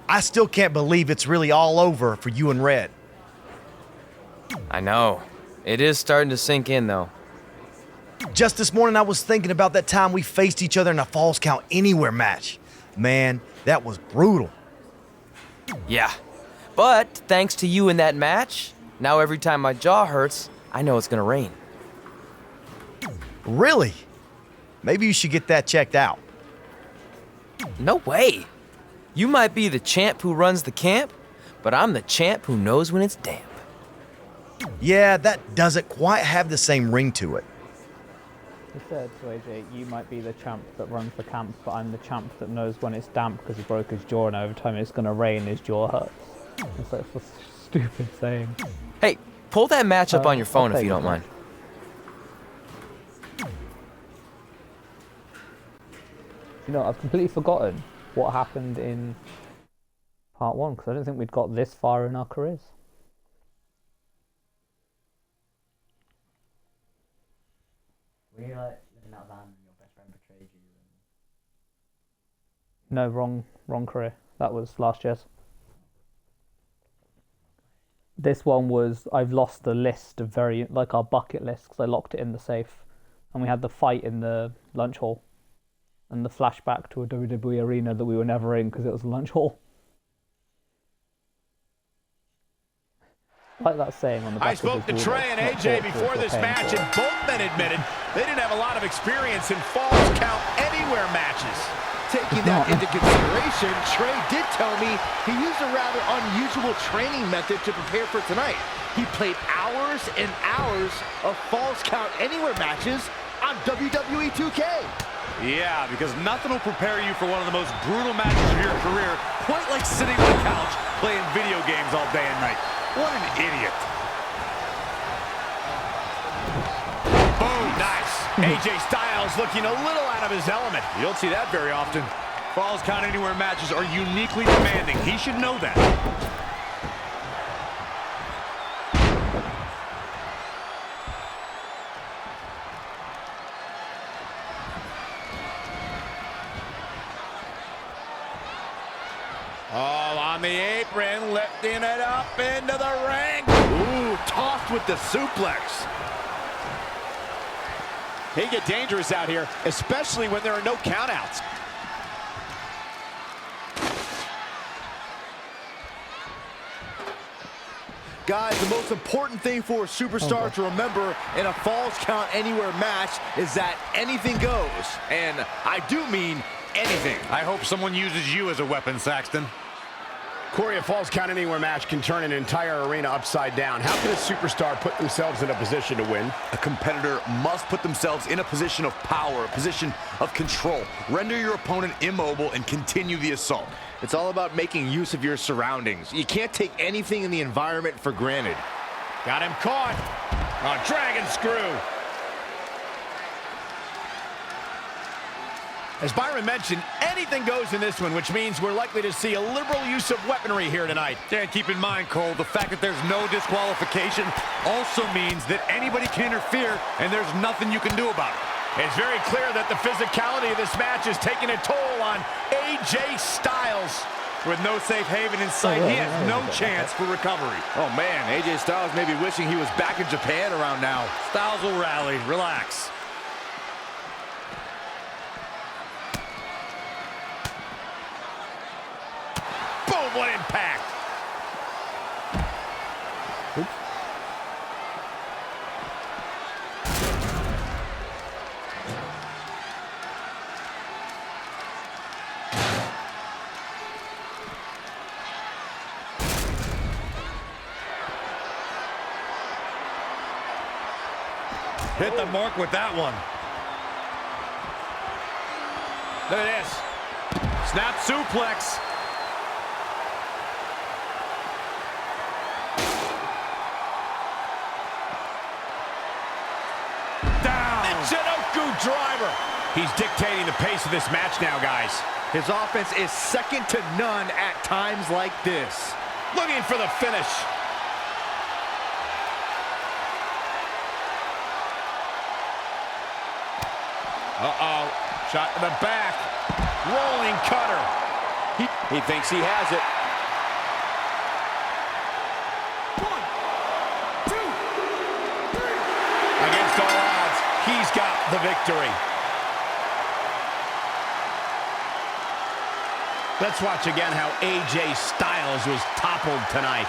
I still can't believe it's really all over for you and Red. I know. It is starting to sink in, though. Just this morning, I was thinking about that time we faced each other in a Falls Count Anywhere match. Man, that was brutal. Yeah. But thanks to you in that match, now every time my jaw hurts, I know it's gonna rain. Really? Maybe you should get that checked out. No way. You might be the champ who runs the camp, but I'm the champ who knows when it's damp. Yeah, that doesn't quite have the same ring to it. He said to AJ, you might be the champ that runs the camp, but I'm the champ that knows when it's damp because he broke his jaw and every time it's going to rain, his jaw hurts. It's like a stupid saying. Hey, pull that match up on your phone if you don't mind. You know, I've completely forgotten what happened in part 1 because I don't think we'd got this far in our careers. Were you like living out van and your best friend betrayed you? No, wrong career. That was last year's. This one was, I've lost the list of like our bucket list because I locked it in the safe. And we had the fight in the lunch hall. And the flashback to a WWE arena that we were never in because it was a lunch hall. Like that saying on the back I spoke to Trey and AJ before this match, and both men admitted they didn't have a lot of experience in Falls Count Anywhere matches. Taking that into consideration, Trey did tell me he used a rather unusual training method to prepare for tonight. He played hours and hours of Falls Count Anywhere matches on WWE 2K. Yeah, because nothing will prepare you for one of the most brutal matches of your career, quite like sitting on the couch playing video games all day and night. What an idiot. Boom, nice. AJ Styles looking a little out of his element. You don't see that very often. Falls Count Anywhere matches are uniquely demanding. He should know that. Oh, on the apron, lifting it up into the ring. Ooh, tossed with the suplex. They get dangerous out here, especially when there are no countouts. Guys, the most important thing for a superstar to remember in a Falls Count Anywhere match is that anything goes. And I do mean anything. I hope someone uses you as a weapon, Saxton. Corey, a Falls Count Anywhere match can turn an entire arena upside down. How can a superstar put themselves in a position to win? A competitor must put themselves in a position of power, a position of control. Render your opponent immobile and continue the assault. It's all about making use of your surroundings. You can't take anything in the environment for granted. Got him caught. A dragon screw. As Byron mentioned, anything goes in this one, which means we're likely to see a liberal use of weaponry here tonight. Yeah, keep in mind, Cole, the fact that there's no disqualification also means that anybody can interfere, and there's nothing you can do about it. It's very clear that the physicality of this match is taking a toll on AJ Styles. With no safe haven in sight, he has no chance for recovery. Oh, man, AJ Styles may be wishing he was back in Japan around now. Styles will rally. Relax. Boom, what impact. Oops. Hit the mark with that one. Look at this. Snap suplex. Chinoku driver. He's dictating the pace of this match now, guys. His offense is second to none at times like this. Looking for the finish. Uh-oh. Shot to the back. Rolling cutter. He thinks he has it. the victory. Let's watch again how AJ Styles was toppled tonight.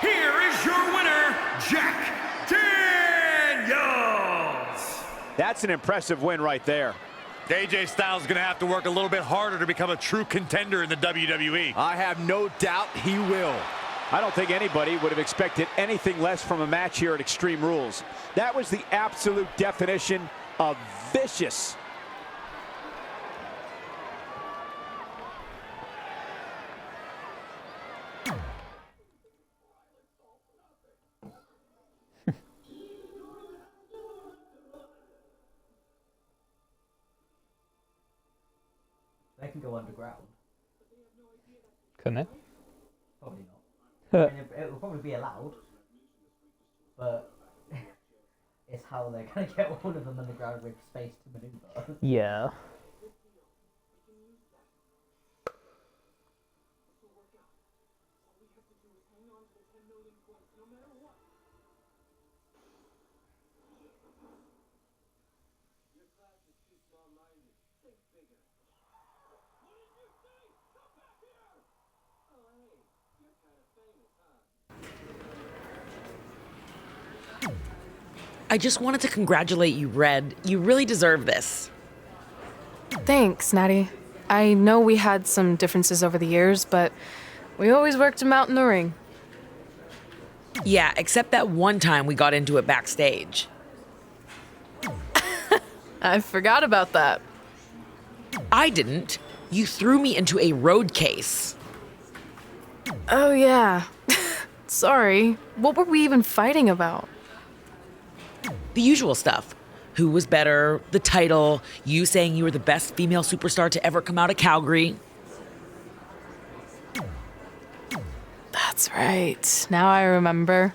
Here is your winner, Jack Daniels. That's an impressive win right there. AJ Styles is going to have to work a little bit harder to become a true contender in the WWE. I have no doubt he will. I don't think anybody would have expected anything less from a match here at Extreme Rules. That was the absolute definition of vicious. They can go underground. Couldn't it? Probably not. I mean, it will probably be allowed, but it's how they're going to get all of them underground with space to maneuver. Yeah. I just wanted to congratulate you, Red. You really deserve this. Thanks, Natty. I know we had some differences over the years, but we always worked them out in the ring. Yeah, except that one time we got into it backstage. I forgot about that. I didn't. You threw me into a road case. Oh, yeah. Sorry. What were we even fighting about? The usual stuff. Who was better, the title, you saying you were the best female superstar to ever come out of Calgary. That's right. Now I remember.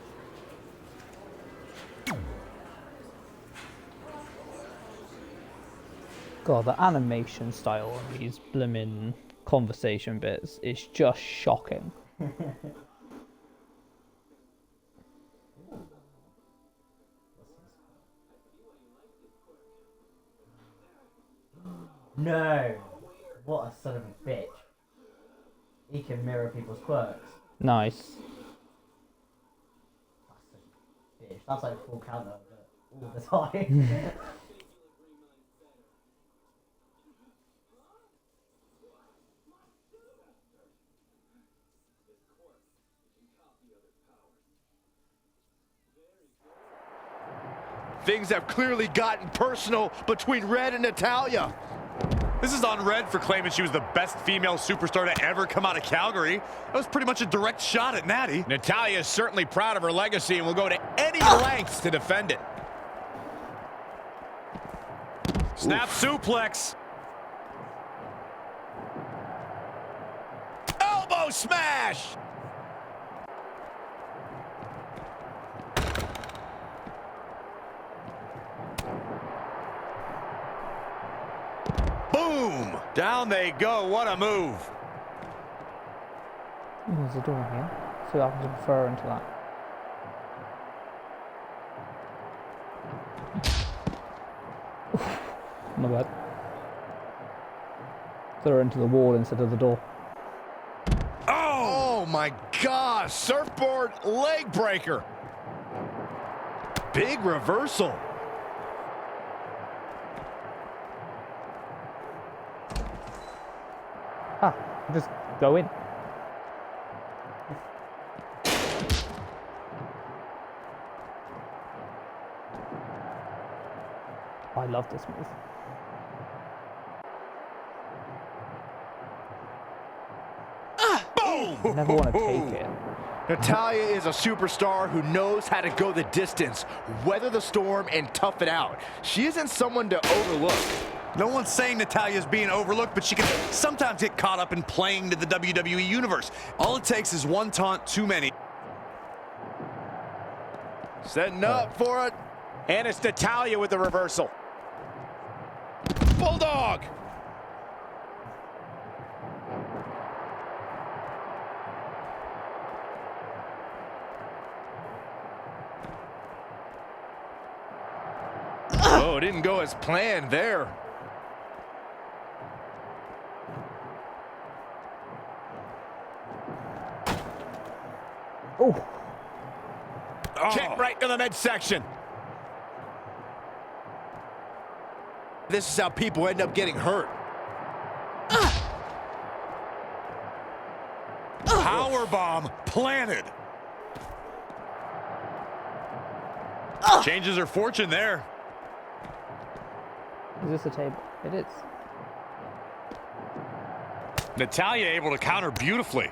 God, the animation style on these blimmin' conversation bits is just shocking. No! What a son of a bitch. He can mirror people's quirks. Nice. Bitch. That's like full counter, but all the time. Things have clearly gotten personal between Red and Natalya. This is on Red for claiming she was the best female superstar to ever come out of Calgary. That was pretty much a direct shot at Natty. Natalya is certainly proud of her legacy and will go to any lengths to defend it. Snap suplex. Elbow smash! Boom! Down they go. What a move. There's a door here. See what happens if I throw her into that. My bad. Throw her into the wall instead of the door. Oh my gosh! Surfboard leg breaker. Big reversal. Ah, just go in. I love this move. Boom! I never want to take it. Natalya is a superstar who knows how to go the distance, weather the storm, and tough it out. She isn't someone to overlook. No one's saying Natalya's being overlooked, but she can sometimes get caught up in playing to the WWE Universe. All it takes is one taunt too many. Setting up for it. And it's Natalya with the reversal. Bulldog. Oh, it didn't go as planned there. Oh. Kick right to the midsection. This is how people end up getting hurt. Powerbomb planted. Changes her fortune there. Is this a table? It is. Natalya able to counter beautifully.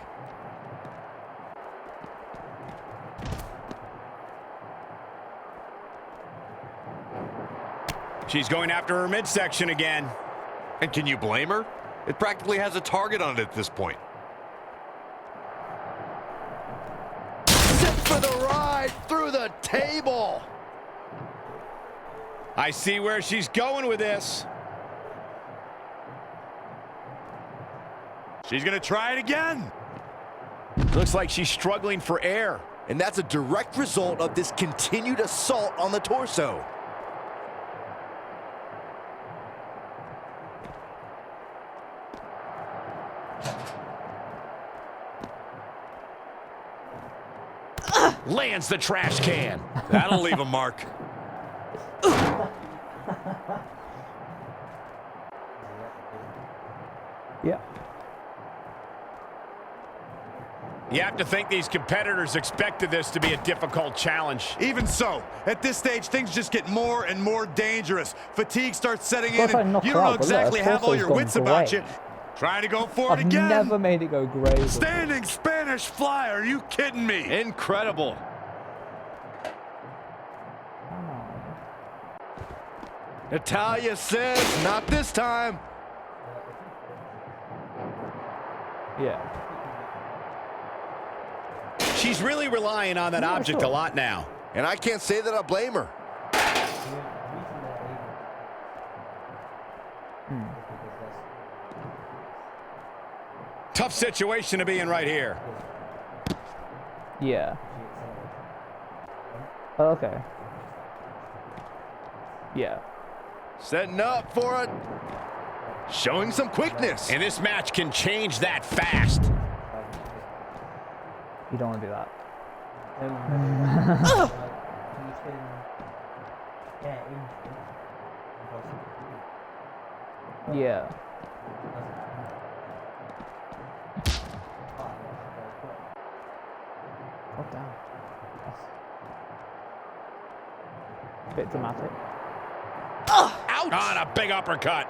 She's going after her midsection again. And can you blame her? It practically has a target on it at this point. Sit for the ride through the table. I see where she's going with this. She's gonna try it again. Looks like she's struggling for air. And that's a direct result of this continued assault on the torso. Lands the trash can. That'll leave a mark. Yeah. You have to think these competitors expected this to be a difficult challenge. Even so, at this stage, things just get more and more dangerous. Fatigue starts setting Of course in, I and knocked you her don't know out, but look, exactly her have all torso's your gone wits about grey. you. Trying to go for it I've again. never made it go grey. Standing Spanish fly. Are you kidding me? Incredible. Natalya says, not this time. Yeah. She's really relying on that object a lot now. And I can't say that I blame her. Tough situation to be in right here. Yeah. Okay. Yeah. Setting up for it. Showing some quickness. And this match can change that fast. You don't want to do that. Yeah. Oh, damn. That's a bit dramatic. Ouch! On a big uppercut.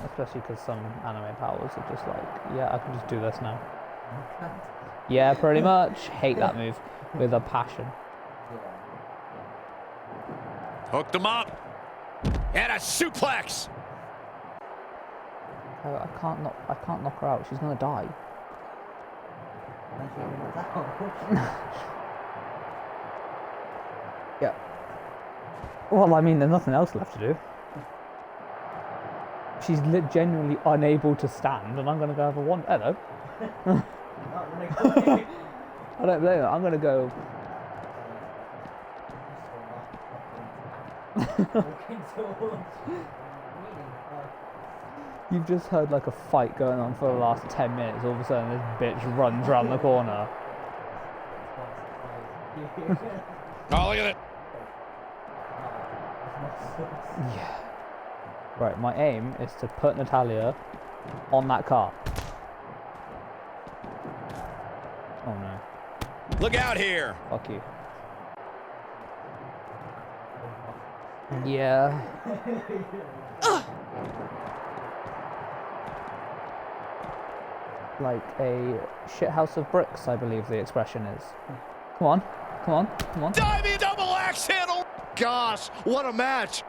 Especially because some anime powers are just like, yeah, I can just do this now. Yeah, pretty much. Hate that move with a passion. Hooked him up. And a suplex. I can't knock her out. She's gonna die. Yeah. Well, I mean, there's nothing else left to do. She's genuinely unable to stand, and I'm gonna go have a one. Hello. I don't blame her. I'm gonna go. You've just heard like a fight going on for the last 10 minutes. All of a sudden, this bitch runs around the corner. Oh, look at it. Yeah. Right, my aim is to put Natalya on that car. Oh no. Look out here. Fuck you. Yeah. Like a shithouse of bricks, I believe the expression is. Come on, come on, come on. Diving double axe handle. Gosh, what a match.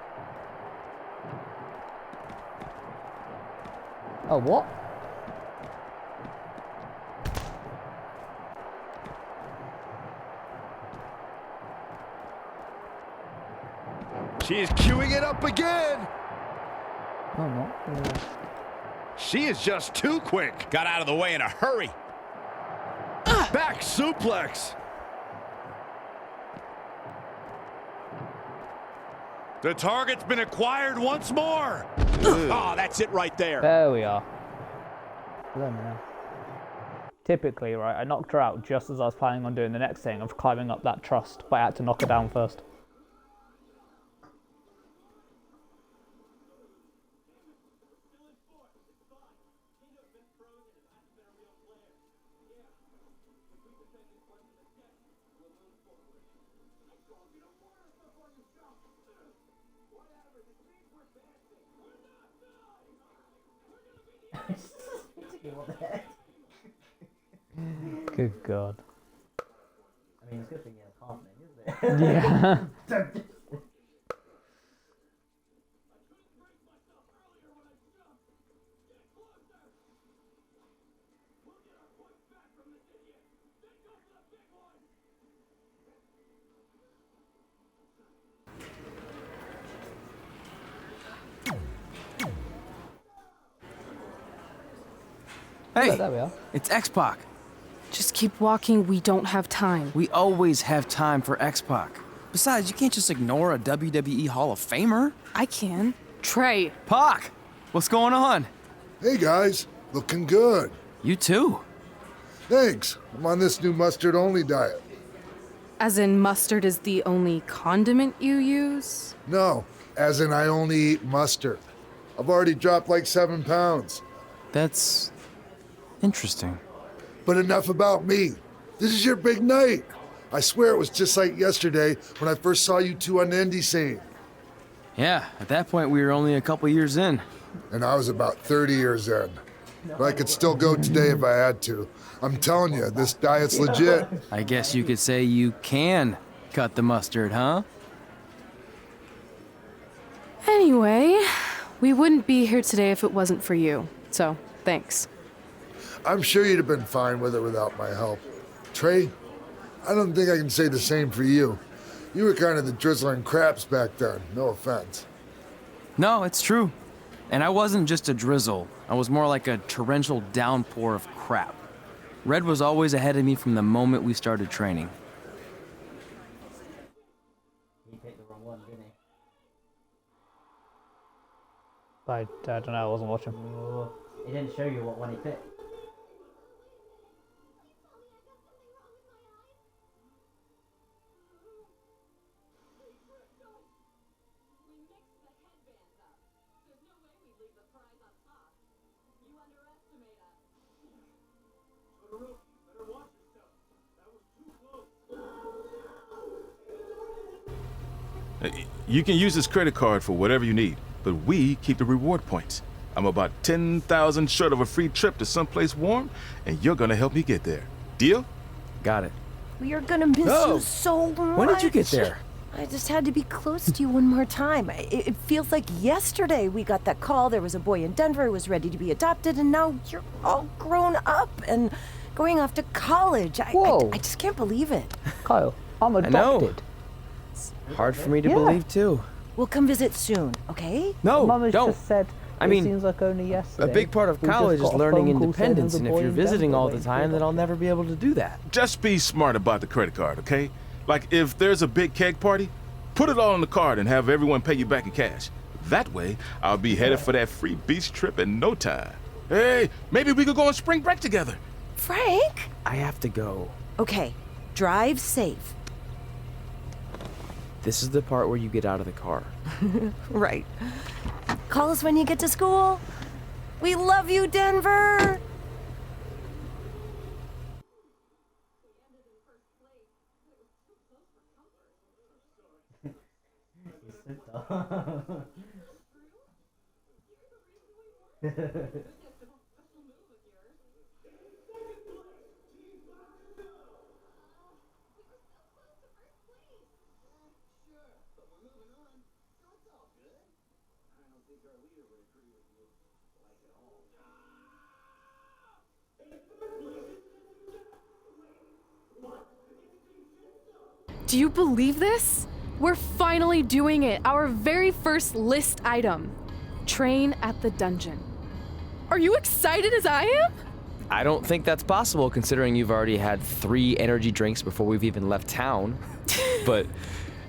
Oh, what? She is queuing it up again. No, I'm not. She is just too quick. Got out of the way in a hurry. Back suplex. The target's been acquired once more. Oh, that's it right there. There we are. Let me know. Typically, right, I knocked her out just as I was planning on doing the next thing of climbing up that trust, but I had to knock her down first. What the heck? Good God. I mean, it's a good thing you have half name, isn't it? Yeah. Hey, There we are. it's X-Pac. Just keep walking. We don't have time. We always have time for X-Pac. Besides, you can't just ignore a WWE Hall of Famer. I can. Trey. Pac, what's going on? Hey guys, looking good. You too. Thanks. I'm on this new mustard-only diet. As in, mustard is the only condiment you use? No, as in I only eat mustard. I've already dropped like 7 pounds. That's interesting. But enough about me. This is your big night. I swear it was just like yesterday when I first saw you two on the indie scene. Yeah, at that point we were only a couple years in. And I was about 30 years in. But I could still go today if I had to. I'm telling you, this diet's legit. I guess you could say you can cut the mustard, huh? Anyway, we wouldn't be here today if it wasn't for you. So, thanks. I'm sure you'd have been fine with it without my help. Trey, I don't think I can say the same for you. You were kind of the drizzling craps back then, no offense. No, it's true. And I wasn't just a drizzle. I was more like a torrential downpour of crap. Red was always ahead of me from the moment we started training. He picked the wrong one, didn't he? I don't know, I wasn't watching. Oh, he didn't show you what one he picked. You can use this credit card for whatever you need, but we keep the reward points. I'm about 10,000 short of a free trip to someplace warm, and you're gonna help me get there. Deal? Got it. We are gonna miss you so much. When did you get there? I just had to be close to you one more time. It feels like yesterday we got that call. There was a boy in Denver who was ready to be adopted, and now you're all grown up and going off to college. I just can't believe it. Kyle, I'm I know. adopted. Hard for me to Yeah. believe, too. We'll come visit soon, okay? No, Mum has don't. just said I it mean, seems like only yesterday. A big part of we just college is got a learning phone call saying independence, there's and a if boy you're in visiting Denver all the waiting for time, then I'll adoption. never be able to do that. Just be smart about the credit card, okay? Like, if there's a big keg party, put it all on the card and have everyone pay you back in cash. That way, I'll be headed for that free beach trip in no time. Hey, maybe we could go on spring break together. Frank? I have to go. Okay, drive safe. This is the part where you get out of the car. Right. Call us when you get to school. We love you, Denver. Do you believe this? We're finally doing it. Our very first list item. Train at the dungeon. Are you excited as I am? I don't think that's possible considering you've already had 3 energy drinks before we've even left town. But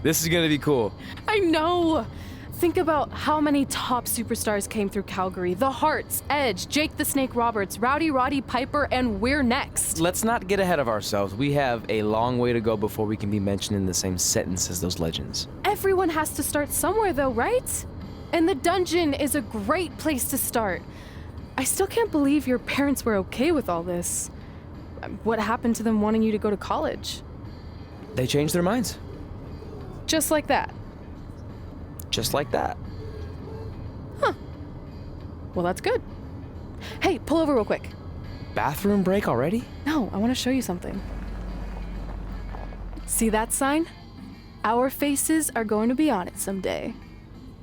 this is gonna be cool. I know. Think about how many top superstars came through Calgary. The Hearts, Edge, Jake the Snake Roberts, Rowdy Roddy Piper, and we're next. Let's not get ahead of ourselves. We have a long way to go before we can be mentioned in the same sentence as those legends. Everyone has to start somewhere though, right? And the dungeon is a great place to start. I still can't believe your parents were okay with all this. What happened to them wanting you to go to college? They changed their minds. Just like that. Just like that. Huh. Well, that's good. Hey, pull over real quick. Bathroom break already? No, I want to show you something. See that sign? Our faces are going to be on it someday.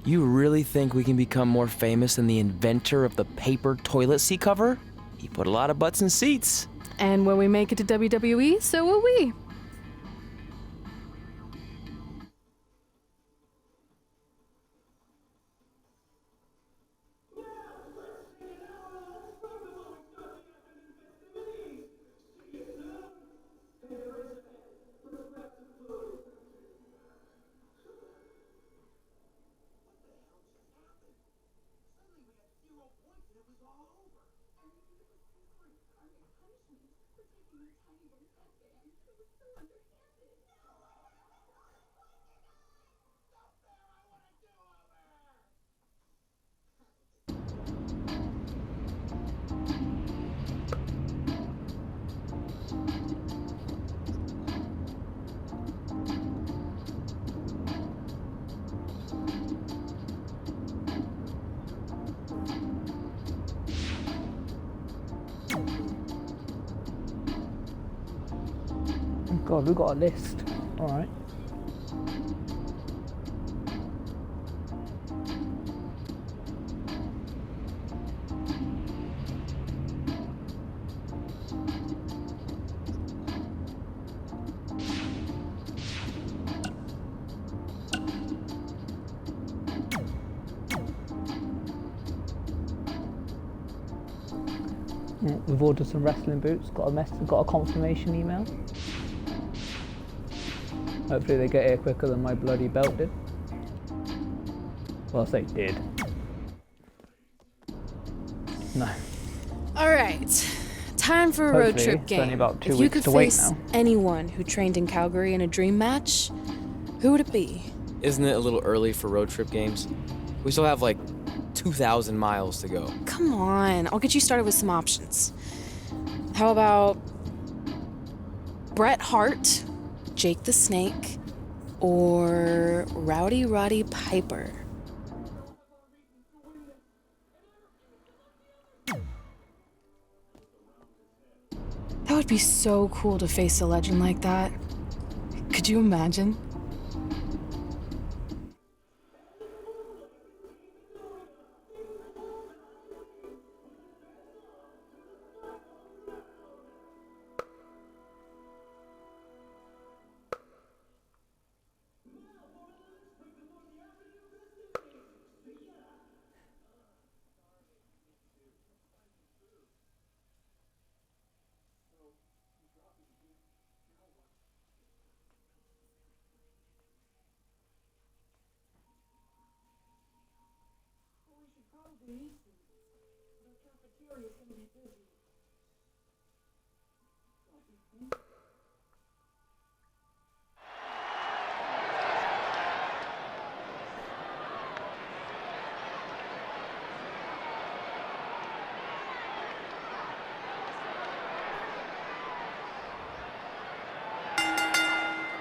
You really think we can become more famous than the inventor of the paper toilet seat cover? He put a lot of butts in seats. And when we make it to WWE, so will we. God, we've got a list. All right. We've ordered some wrestling boots. Got a confirmation email. Hopefully they get here quicker than my bloody belt did. Well, I say did. No. All right. Time for a road trip game. It's only about 2 if you weeks could to wait face now. anyone who trained in Calgary in a dream match, who would it be? Isn't it a little early for road trip games? We still have like 2,000 miles to go. Come on, I'll get you started with some options. How about Bret Hart, Jake the Snake, or Rowdy Roddy Piper? That would be so cool to face a legend like that. Could you imagine?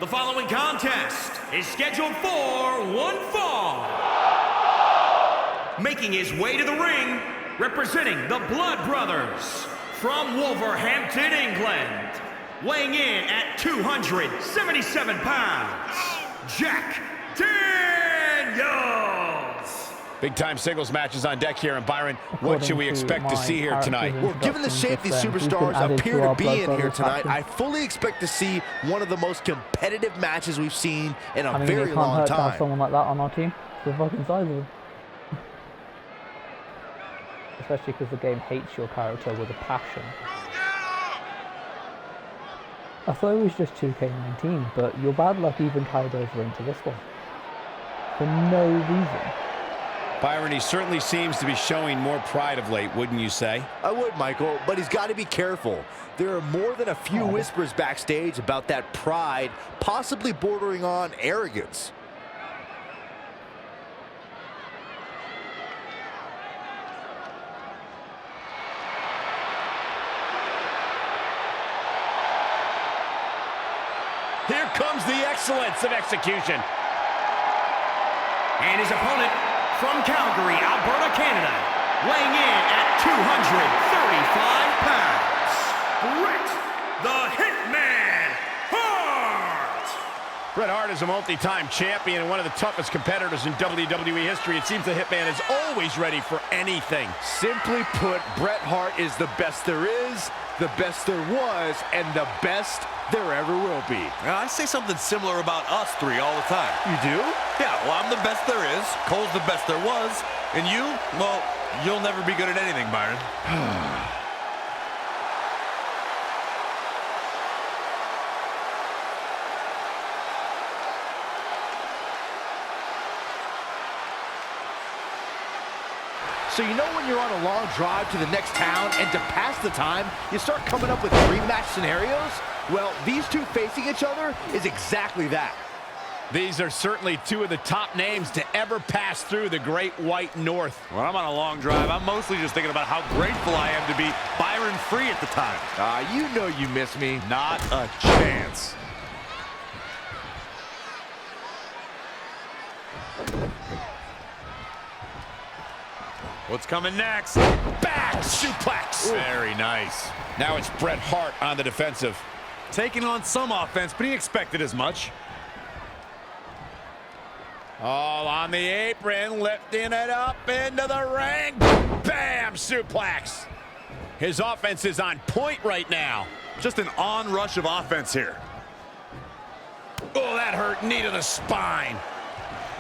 The following contest is scheduled for one fall. Making his way to the ring, representing the Blood Brothers, from Wolverhampton, England, weighing in at 277 pounds, Jack Daniels. Big-time singles matches on deck here, and Byron, what should we expect to see here tonight? Well, given the shape these superstars appear to be in here tonight, I fully expect to see one of the most competitive matches we've seen in a very long it can't hurt to have time. someone like that on our team. It's the fucking size of him. Especially because the game hates your character with a passion. I thought it was just 2K19, but your bad luck even carried over into this one. For no reason. Byron, he certainly seems to be showing more pride of late, wouldn't you say? I would, Michael, but he's got to be careful. There are more than a few whispers backstage about that pride, possibly bordering on arrogance. Here comes the excellence of execution. And his opponent from Calgary, Alberta, Canada, weighing in at 235 pounds, Bret the Hitman Hart! Bret Hart is a multi-time champion and one of the toughest competitors in WWE history. It seems the Hitman is always ready for anything. Simply put, Bret Hart is the best there is, the best there was, and the best there ever will be. I say something similar about us three all the time. You do? Yeah, well, I'm the best there is, Cole's the best there was, and you, well, you'll never be good at anything, Byron. So you know when you're on a long drive to the next town and to pass the time, you start coming up with dream match scenarios? Well, these two facing each other is exactly that. These are certainly two of the top names to ever pass through the Great White North. When I'm on a long drive, I'm mostly just thinking about how grateful I am to be Byron free at the time. You know you miss me. Not a chance. What's coming next? Back suplex. Very nice. Now it's Bret Hart on the defensive. Taking on some offense, but he expected as much. All on the apron, lifting it up into the ring. Bam! Suplex. His offense is on point right now. Just an onrush of offense here. Oh, that hurt. Knee to the spine.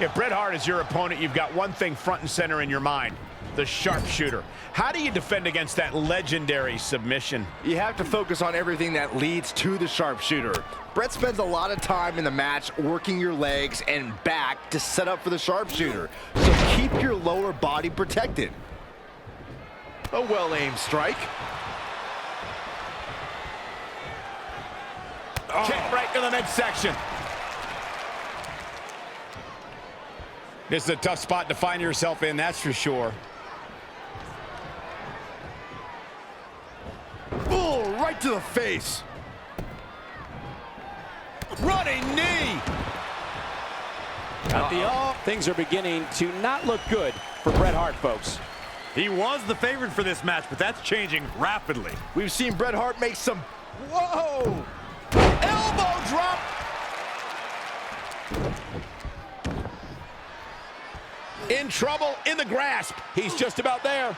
If Bret Hart is your opponent, you've got one thing front and center in your mind. The sharpshooter. How do you defend against that legendary submission? You have to focus on everything that leads to the sharpshooter. Bret spends a lot of time in the match working your legs and back to set up for the sharpshooter. So keep your lower body protected. A well-aimed strike. Kick right to the midsection. This is a tough spot to find yourself in, that's for sure. Oh, right to the face. Running knee. Things are beginning to not look good for Bret Hart, folks. He was the favorite for this match, but that's changing rapidly. We've seen Bret Hart make some... Whoa! Elbow drop. In trouble, in the grasp. He's just about there.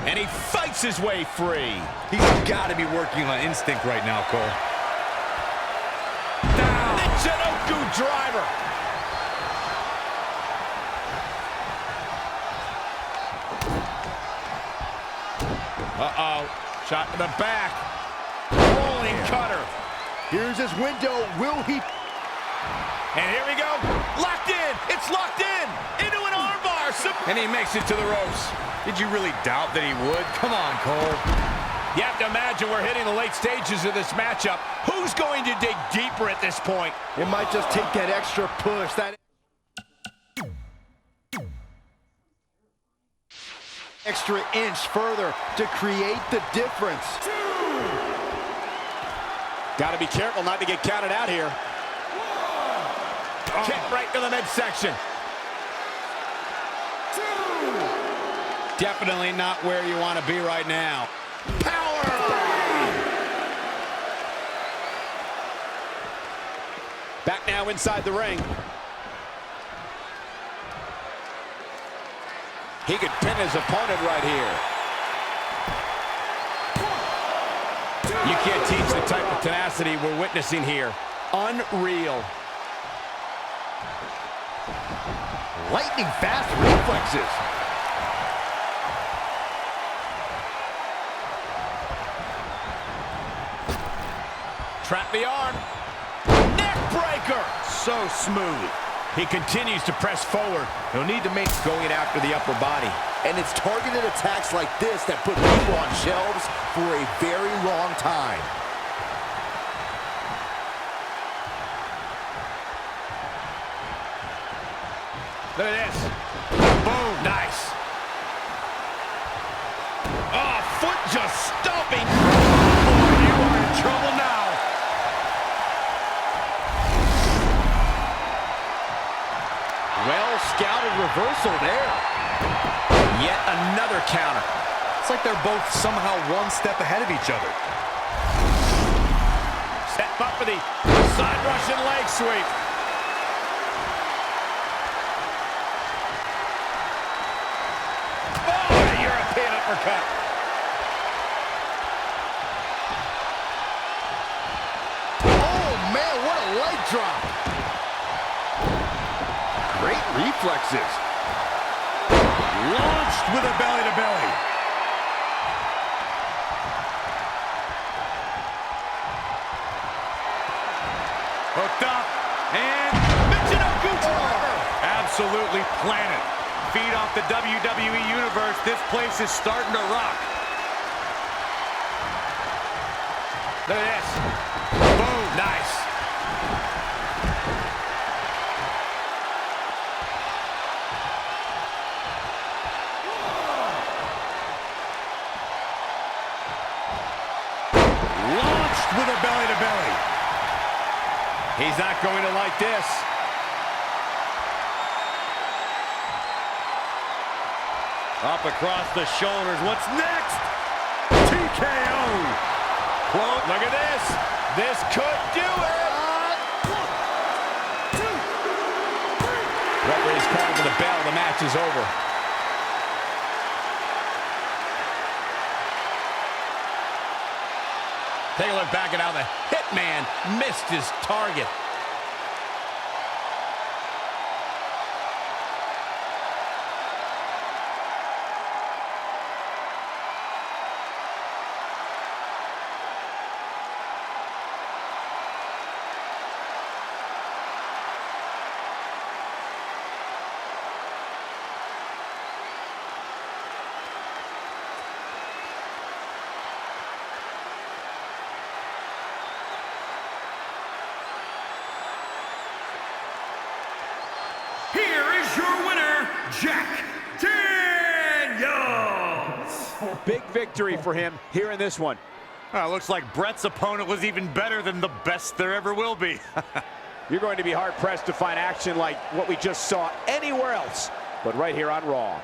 And he fights his way free. He's got to be working on instinct right now, Cole. Down. Michinoku driver. Uh-oh. Shot to the back. Rolling cutter. Here's his window. Will he... And here we go. Locked in. It's locked in. Into an armbar. And he makes it to the ropes. Did you really doubt that he would? Come on, Cole. You have to imagine we're hitting the late stages of this matchup. Who's going to dig deeper at this point? It might just take that extra push. That extra inch further to create the difference. Got to be careful not to get counted out here. Kick right to the midsection. Definitely not where you want to be right now. Power! now inside the ring. He could pin his opponent right here. You can't teach the type of tenacity we're witnessing here. Unreal. Lightning fast reflexes. Trap the arm. Neck breaker. So smooth. He continues to press forward. No need to make going after the upper body. And it's targeted attacks like this that put people on shelves for a very long time. Look at this. Boom. Nice. Oh, foot just stomping. Oh, you are in trouble now. Well-scouted reversal there. Yet another counter. It's like they're both somehow one step ahead of each other. Step up for the side Russian leg sweep. Oh, European uppercut. Oh, man, what a leg drop. Great reflexes. Launched with a belly-to-belly. Hooked up, and Michinoku forever. Absolutely planted. Feed off the WWE Universe. This place is starting to rock. Look at this. Boom. Nice. Launched with a belly-to-belly. He's not going to like this. Up across the shoulders. What's next? TKO. Quote, look at this. This could do it. 1, 2, 3. Referee's calling for the bell. The match is over. Take a look back at how the Hitman missed his target. Here is your winner, Jack Daniels. Big victory for him here in this one. Looks like Brett's opponent was even better than the best there ever will be. You're going to be hard-pressed to find action like what we just saw anywhere else, but right here on Raw.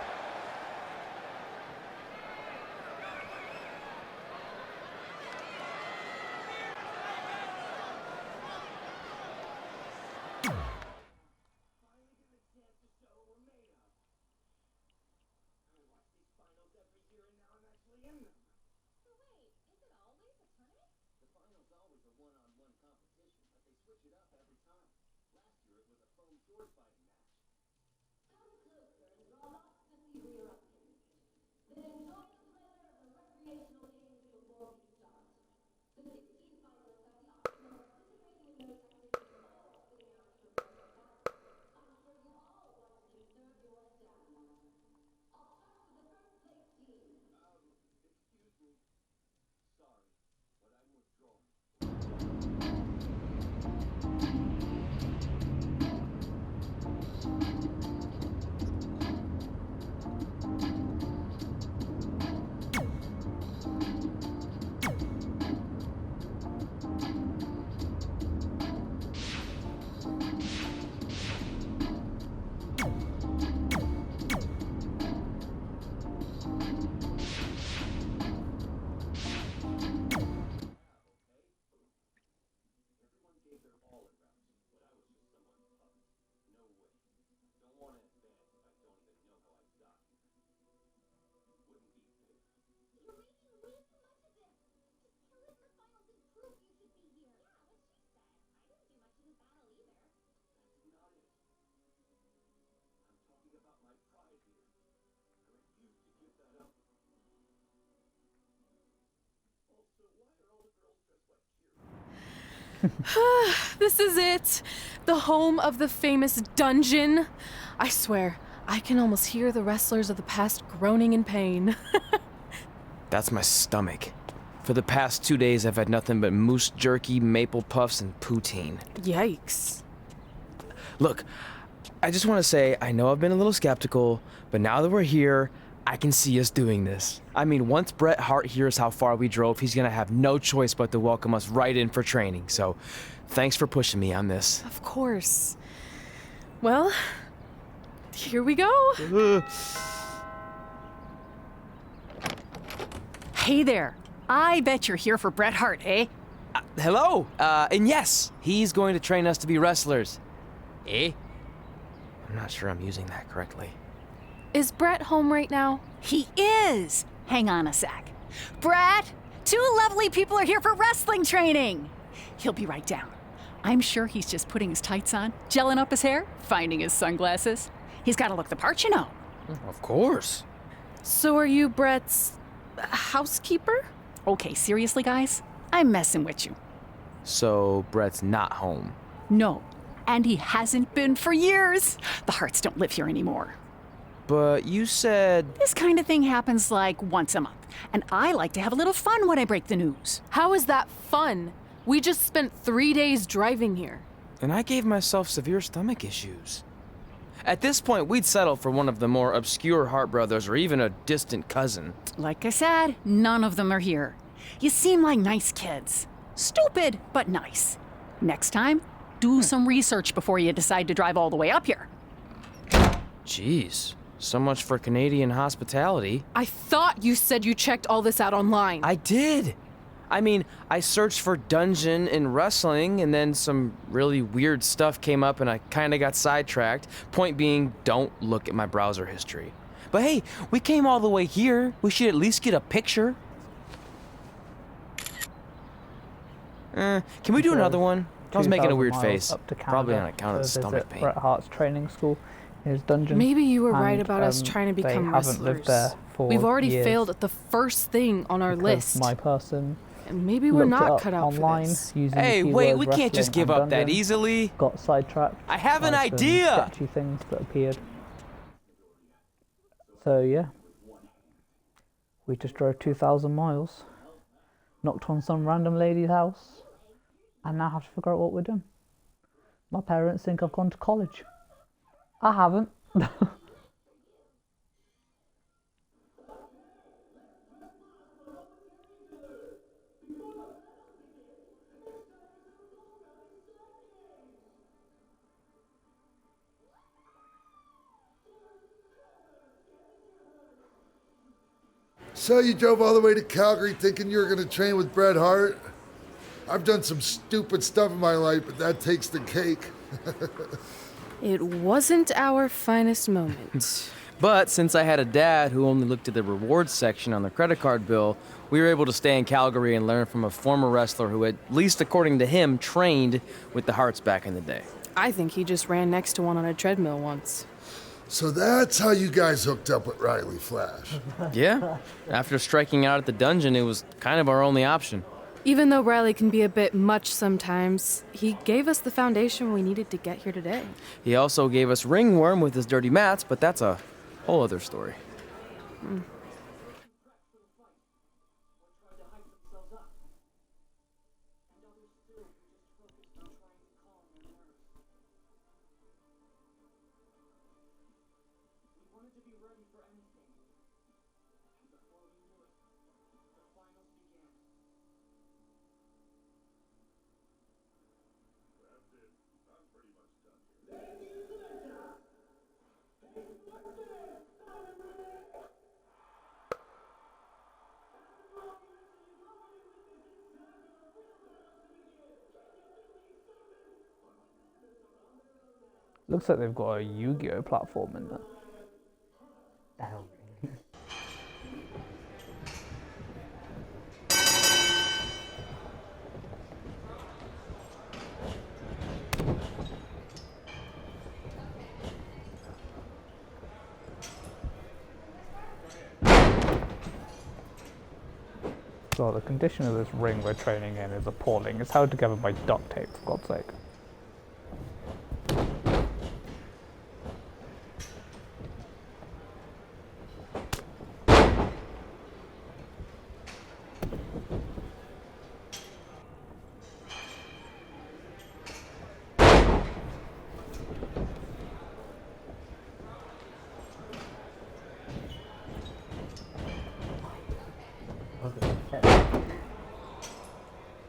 This is it. The home of the famous dungeon. I swear, I can almost hear the wrestlers of the past groaning in pain. That's my stomach. For the past 2 days, I've had nothing but moose jerky, maple puffs, and poutine. Yikes. Look, I just want to say, I know I've been a little skeptical, but now that we're here, I can see us doing this. I mean, once Bret Hart hears how far we drove, he's gonna have no choice but to welcome us right in for training. So, thanks for pushing me on this. Of course. Well, here we go. Hey there. I bet you're here for Bret Hart, eh? Hello, and yes, he's going to train us to be wrestlers. Eh? I'm not sure I'm using that correctly. Is Bret home right now? He is. Hang on a sec. Bret, 2 lovely people are here for wrestling training. He'll be right down. I'm sure he's just putting his tights on, gelling up his hair, finding his sunglasses. He's got to look the part, you know. Of course. So are you Bret's housekeeper? Okay, seriously, guys? I'm messing with you. So, Bret's not home. No, and he hasn't been for years. The Harts don't live here anymore. But you said... This kind of thing happens like once a month, and I like to have a little fun when I break the news. How is that fun? We just spent 3 days driving here. And I gave myself severe stomach issues. At this point, we'd settle for one of the more obscure Hart brothers or even a distant cousin. Like I said, none of them are here. You seem like nice kids. Stupid, but nice. Next time, do some research before you decide to drive all the way up here. Jeez, so much for Canadian hospitality. I thought you said you checked all this out online. I did. I mean, I searched for dungeon in wrestling, and then some really weird stuff came up, and I kind of got sidetracked. Point being, don't look at my browser history. But hey, we came all the way here. We should at least get a picture. Can we do another one? I was making a weird face. Probably on account of the stomach pain. Bret Hart's training school in his dungeon. Maybe you were right about us trying to they become haven't lived there wrestlers. for We've already years failed at the first thing on our because list. my person And maybe we're looked it not up cut out online for this. using Hey, the wait, keywords we can't just wrestling give and up that dungeon, easily. Got sidetracked. I have an by some idea. sketchy things that appeared. So yeah, we just drove 2,000 miles, knocked on some random lady's house, and now have to figure out what we're doing. My parents think I've gone to college. I haven't. So you drove all the way to Calgary thinking you were going to train with Bret Hart? I've done some stupid stuff in my life, but that takes the cake. It wasn't our finest moment. But since I had a dad who only looked at the rewards section on the credit card bill, we were able to stay in Calgary and learn from a former wrestler who, at least according to him, trained with the Harts back in the day. I think he just ran next to one on a treadmill once. So that's how you guys hooked up with Riley Flash. Yeah. After striking out at the dungeon, it was kind of our only option. Even though Riley can be a bit much sometimes, he gave us the foundation we needed to get here today. He also gave us ringworm with his dirty mats, but that's a whole other story. Looks like they've got a Yu-Gi-Oh platform in there. God, the condition of this ring we're training in is appalling. It's held together by duct tape, for God's sake.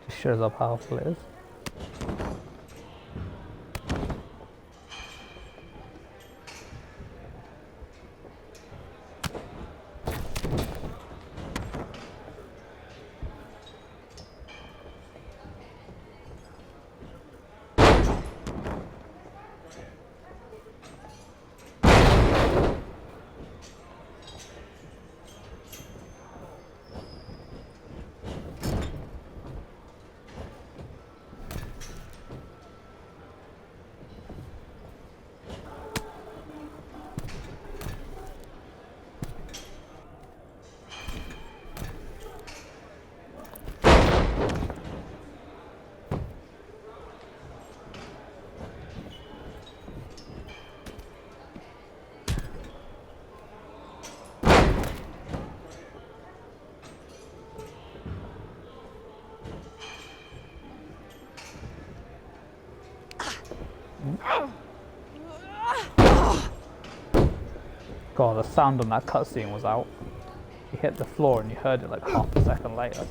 Just shows how powerful it is. God, the sound on that cutscene was out. You hit the floor and you heard it like half a second later.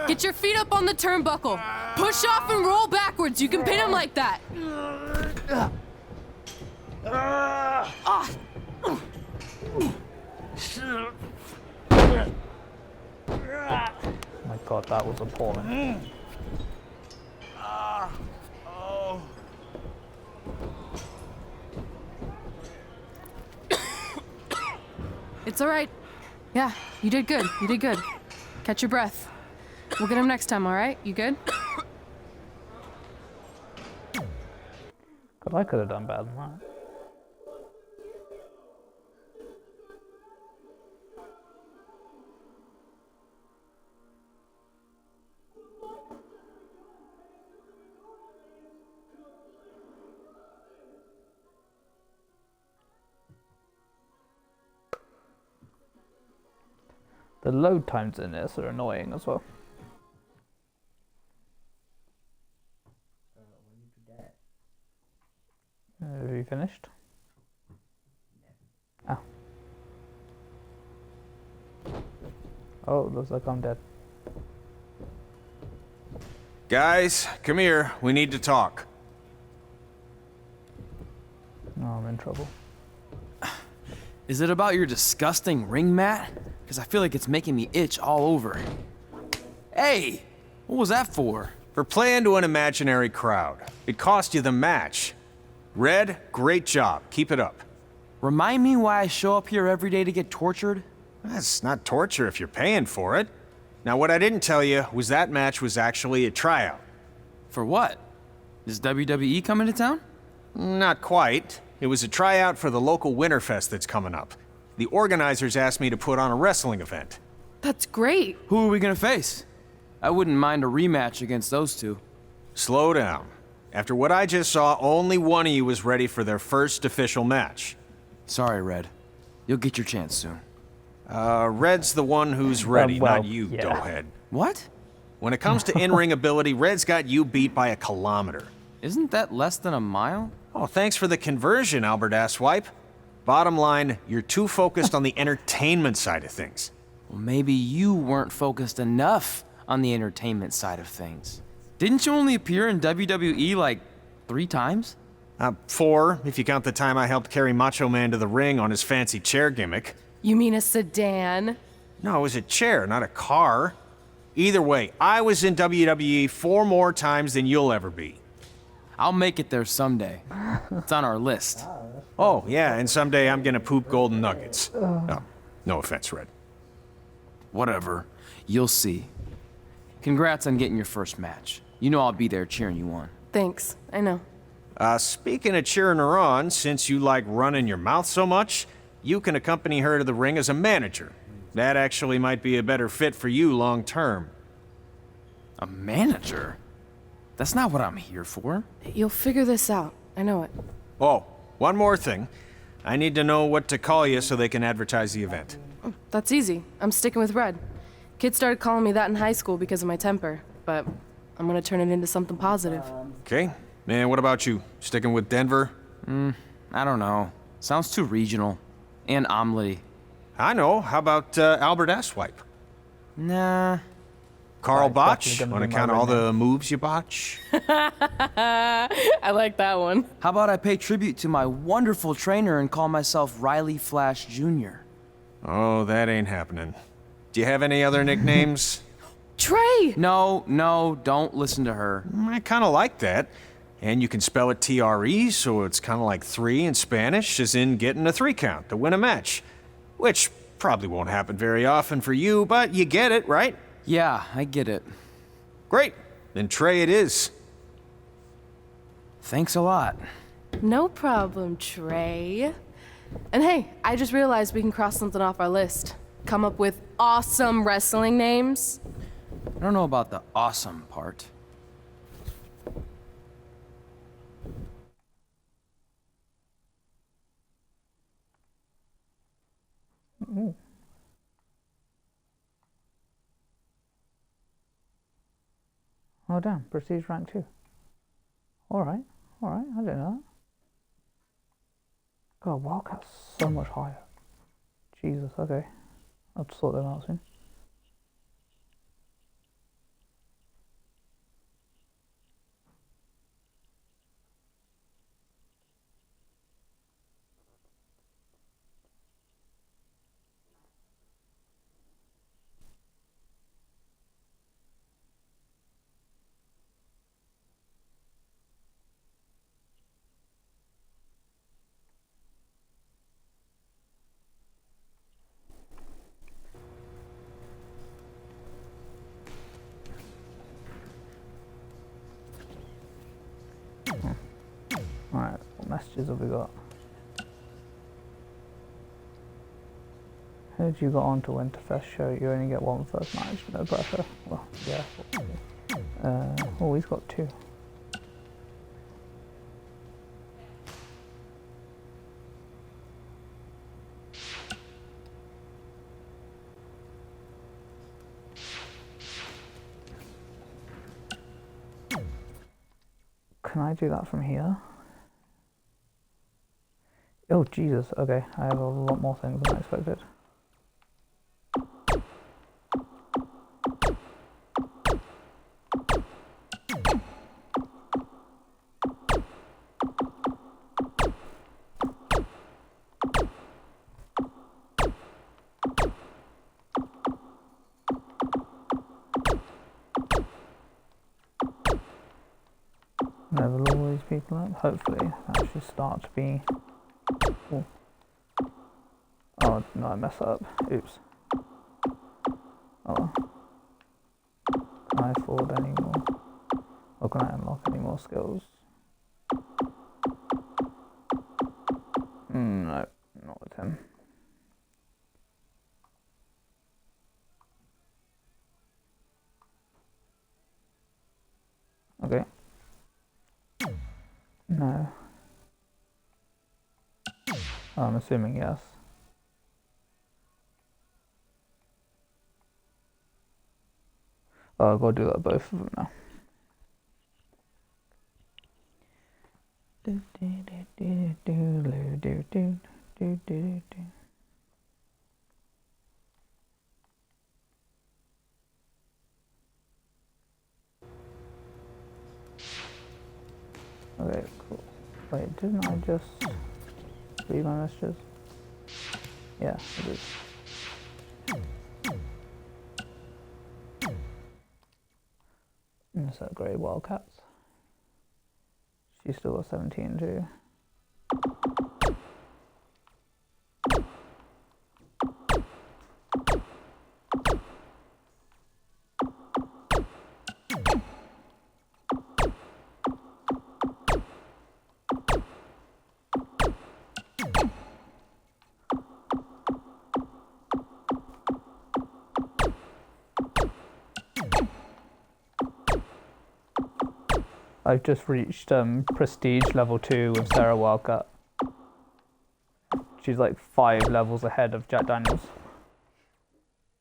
Get your feet up on the turnbuckle. Push off and roll backwards. You can pin him like that. My God, that was appalling. It's all right. Yeah, you did good. You did good. Catch your breath. We'll get him next time, all right? You good? God, I could have done better than that. The load times in this are annoying as well. Have you finished? Ah. Oh, looks like I'm dead. Guys, come here. We need to talk. Oh, I'm in trouble. Is it about your disgusting ring mat? Because I feel like it's making me itch all over. Hey! What was that for? For playing to an imaginary crowd. It cost you the match. Red, great job. Keep it up. Remind me why I show up here every day to get tortured? That's not torture if you're paying for it. Now, what I didn't tell you was that match was actually a tryout. For what? Is WWE coming to town? Not quite. It was a tryout for the local Winterfest that's coming up. The organizers asked me to put on a wrestling event. That's great. Who are we gonna face? I wouldn't mind a rematch against those two. Slow down. After what I just saw, only one of you was ready for their first official match. Sorry, Red. You'll get your chance soon. Red's the one who's ready, well, not you, yeah. doughhead. What? When it comes to in-ring ability, Red's got you beat by a kilometer. Isn't that less than a mile? Oh, thanks for the conversion, Albert Asswipe. Bottom line, you're too focused on the entertainment side of things. Well, maybe you weren't focused enough on the entertainment side of things. Didn't you only appear in WWE like 3 times? 4, if you count the time I helped carry Macho Man to the ring on his fancy chair gimmick. You mean a sedan? No, it was a chair, not a car. Either way, I was in WWE 4 more times than you'll ever be. I'll make it there someday. It's on our list. Oh, yeah, and someday I'm gonna poop golden nuggets. Oh, no offense, Red. Whatever. You'll see. Congrats on getting your first match. You know I'll be there cheering you on. Thanks, I know. Speaking of cheering her on, since you like running your mouth so much, you can accompany her to the ring as a manager. That actually might be a better fit for you long term. A manager? That's not what I'm here for. You'll figure this out. I know it. Oh, one more thing. I need to know what to call you so they can advertise the event. Oh, that's easy. I'm sticking with Red. Kids started calling me that in high school because of my temper, but I'm gonna turn it into something positive. Okay. And what about you? Sticking with Denver? I don't know. Sounds too regional. And omelette-y. I know. How about Albert Asswipe? Nah. Carl Botch, on account of all the moves you botch? I like that one. How about I pay tribute to my wonderful trainer and call myself Riley Flash Jr.? Oh, that ain't happening. Do you have any other nicknames? Trey! No, don't listen to her. I kind of like that. And you can spell it T-R-E, so it's kind of like 3 in Spanish, as in getting a 3 count to win a match. Which probably won't happen very often for you, but you get it, right? Yeah, I get it. Great. Then Trey it is. Thanks a lot. No problem, Trey. And hey, I just realized we can cross something off our list. Come up with awesome wrestling names. I don't know about the awesome part. Ooh. Oh damn, prestige rank 2. Alright, I didn't know that. God, Wildcat's so much higher. Jesus, okay. I'll have to sort that out soon. Alright, what messages have we got? Who did you got on to Winterfest show? You only get one first match, no pressure. Well, yeah. Oh, he's got 2. Can I do that from here? Oh, Jesus. Okay, I have a lot more things than I expected. Level all these people up. Hopefully that should start to be... Ooh. Oh no, I messed up. Oops. Oh well. Can I afford any more? Or can I unlock any more skills? No, not with him. Okay. No. Oh, I'm assuming yes. Oh, I've got to do that both of them now. Okay, cool. Wait, didn't I just read my messages? Yeah, I did. That's a grey Wildcats. She's still got 17 too. I've just reached prestige level 2 with Sarah Wildcat. She's like 5 levels ahead of Jack Daniels.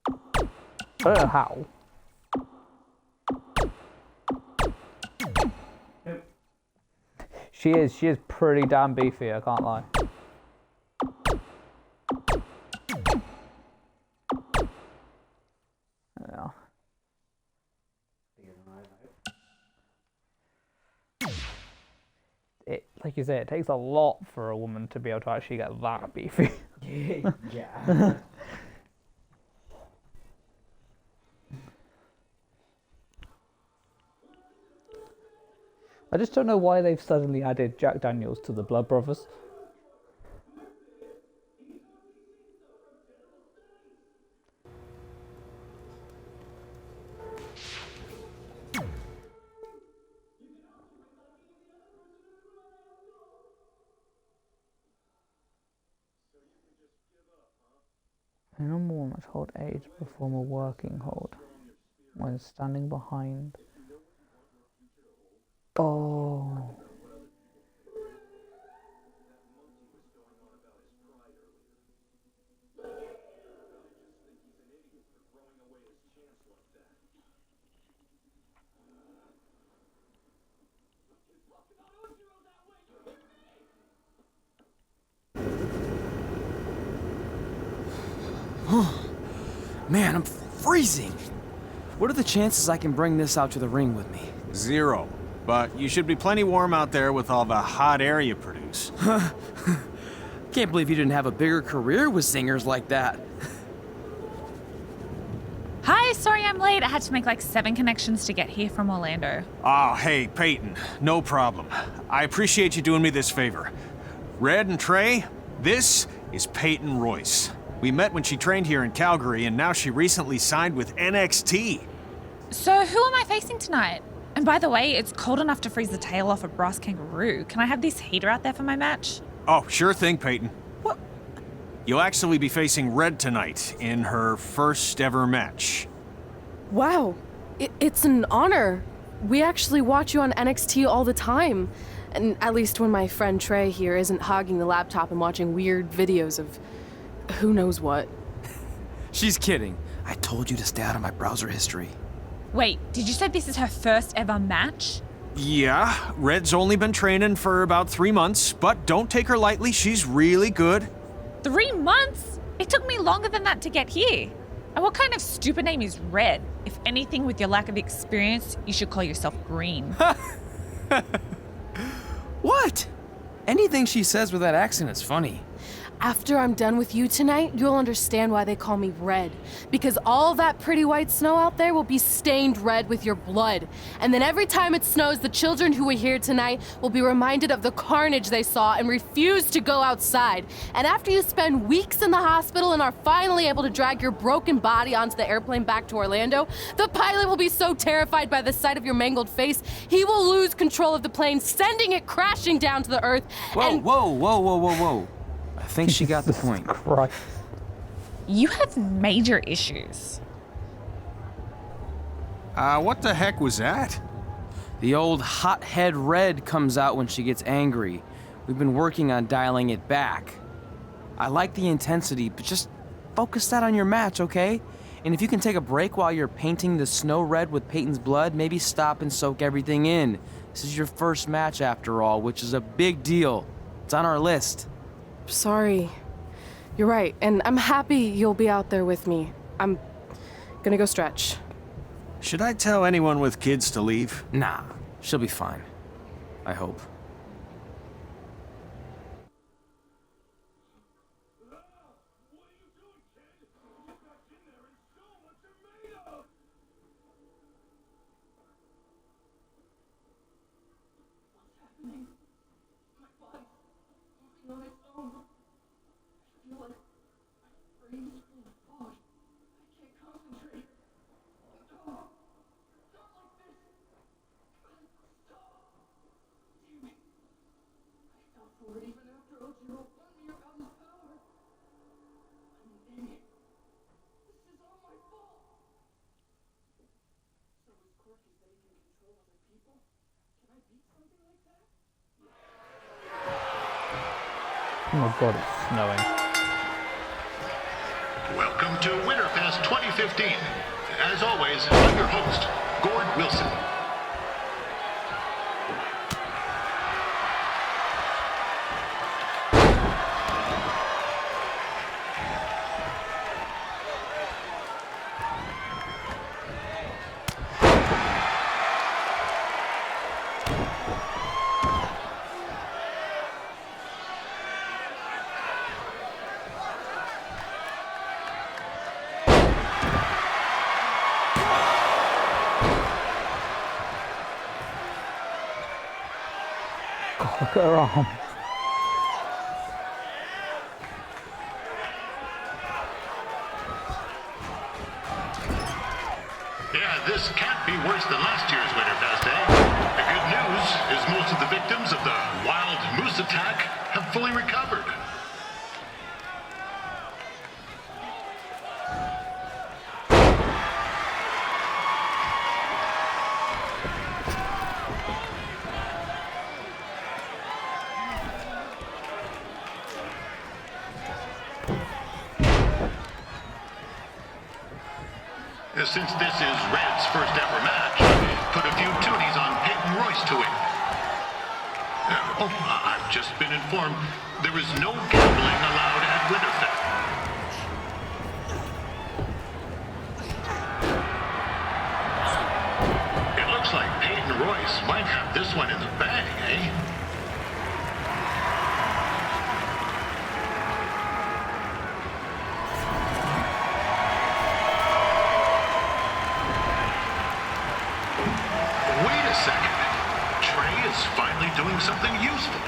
I don't know how. She is pretty damn beefy, I can't lie. Yeah. It, like you say, it takes a lot for a woman to be able to actually get that beefy. Yeah. I just don't know why they've suddenly added Jack Daniels to the Blood Brothers. A normal one must hold A to perform a working hold when standing behind. Oh. Man, I'm freezing. What are the chances I can bring this out to the ring with me? 0. But you should be plenty warm out there with all the hot air you produce. Can't believe you didn't have a bigger career with singers like that. Hi, sorry I'm late. I had to make like 7 connections to get here from Orlando. Oh, hey, Peyton. No problem. I appreciate you doing me this favor. Red and Trey, this is Peyton Royce. We met when she trained here in Calgary, and now she recently signed with NXT. So who am I facing tonight? And by the way, it's cold enough to freeze the tail off a brass kangaroo. Can I have this heater out there for my match? Oh, sure thing, Peyton. What? You'll actually be facing Red tonight in her first ever match. Wow, it's an honor. We actually watch you on NXT all the time. And at least when my friend Trey here isn't hogging the laptop and watching weird videos of who knows what. She's kidding. I told you to stay out of my browser history. Wait, did you say this is her first ever match? Yeah, Red's only been training for about 3 months, but don't take her lightly, she's really good. 3 months? It took me longer than that to get here. And what kind of stupid name is Red? If anything, with your lack of experience, you should call yourself Green. What? Anything she says with that accent is funny. After I'm done with you tonight, you'll understand why they call me Red. Because all that pretty white snow out there will be stained red with your blood. And then every time it snows, the children who were here tonight will be reminded of the carnage they saw and refuse to go outside. And after you spend weeks in the hospital and are finally able to drag your broken body onto the airplane back to Orlando, the pilot will be so terrified by the sight of your mangled face, he will lose control of the plane, sending it crashing down to the earth. Whoa. I think she got the point. Christ. You have major issues. What the heck was that? The old hothead Red comes out when she gets angry. We've been working on dialing it back. I like the intensity, but just focus that on your match, okay? And if you can take a break while you're painting the snow red with Peyton's blood, maybe stop and soak everything in. This is your first match after all, which is a big deal. It's on our list. Sorry. You're right, and I'm happy you'll be out there with me. I'm gonna go stretch. Should I tell anyone with kids to leave? Nah, she'll be fine. I hope. Oh my god, it's snowing. Welcome to Winterfest 2015. As always, I'm your host, Gord Wilson. Look at her arm. Yeah, this can't be worse than last year's Winterfest, eh? The good news is most of the victims of the wild moose attack have fully recovered. Since this is Red's first ever match, put a few toonies on Peyton Royce to win. I've just been informed there is no gambling allowed at Winterfest. It looks like Peyton Royce might have this one in the bag, eh? Finally doing something useful.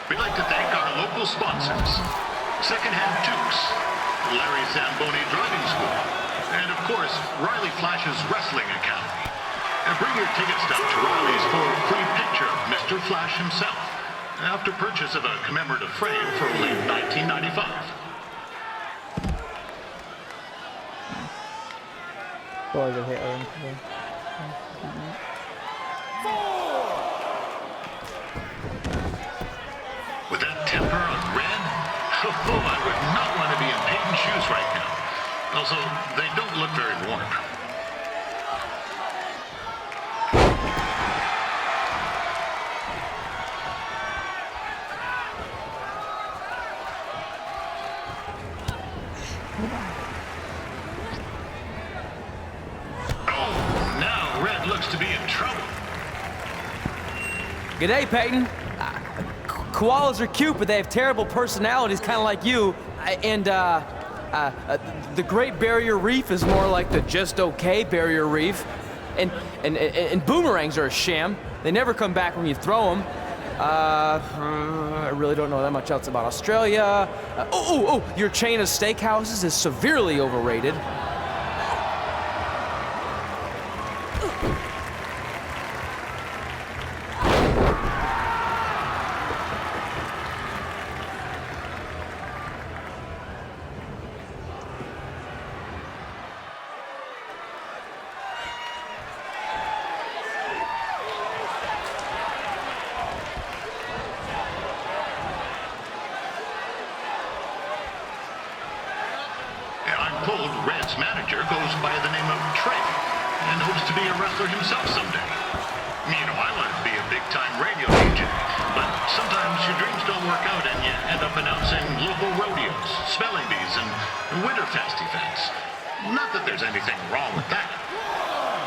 We'd like to thank our local sponsors, Secondhand Tukes, Larry Zamboni Driving School, and of course, Riley Flash's Wrestling Academy. And bring your ticket stub to Riley's for a free picture of Mr. Flash himself, after purchase of a commemorative frame for only $19.95. Boy, they hit her into the... With that temper on Red, I would not want to be in Peyton's shoes right now. Also, they don't look very warm. To be in trouble. G'day, Peyton. Koalas are cute, but they have terrible personalities, kind of like you. The Great Barrier Reef is more like the just okay Barrier Reef. And boomerangs are a sham. They never come back when you throw them. I really don't know that much else about Australia. Your chain of steakhouses is severely overrated. Told Red's manager goes by the name of Trey and hopes to be a wrestler himself someday. You know, I wanted to be a big-time radio DJ, but sometimes your dreams don't work out and you end up announcing local rodeos, spelling bees, and Winterfest events. Not that there's anything wrong with that.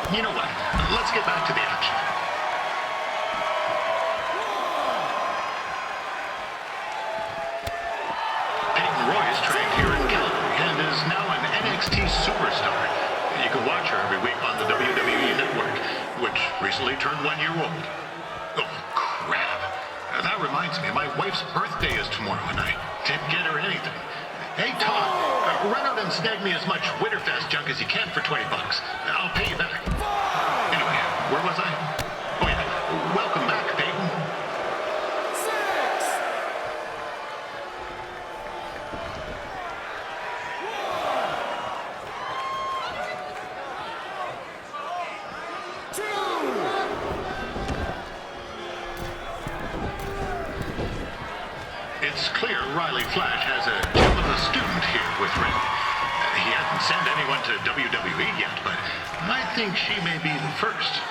You know what? Let's get back to the action. Peyton Royce trained here in Calgary and is now an NXT superstar. You can watch her every week on the WWE Network, which recently turned 1 year old. Oh, crap. That reminds me, my wife's birthday is tomorrow, and I didn't get her anything. Hey, Tom, run out and snag me as much Winterfest junk as you can for $20. I'll pay you back. Anyway, where was I? Riley Flash has a gem of a student here with Red. He hasn't sent anyone to WWE yet, but I think she may be the first.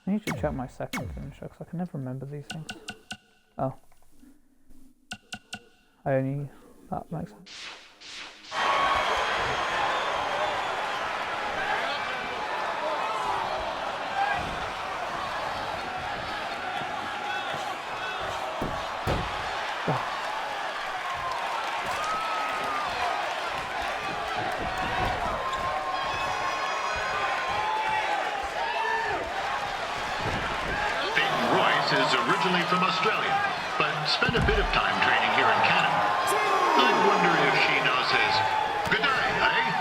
I need to check my second finisher because I can never remember these things. Oh. That makes sense. Is originally from Australia, but spent a bit of time training here in Canada. I wonder if she knows his good day, eh?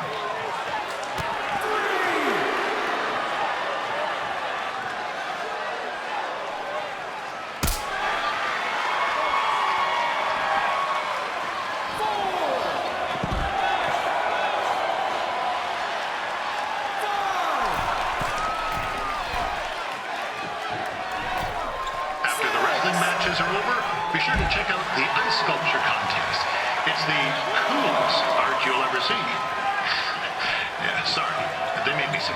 Matches are over, be sure to check out the ice sculpture contest. It's the coolest art you'll ever see. Yeah, sorry, they made me sick.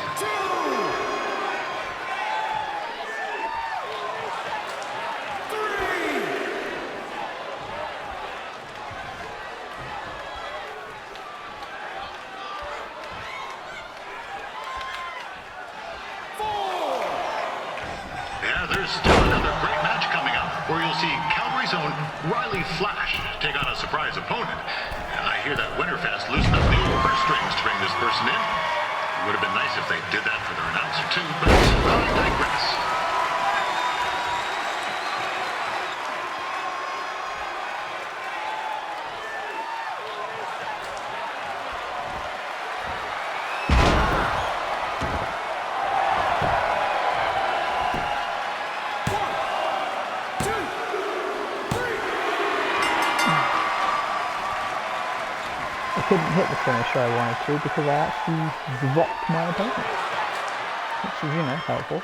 Yeah, there's still another great match coming up, where you'll see Calgary's own Riley Flash take on a surprise opponent. And I hear that Winterfest loosened up the old purse strings to bring this person in. It would have been nice if they did that for their announcer too, but I digress. I couldn't hit the finisher I wanted to because I actually dropped my opponent, which is, you know, helpful.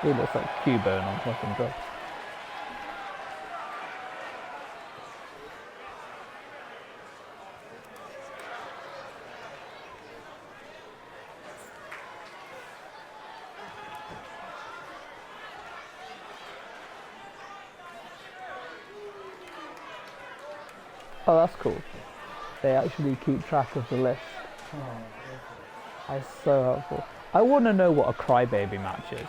He looks like Cubone on fucking drugs. Oh, that's cool. They actually keep track of the list. Oh, that's so helpful. I want to know what a crybaby match is.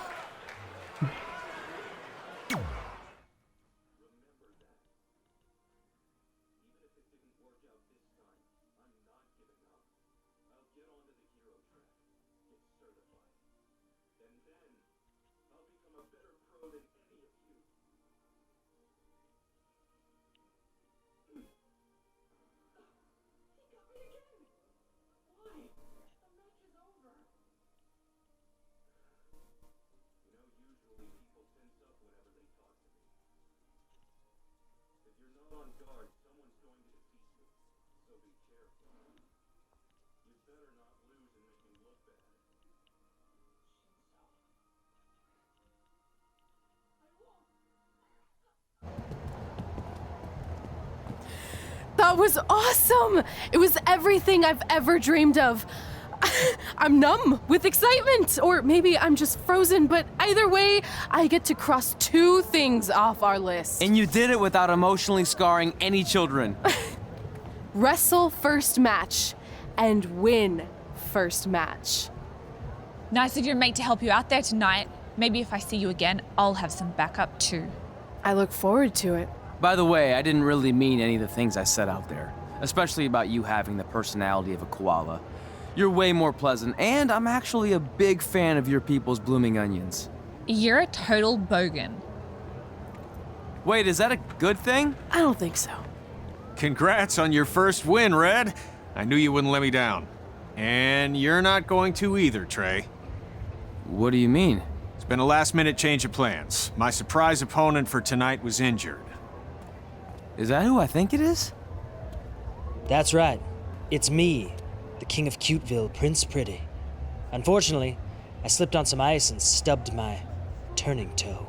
That was awesome! It was everything I've ever dreamed of. I'm numb with excitement, or maybe I'm just frozen, but either way, I get to cross 2 things off our list. And you did it without emotionally scarring any children. Wrestle first match and win first match. Nice of your mate to help you out there tonight. Maybe if I see you again, I'll have some backup too. I look forward to it. By the way, I didn't really mean any of the things I said out there, especially about you having the personality of a koala. You're way more pleasant, and I'm actually a big fan of your people's blooming onions. You're a total bogan. Wait, is that a good thing? I don't think so. Congrats on your first win, Red. I knew you wouldn't let me down. And you're not going to either, Trey. What do you mean? It's been a last-minute change of plans. My surprise opponent for tonight was injured. Is that who I think it is? That's right. It's me, the King of Cuteville, Prince Pretty. Unfortunately, I slipped on some ice and stubbed my turning toe.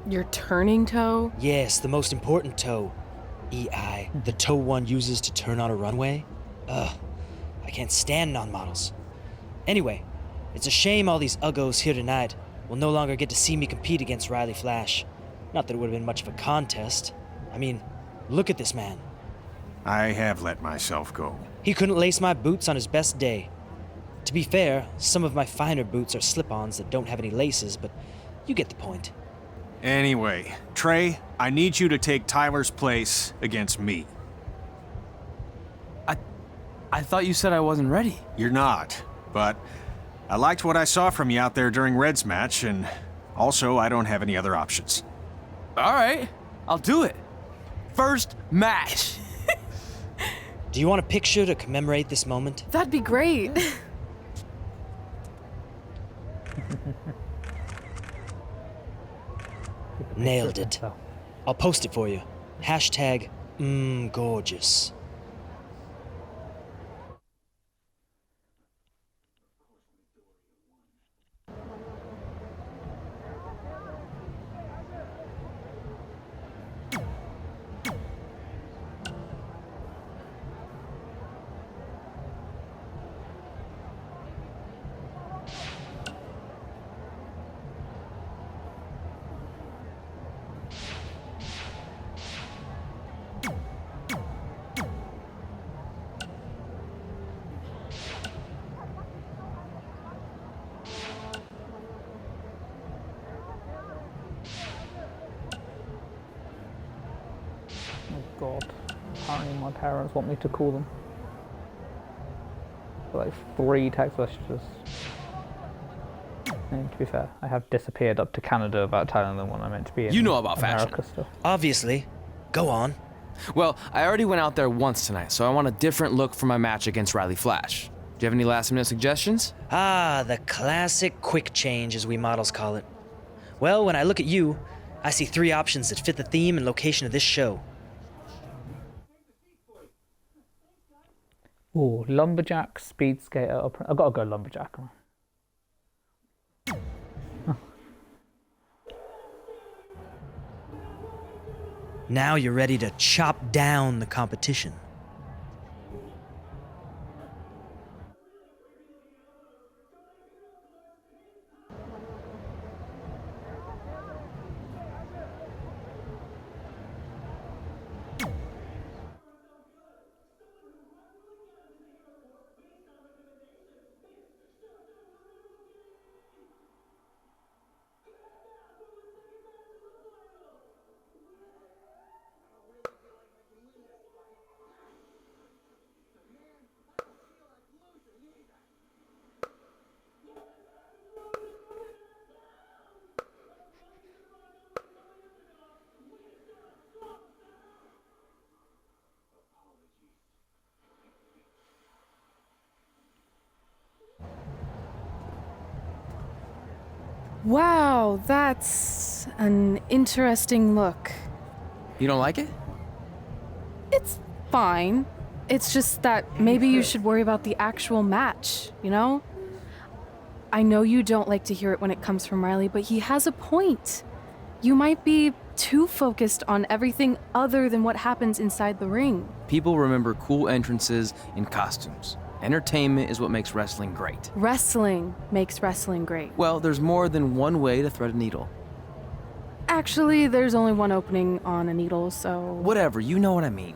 Your turning toe? Yes, the most important toe. EI, the toe one uses to turn on a runway. Ugh, I can't stand non-models. Anyway, it's a shame all these uggos here tonight will no longer get to see me compete against Riley Flash. Not that it would have been much of a contest. I mean, look at this man. I have let myself go. He couldn't lace my boots on his best day. To be fair, some of my finer boots are slip-ons that don't have any laces, but you get the point. Anyway, Trey, I need you to take Tyler's place against me. I thought you said I wasn't ready. You're not, but I liked what I saw from you out there during Red's match, and also I don't have any other options. All right, I'll do it. First match. Do you want a picture to commemorate this moment? That'd be great. Nailed it. I'll post it for you. Hashtag gorgeous. Oh God. Apparently my parents want me to call them. Like 3 text messages. And to be fair, I have disappeared up to Canada about telling them when I'm meant to be in You know about America fashion. stuff. Obviously. Go on. Well, I already went out there once tonight, so I want a different look for my match against Riley Flash. Do you have any last-minute suggestions? Ah, the classic quick change, as we models call it. Well, when I look at you, I see 3 options that fit the theme and location of this show. Ooh, lumberjack, speed skater. I've got to go lumberjack. Now you're ready to chop down the competition. Wow, that's an interesting look. You don't like it? It's fine. It's just that maybe you should worry about the actual match, you know? I know you don't like to hear it when it comes from Riley, but he has a point. You might be too focused on everything other than what happens inside the ring. People remember cool entrances and costumes. Entertainment is what makes wrestling great. Wrestling makes wrestling great. Well, there's more than one way to thread a needle. Actually, there's only one opening on a needle, so... Whatever, you know what I mean.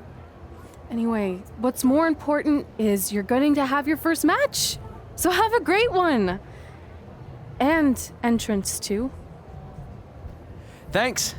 Anyway, what's more important is you're going to have your first match. So have a great one. And entrance, too. Thanks.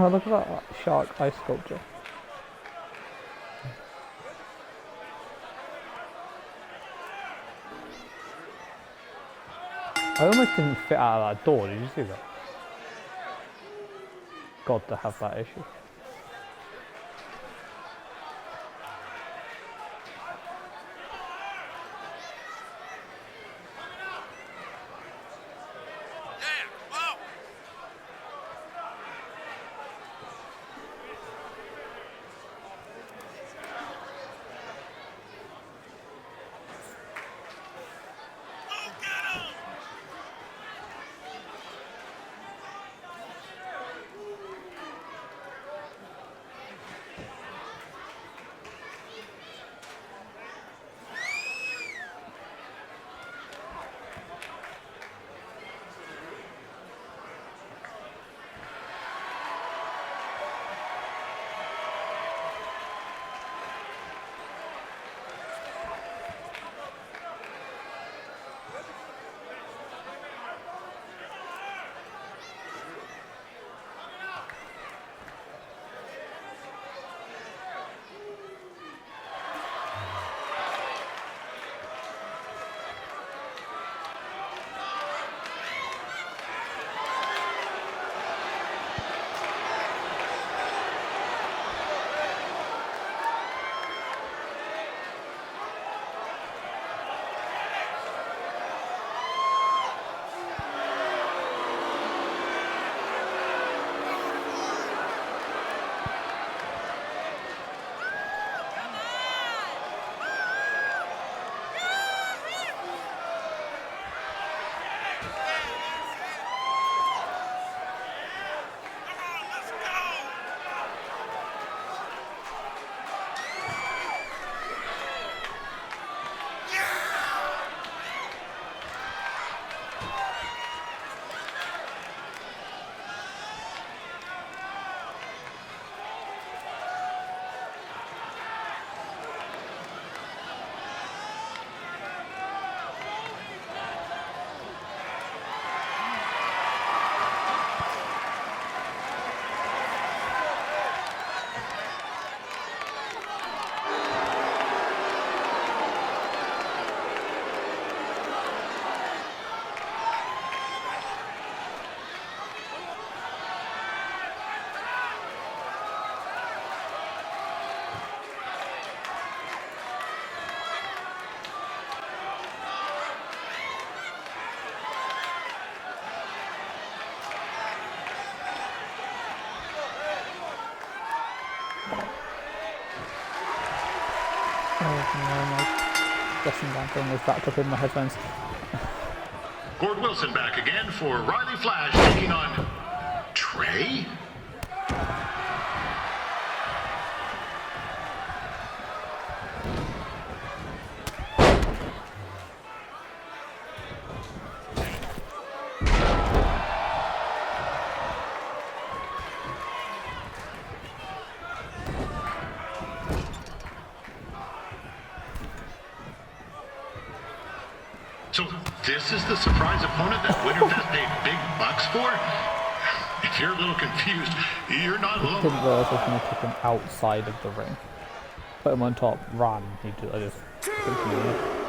Oh, look at that shark ice sculpture. I almost didn't fit out of that door, did you see that? God, to have that issue. Dressing down thing was wrapped up in my headphones. Gord Wilson back again for Riley Flash taking on Trey. So this is the surprise opponent that Winterfest paid big bucks for? If you're a little confused, you're not I alone. didn't realise I was going to kick him outside of the ring. Put him on top, run. I just couldn't do it.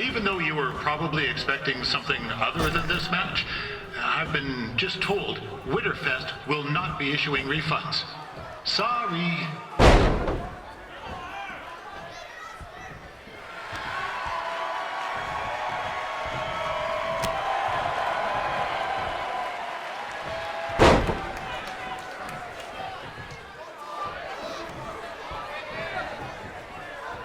Even though you were probably expecting something other than this match, I've been just told Winterfest will not be issuing refunds. Sorry.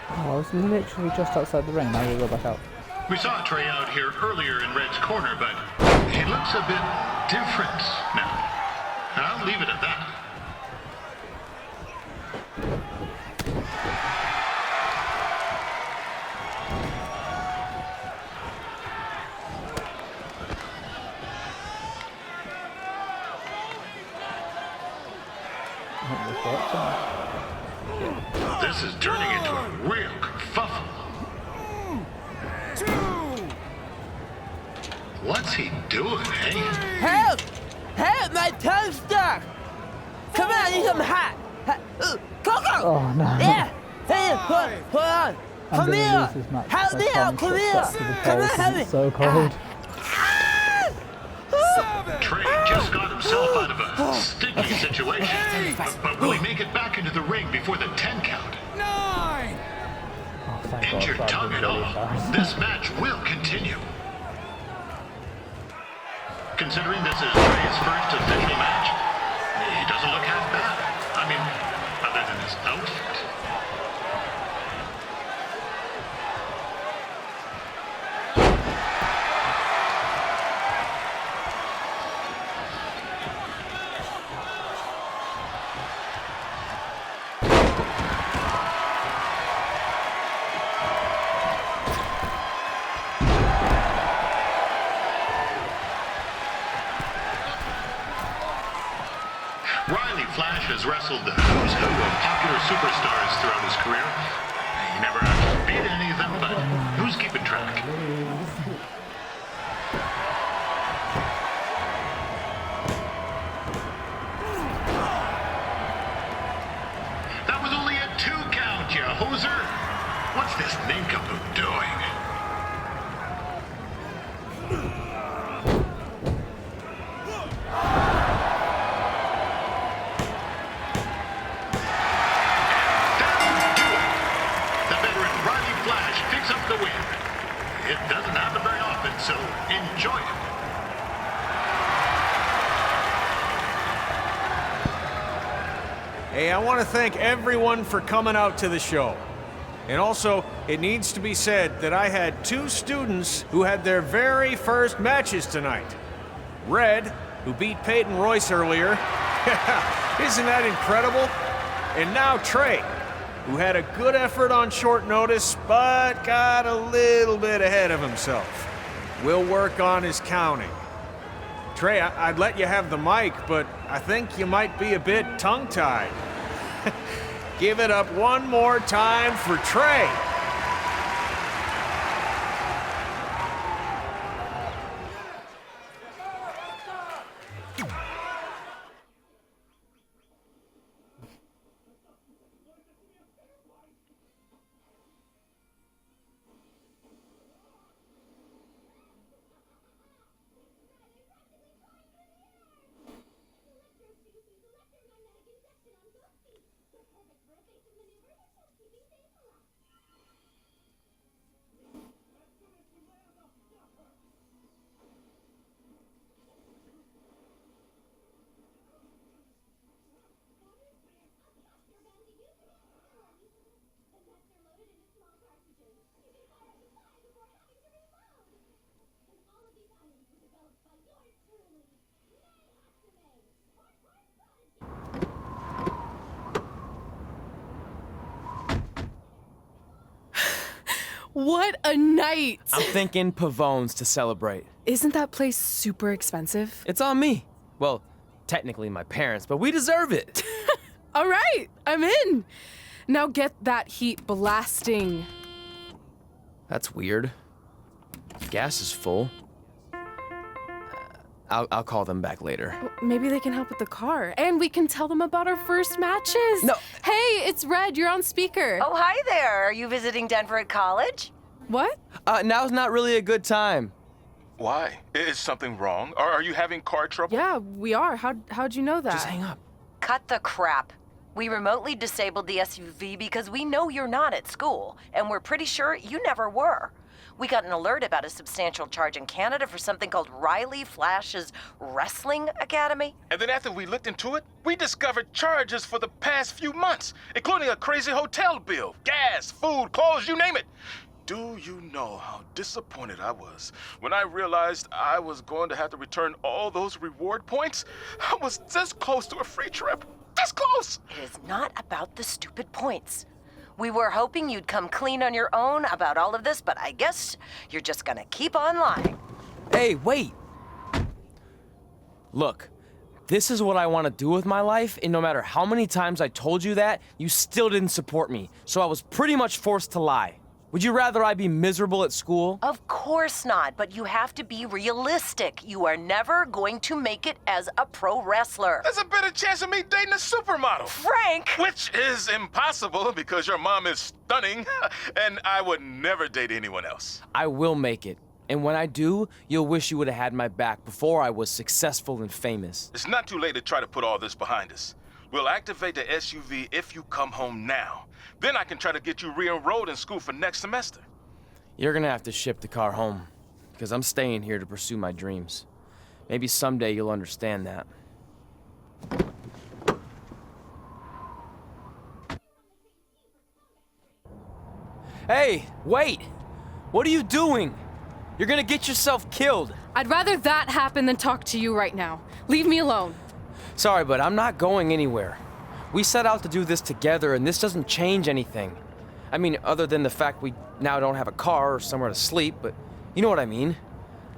Oh, I was literally just outside the ring, now we go back out. We saw Trey out here earlier in Red's corner, but he looks a bit different now. I'll leave it at that. This is turning into a real kerfuffle. What's he doing, hey? Help! Help, my toe's stuck! Come on, I need some hot! Coco! Oh no. Yeah! Hey, hold on! Come here! Help me out, come here! Come on, help me! So cold. Trey just got himself out of a sticky situation. But will he make it back into the ring before the 10 count? Injured tongue and all, this match will continue. Considering this is Trey's first official match, he doesn't look half bad. I mean, other than his outfit. Flash has wrestled the who's who of popular superstars throughout his career. He never actually beat any of them, but who's keeping track? That was only a 2 count, you hoser. What's this nincompoop doing? The win. It doesn't happen very often, so enjoy it. Hey, I want to thank everyone for coming out to the show. And also, it needs to be said that I had 2 students who had their very first matches tonight. Red, who beat Peyton Royce earlier. Isn't that incredible? And now Trey, who had a good effort on short notice, but got a little bit ahead of himself. We'll work on his counting. Trey, I'd let you have the mic, but I think you might be a bit tongue-tied. Give it up one more time for Trey. What a night! I'm thinking Pavone's to celebrate. Isn't that place super expensive? It's on me. Well, technically my parents, but we deserve it. All right, I'm in. Now get that heat blasting. That's weird. Gas is full. I'll call them back later. Well, maybe they can help with the car, and we can tell them about our first matches. No. Hey, it's Red. You're on speaker. Oh, hi there. Are you visiting Denver at college? What? Now's not really a good time. Why? Is something wrong? Are you having car trouble? Yeah, we are. How'd you know that? Just hang up. Cut the crap. We remotely disabled the SUV because we know you're not at school, and we're pretty sure you never were. We got an alert about a substantial charge in Canada for something called Riley Flash's Wrestling Academy. And then after we looked into it, we discovered charges for the past few months, including a crazy hotel bill, gas, food, clothes, you name it. Do you know how disappointed I was when I realized I was going to have to return all those reward points? I was this close to a free trip. This close! It is not about the stupid points. We were hoping you'd come clean on your own about all of this, but I guess you're just gonna keep on lying. Hey, wait! Look, this is what I want to do with my life, and no matter how many times I told you that, you still didn't support me, so I was pretty much forced to lie. Would you rather I be miserable at school? Of course not, but you have to be realistic. You are never going to make it as a pro wrestler. There's a better chance of me dating a supermodel. Frank! Which is impossible because your mom is stunning, and I would never date anyone else. I will make it. And when I do, you'll wish you would have had my back before I was successful and famous. It's not too late to try to put all this behind us. We'll activate the SUV if you come home now. Then I can try to get you re-enrolled in school for next semester. You're gonna have to ship the car home, because I'm staying here to pursue my dreams. Maybe someday you'll understand that. Hey, wait! What are you doing? You're gonna get yourself killed. I'd rather that happen than talk to you right now. Leave me alone. Sorry, but I'm not going anywhere. We set out to do this together, and this doesn't change anything. I mean, other than the fact we now don't have a car or somewhere to sleep, but you know what I mean.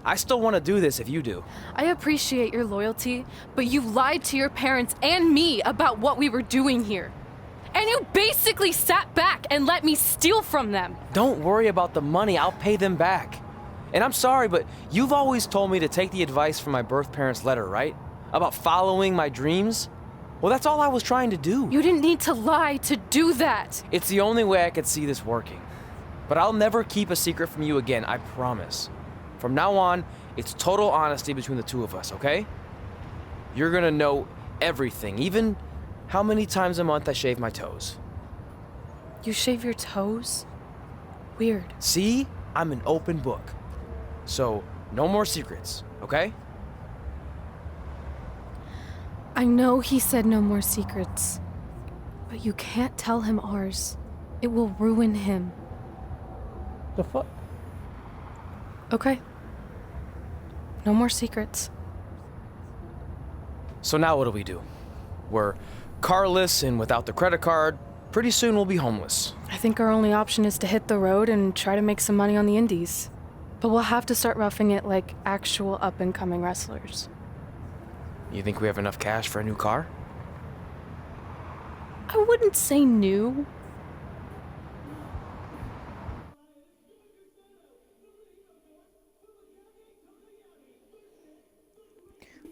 I still want to do this if you do. I appreciate your loyalty, but you lied to your parents and me about what we were doing here. And you basically sat back and let me steal from them. Don't worry about the money, I'll pay them back. And I'm sorry, but you've always told me to take the advice from my birth parents' letter, right? About following my dreams? Well, that's all I was trying to do. You didn't need to lie to do that. It's the only way I could see this working. But I'll never keep a secret from you again, I promise. From now on, it's total honesty between the two of us, okay? You're gonna know everything, even how many times a month I shave my toes. You shave your toes? Weird. See? I'm an open book. So, no more secrets, okay? I know he said no more secrets, but you can't tell him ours. It will ruin him. The fuck? Okay. No more secrets. So now what do we do? We're carless and without the credit card. Pretty soon we'll be homeless. I think our only option is to hit the road and try to make some money on the indies. But we'll have to start roughing it like actual up-and-coming wrestlers. You think we have enough cash for a new car? I wouldn't say new.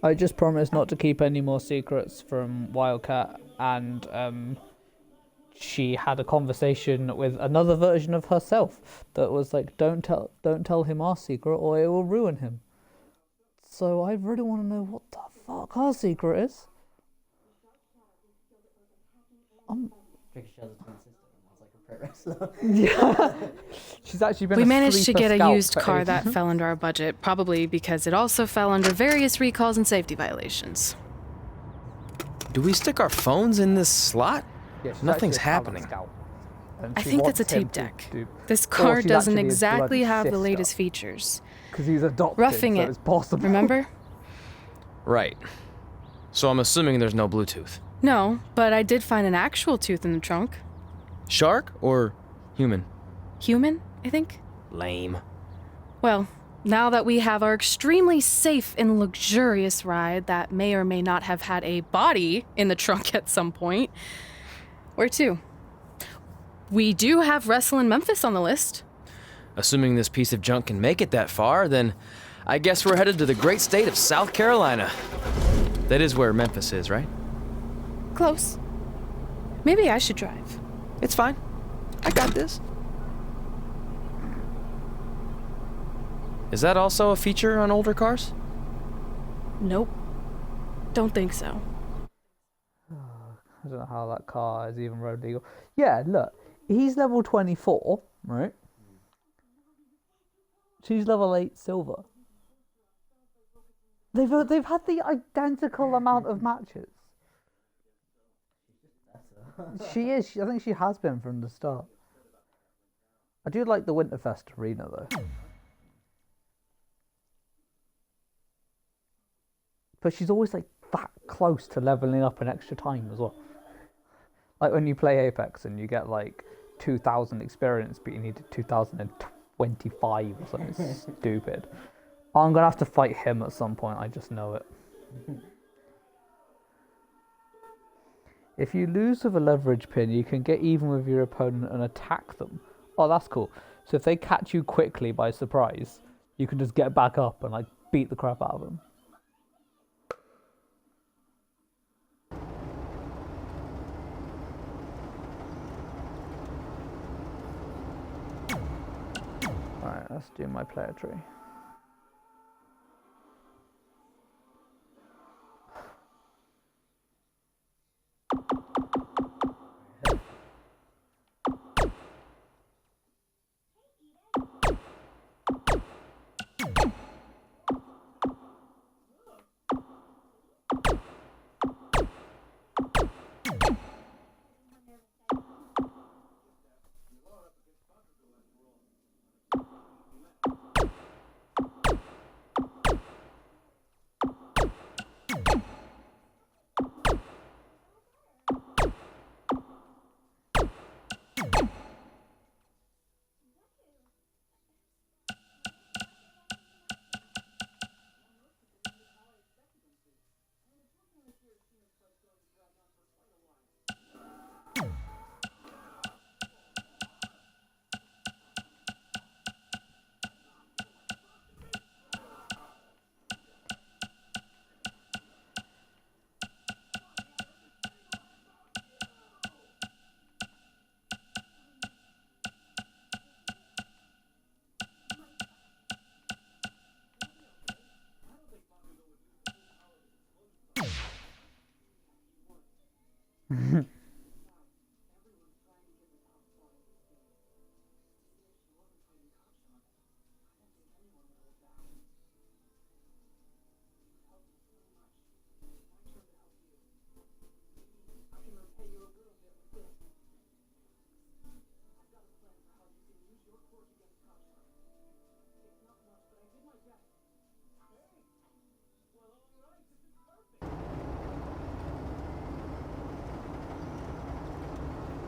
I just promised not to keep any more secrets from Wildcat, and she had a conversation with another version of herself that was like, don't tell him our secret or it will ruin him. So I really want to know what the fuck our secret is. Tricky Shell's a twin sister and was like a pro wrestler. Yeah. She's actually been We a managed to sleeper get a scout used for car ages. that fell under our budget, probably because it also fell under various recalls and safety violations. Do we stick our phones in this slot? Yeah, she's Nothing's actually a talent happening. scout, and I she think that's a wants him tape to deck. do- This Or car she's doesn't actually his exactly bloody have the sister. latest features. Because he's adopted, Roughing so it. it's possible. Remember? Right. So I'm assuming there's no Bluetooth. No, but I did find an actual tooth in the trunk. Shark or human? Human, I think. Lame. Well, now that we have our extremely safe and luxurious ride that may or may not have had a body in the trunk at some point, where to? We do have Wrestle in Memphis on the list. Assuming this piece of junk can make it that far, then I guess we're headed to the great state of South Carolina. That is where Memphis is, right? Close. Maybe I should drive. It's fine. I got this. Is that also a feature on older cars? Nope. Don't think so. I don't know how that car is even road legal. Yeah, look, he's level 24, right? She's level 8 silver. They've had the identical amount of matches. She is. I think she has been from the start. I do like the Winterfest arena though. But she's always like that close to leveling up in extra time as well. Like when you play Apex and you get like 2,000 experience, but you need 2,025 or something stupid. I'm gonna have to fight him at some point. I just know it. If you lose with a leverage pin, you can get even with your opponent and attack them. Oh, that's cool. So if they catch you quickly by surprise, you can just get back up and like beat the crap out of them. Alright, let's do my player tree.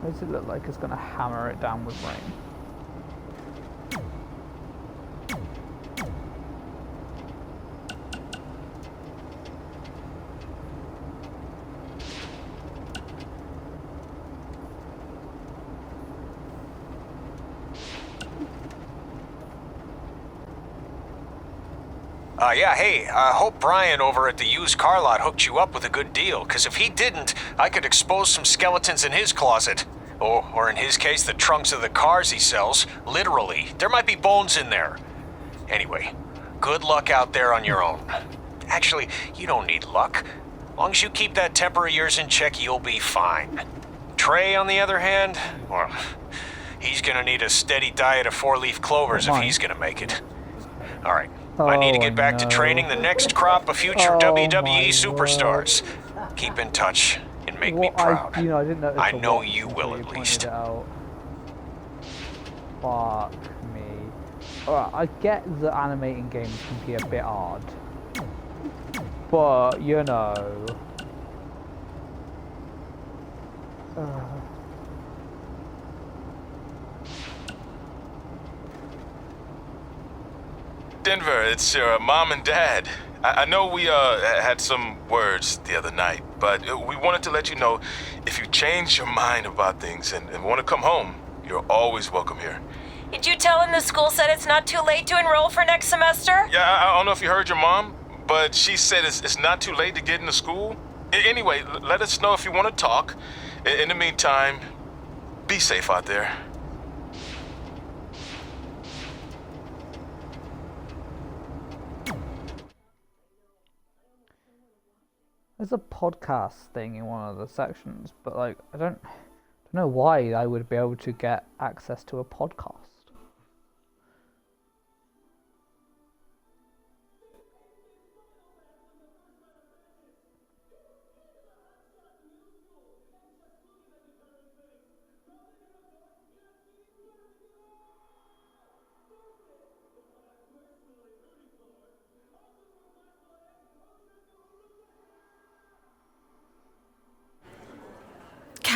What does it look like it's going to hammer it down with rain? Yeah, hey, I hope Brian over at the used car lot hooked you up with a good deal, because if he didn't, I could expose some skeletons in his closet. Or in his case, the trunks of the cars he sells. Literally, there might be bones in there. Anyway, good luck out there on your own. Actually, you don't need luck. As long as you keep that temper of yours in check, you'll be fine. Trey, on the other hand, well, he's gonna need a steady diet of 4-leaf clovers if he's gonna make it. All right. I need to get back to training the next crop of future WWE superstars. Keep in touch and make me proud. I didn't notice I know you will at least. Fuck me. Alright, I get that animating games can be a bit hard. But, you know... Denver, it's your mom and dad. I know we had some words the other night, but we wanted to let you know if you change your mind about things and want to come home, you're always welcome here. Did you tell him the school said it's not too late to enroll for next semester? Yeah, I don't know if you heard your mom, but she said it's not too late to get into school. Anyway, let us know if you want to talk. In the meantime, be safe out there. There's a podcast thing in one of the sections, but like I don't know why I would be able to get access to a podcast.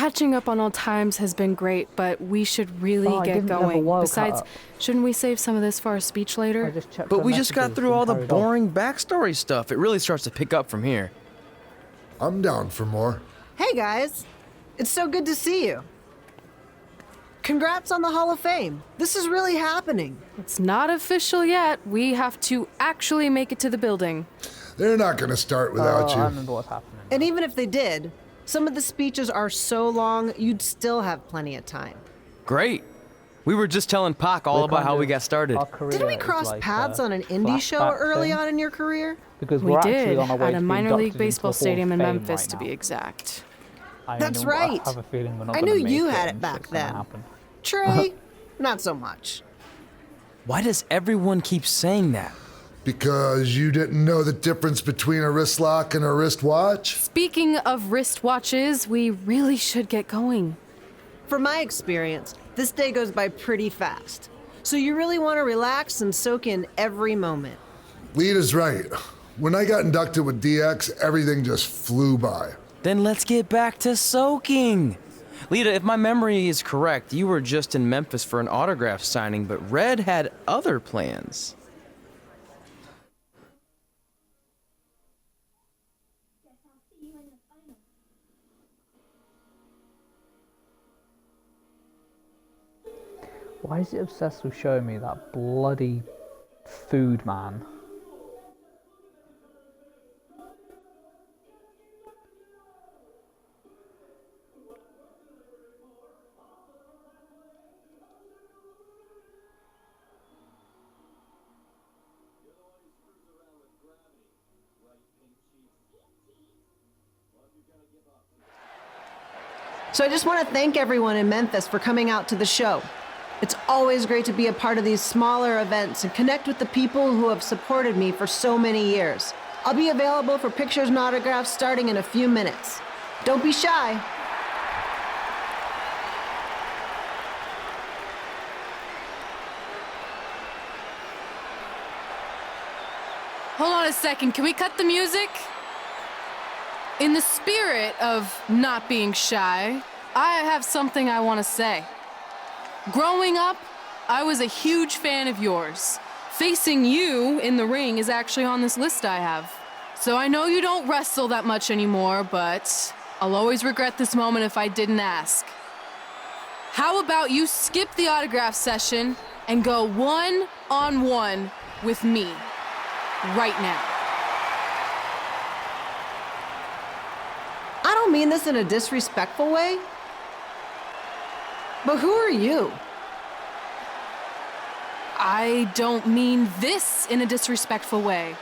Catching up on old times has been great, but we should really I get didn't have a going. wild Besides, cut. shouldn't we save some of this for our speech later? But we just got through all the boring backstory stuff. It really starts to pick up from here. I'm down for more. Hey guys, it's so good to see you. Congrats on the Hall of Fame. This is really happening. It's not official yet. We have to actually make it to the building. They're not going to start without you. I remember what's happening. And even if they did, some of the speeches are so long, you'd still have plenty of time. Great. We were just telling Pac all about how we got started. Didn't we cross paths on an indie show early on in your career? Because We we're did, actually on our way at to a be minor inducted league into baseball the Hall of stadium in Fame Memphis, right to now. be exact. That's right. I have a feeling we're not I gonna knew make you it had and it back shit's gonna then. happen. Trey, not so much. Why does everyone keep saying that? Because you didn't know the difference between a wrist lock and a wristwatch? Speaking of wristwatches, we really should get going. From my experience, this day goes by pretty fast. So you really want to relax and soak in every moment. Lita's right. When I got inducted with DX, everything just flew by. Then let's get back to soaking. Lita, if my memory is correct, you were just in Memphis for an autograph signing, but Red had other plans. Why is it obsessed with showing me that bloody food man? So I just want to thank everyone in Memphis for coming out to the show. It's always great to be a part of these smaller events and connect with the people who have supported me for so many years. I'll be available for pictures and autographs starting in a few minutes. Don't be shy. Hold on a second, can we cut the music? In the spirit of not being shy, I have something I want to say. Growing up, I was a huge fan of yours. Facing you in the ring is actually on this list I have. So I know you don't wrestle that much anymore, but I'll always regret this moment if I didn't ask. How about you skip the autograph session and go one-on-one with me right now? I don't mean this in a disrespectful way, but who are you? I don't mean this in a disrespectful way,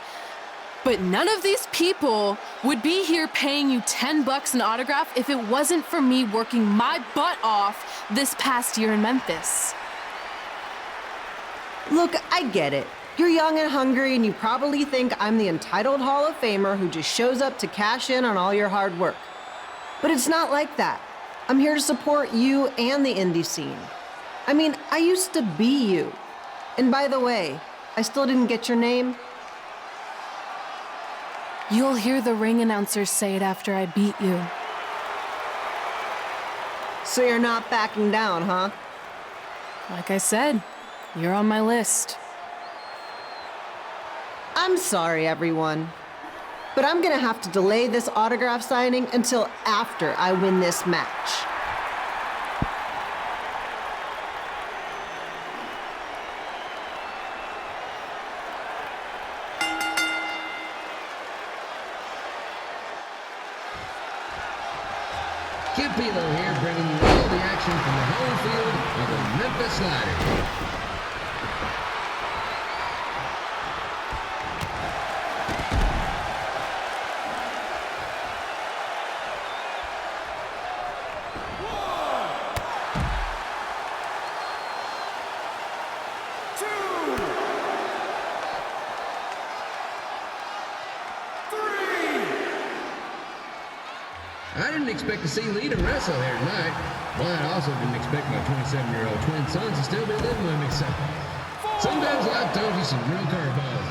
but none of these people would be here paying you $10 an autograph if it wasn't for me working my butt off this past year in Memphis. Look, I get it. You're young and hungry, and you probably think I'm the entitled Hall of Famer who just shows up to cash in on all your hard work. But it's not like that. I'm here to support you and the indie scene. I mean, I used to be you. And by the way, I still didn't get your name. You'll hear the ring announcer say it after I beat you. So you're not backing down, huh? Like I said, you're on my list. I'm sorry, everyone. But I'm gonna have to delay this autograph signing until after I win this match. Kid Pilo here, bringing you all the action from the home field of the Memphis Slider. I didn't expect to see Lita wrestle here tonight. Well, I also didn't expect my 27-year-old twin sons to still be living with me, so sometimes life throws you some real curveballs.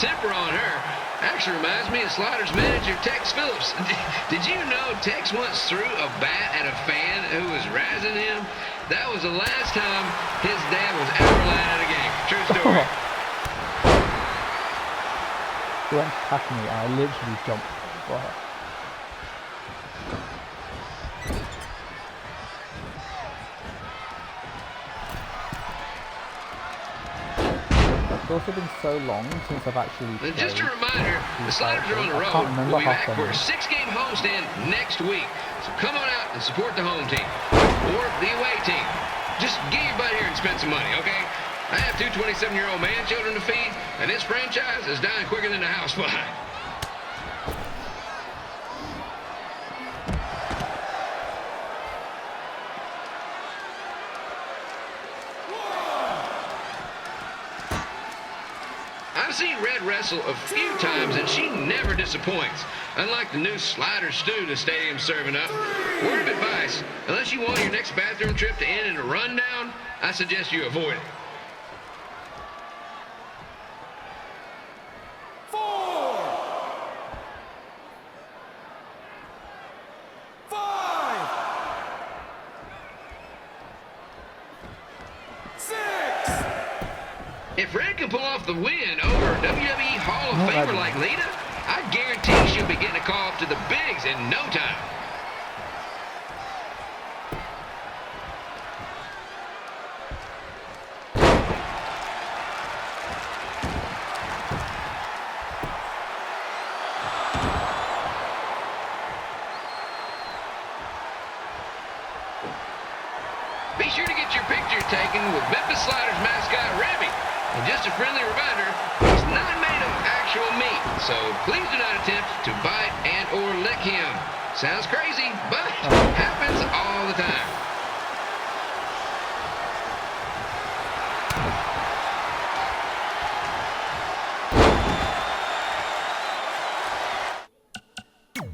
temper on her. Actually reminds me of Slaughter's manager, Tex Phillips. Did you know Tex once threw a bat at a fan who was razzing him? That was the last time his dad was ever lying at a game. True story. She went past me and I literally jumped for her. It's also been so long since I've actually played. And just a reminder, the Sliders are on the road. We'll be back for a 6-game homestand next week. So come on out and support the home team or the away team. Just get your butt here and spend some money, okay? I have 2 27-year-old man children to feed, and this franchise is dying quicker than the house fly. I've seen Red wrestle a few times, and she never disappoints. Unlike the new slider stew the stadium's serving up. Word of advice, unless you want your next bathroom trip to end in a rundown, I suggest you avoid it. 5, 6. If Red can pull off the win over WWE Hall of Famer like Lita, I guarantee she'll be getting a call up to the bigs in no time. Be sure to get your picture taken with Memphis Sliders mascot Rebby. And just a friendly reminder, he's not made of actual meat, so please do not attempt to bite and or lick him. Sounds crazy, but happens all the time.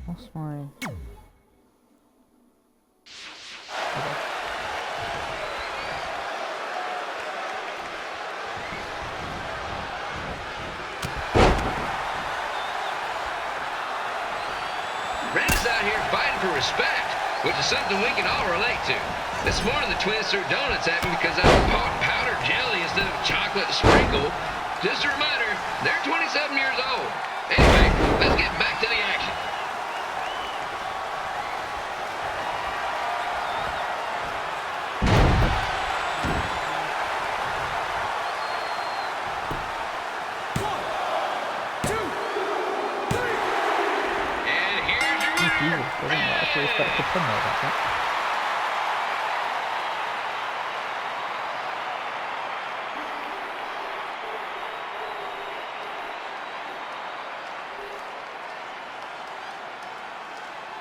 What's my... Red is out here fighting for respect, which is something we can all relate to. This morning the twins threw donuts at me because I bought powdered jelly instead of chocolate sprinkle. Just a reminder, they're 27 years old. Anyway, let's get back to the action. Jesus, I didn't actually expect to pin there like that.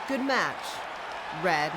Good match, Red.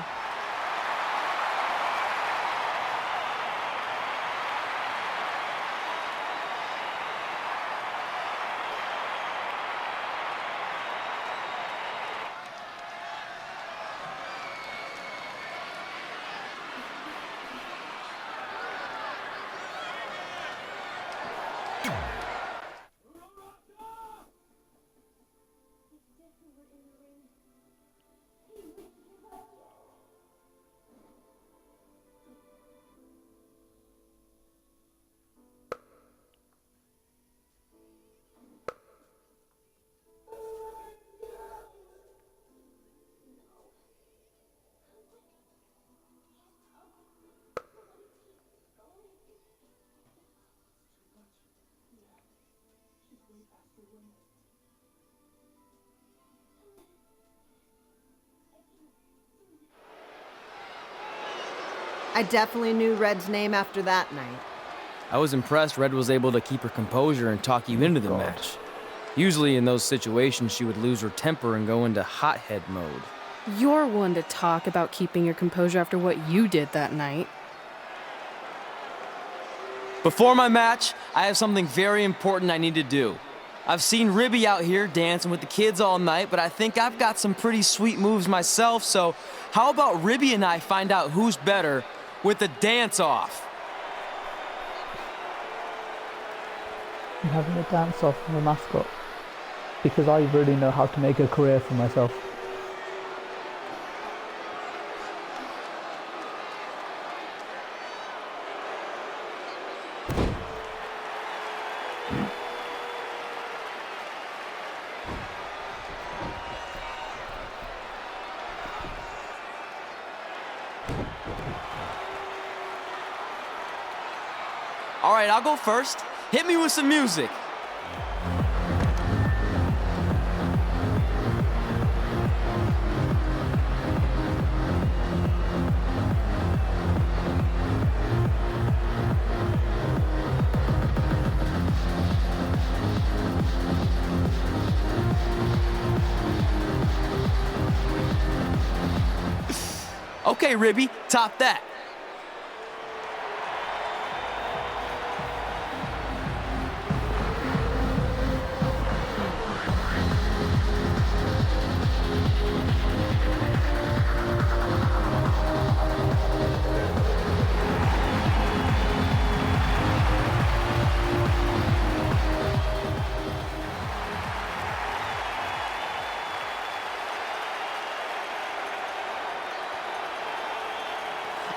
I definitely knew Red's name after that night. I was impressed Red was able to keep her composure and talk you into the match. Usually in those situations, she would lose her temper and go into hothead mode. You're one to talk about keeping your composure after what you did that night. Before my match, I have something very important I need to do. I've seen Ribby out here dancing with the kids all night, but I think I've got some pretty sweet moves myself, so how about Ribby and I find out who's better with the dance-off? I'm having a dance off of a mascot because I really know how to make a career for myself. All right, I'll go first. Hit me with some music. Okay, Ribby, top that.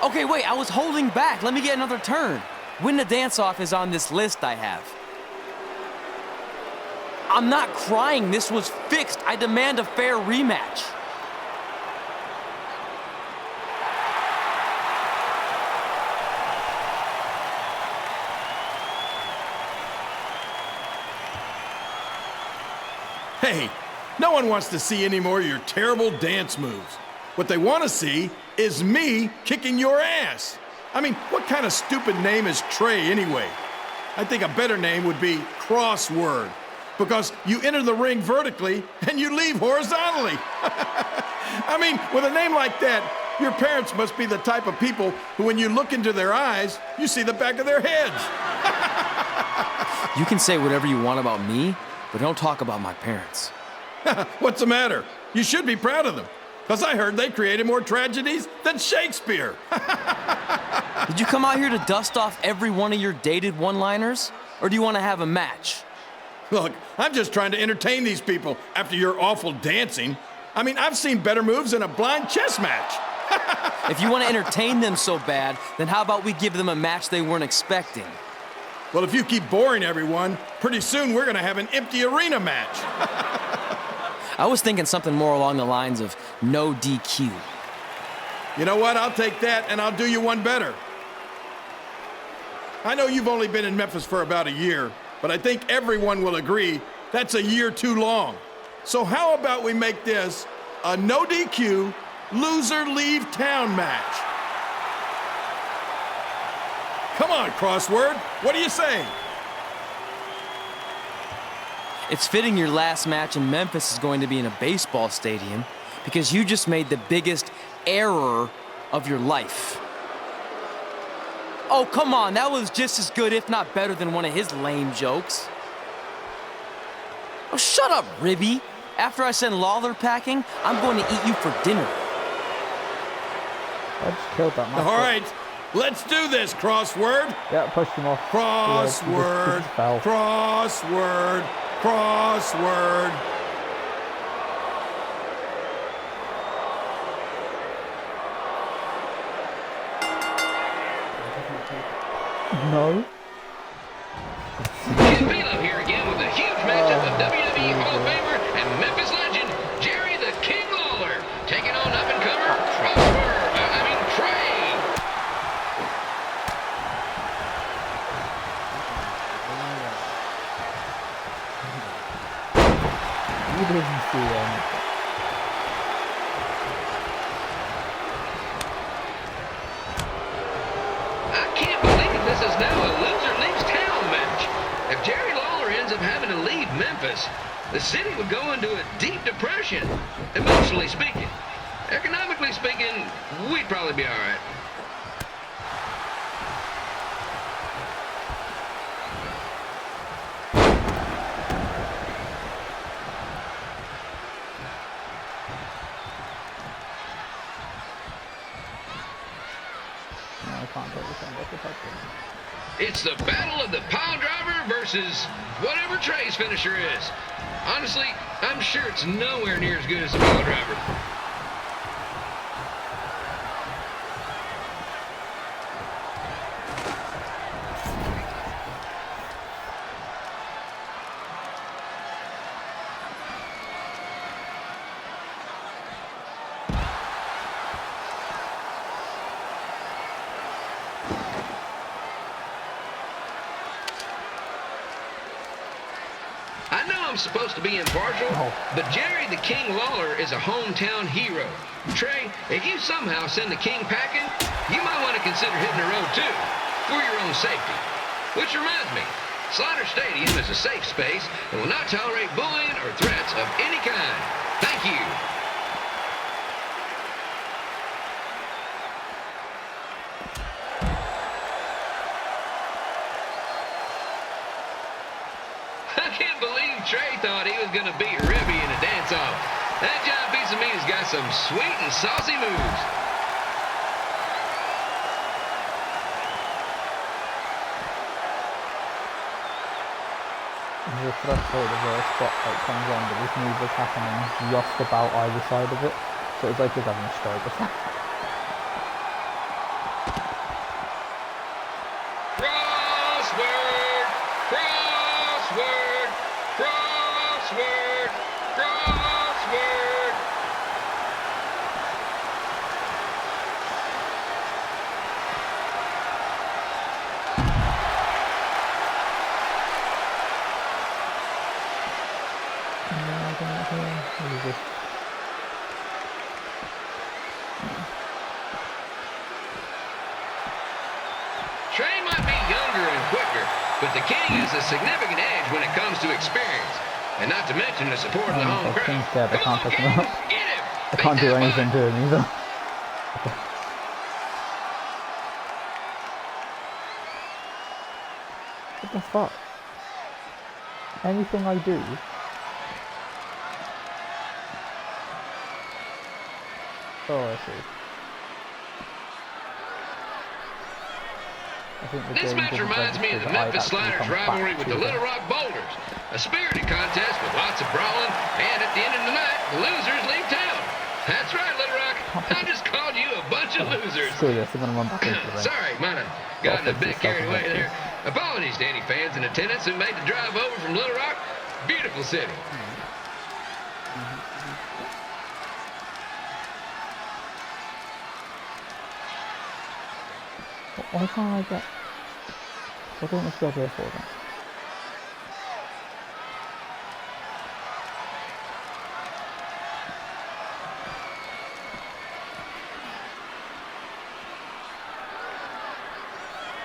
Okay, wait, I was holding back. Let me get another turn. Win the dance-off is on this list I have. I'm not crying. This was fixed. I demand a fair rematch. Hey, no one wants to see any more of your terrible dance moves. What they want to see is me kicking your ass. I mean, what kind of stupid name is Trey anyway? I think a better name would be Crossword, because you enter the ring vertically and you leave horizontally. I mean, with a name like that, your parents must be the type of people who, when you look into their eyes, you see the back of their heads. You can say whatever you want about me, but don't talk about my parents. What's the matter? You should be proud of them, because I heard they created more tragedies than Shakespeare. Did you come out here to dust off every one of your dated one-liners? Or do you want to have a match? Look, I'm just trying to entertain these people after your awful dancing. I mean, I've seen better moves than a blind chess match. If you want to entertain them so bad, then how about we give them a match they weren't expecting? Well, if you keep boring everyone, pretty soon we're going to have an empty arena match. I was thinking something more along the lines of no DQ. You know what? I'll take that, and I'll do you one better. I know you've only been in Memphis for about a year, but I think everyone will agree that's a year too long. So how about we make this a no DQ, loser leave town match? Come on, Crossword. What do you say? It's fitting your last match in Memphis is going to be in a baseball stadium because you just made the biggest error of your life. Oh, come on, that was just as good, if not better, than one of his lame jokes. Oh, shut up, Ribby. After I send Lawler packing, I'm going to eat you for dinner. I just killed that man. All right, let's do this, Crossword. Yeah, pushed him off. Crossword, crossword, crossword. No. Velo here again with a huge matchup of WWE Hall of Famer and Memphis legend Jerry the King Lawler taking on up-and-comer Trey. You didn't see anything. I can't believe this is now a loser leaves town match. If Jerry Lawler ends up having to leave Memphis, the city would go into a deep depression, emotionally speaking. Economically speaking, we'd probably be all right. No, I can't take this one. That's a touchdown. It's the battle of the pile driver versus whatever Trey's finisher is. Honestly, I'm sure it's nowhere near as good as the pile driver. I know I'm supposed to be impartial, but Jerry the King Lawler is a hometown hero. Trey, if you somehow send the King packing, you might want to consider hitting the road too, for your own safety. Which reminds me, Slaughter Stadium is a safe space and will not tolerate bullying or threats of any kind. Thank you. I can't believe Trey thought he was going to beat Ribby in a dance-off. That giant piece of meat has got some sweet and saucy moves. There's a threshold of where a spotlight comes on, but this move was happening just about either side of it, so it's like he's having a stroke or something. Crossword! Crossword! Crossword! Crossword! Trey might be younger and quicker, but the King has a significant edge when it comes to experience, and not to mention the support of the home crowd. King's dead, I can't pick him up. I can't do anything to him either. What the fuck? Anything I do... Oh, I see. This match reminds me of the Memphis Sliders rivalry with the Little Rock Boulders. A spirited contest with lots of brawling, and at the end of the night, the losers leave town. That's right, Little Rock. I just called you a bunch of losers. Screw this, I'm gonna run back into the ring. Sorry, might have gotten a bit carried away there. Apologies to any fans in attendance who made the drive over from Little Rock. Beautiful city. Why can't I get... What don't I go here for then?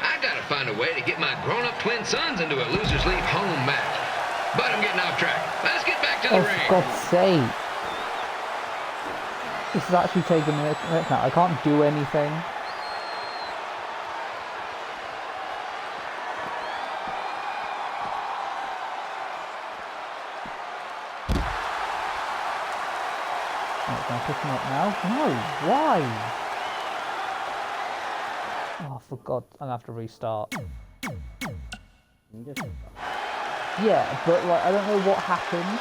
I gotta find a way to get my grown-up twin sons into a losers leave home match. But I'm getting off track. Let's get back to the ring. For God's sake! This is actually taking me now. I can't do anything. Can I pick him up now? No, why? Oh, for God, I'm gonna have to restart. Yeah, but like, I don't know what happened.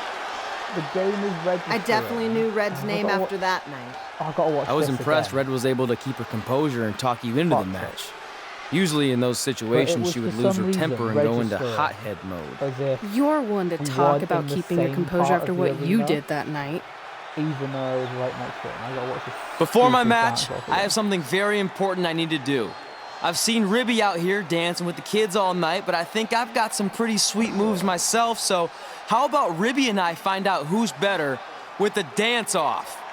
The game is registered. I definitely knew Red's name after that night. I gotta watch. I was this impressed again. Red was able to keep her composure and talk you into the match. Usually in those situations she would lose her temper and go into hothead mode. You're one to talk about keeping your composure after what you did that night. Even though I was right next to it, and I gotta watch this. Before my match, I have something very important I need to do. I've seen Ribby out here dancing with the kids all night, but I think I've got some pretty sweet moves myself, so how about Ribby and I find out who's better with the dance-off?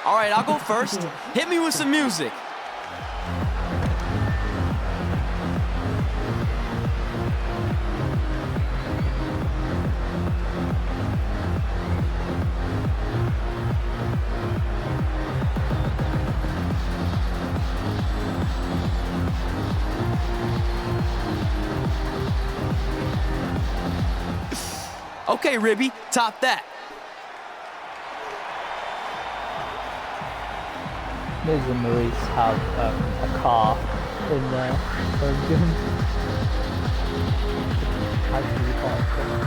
All right, I'll go first. Hit me with some music. Okay, Ribby, top that. Liz and Maurice have a car in their home gym. Actually, quite cool.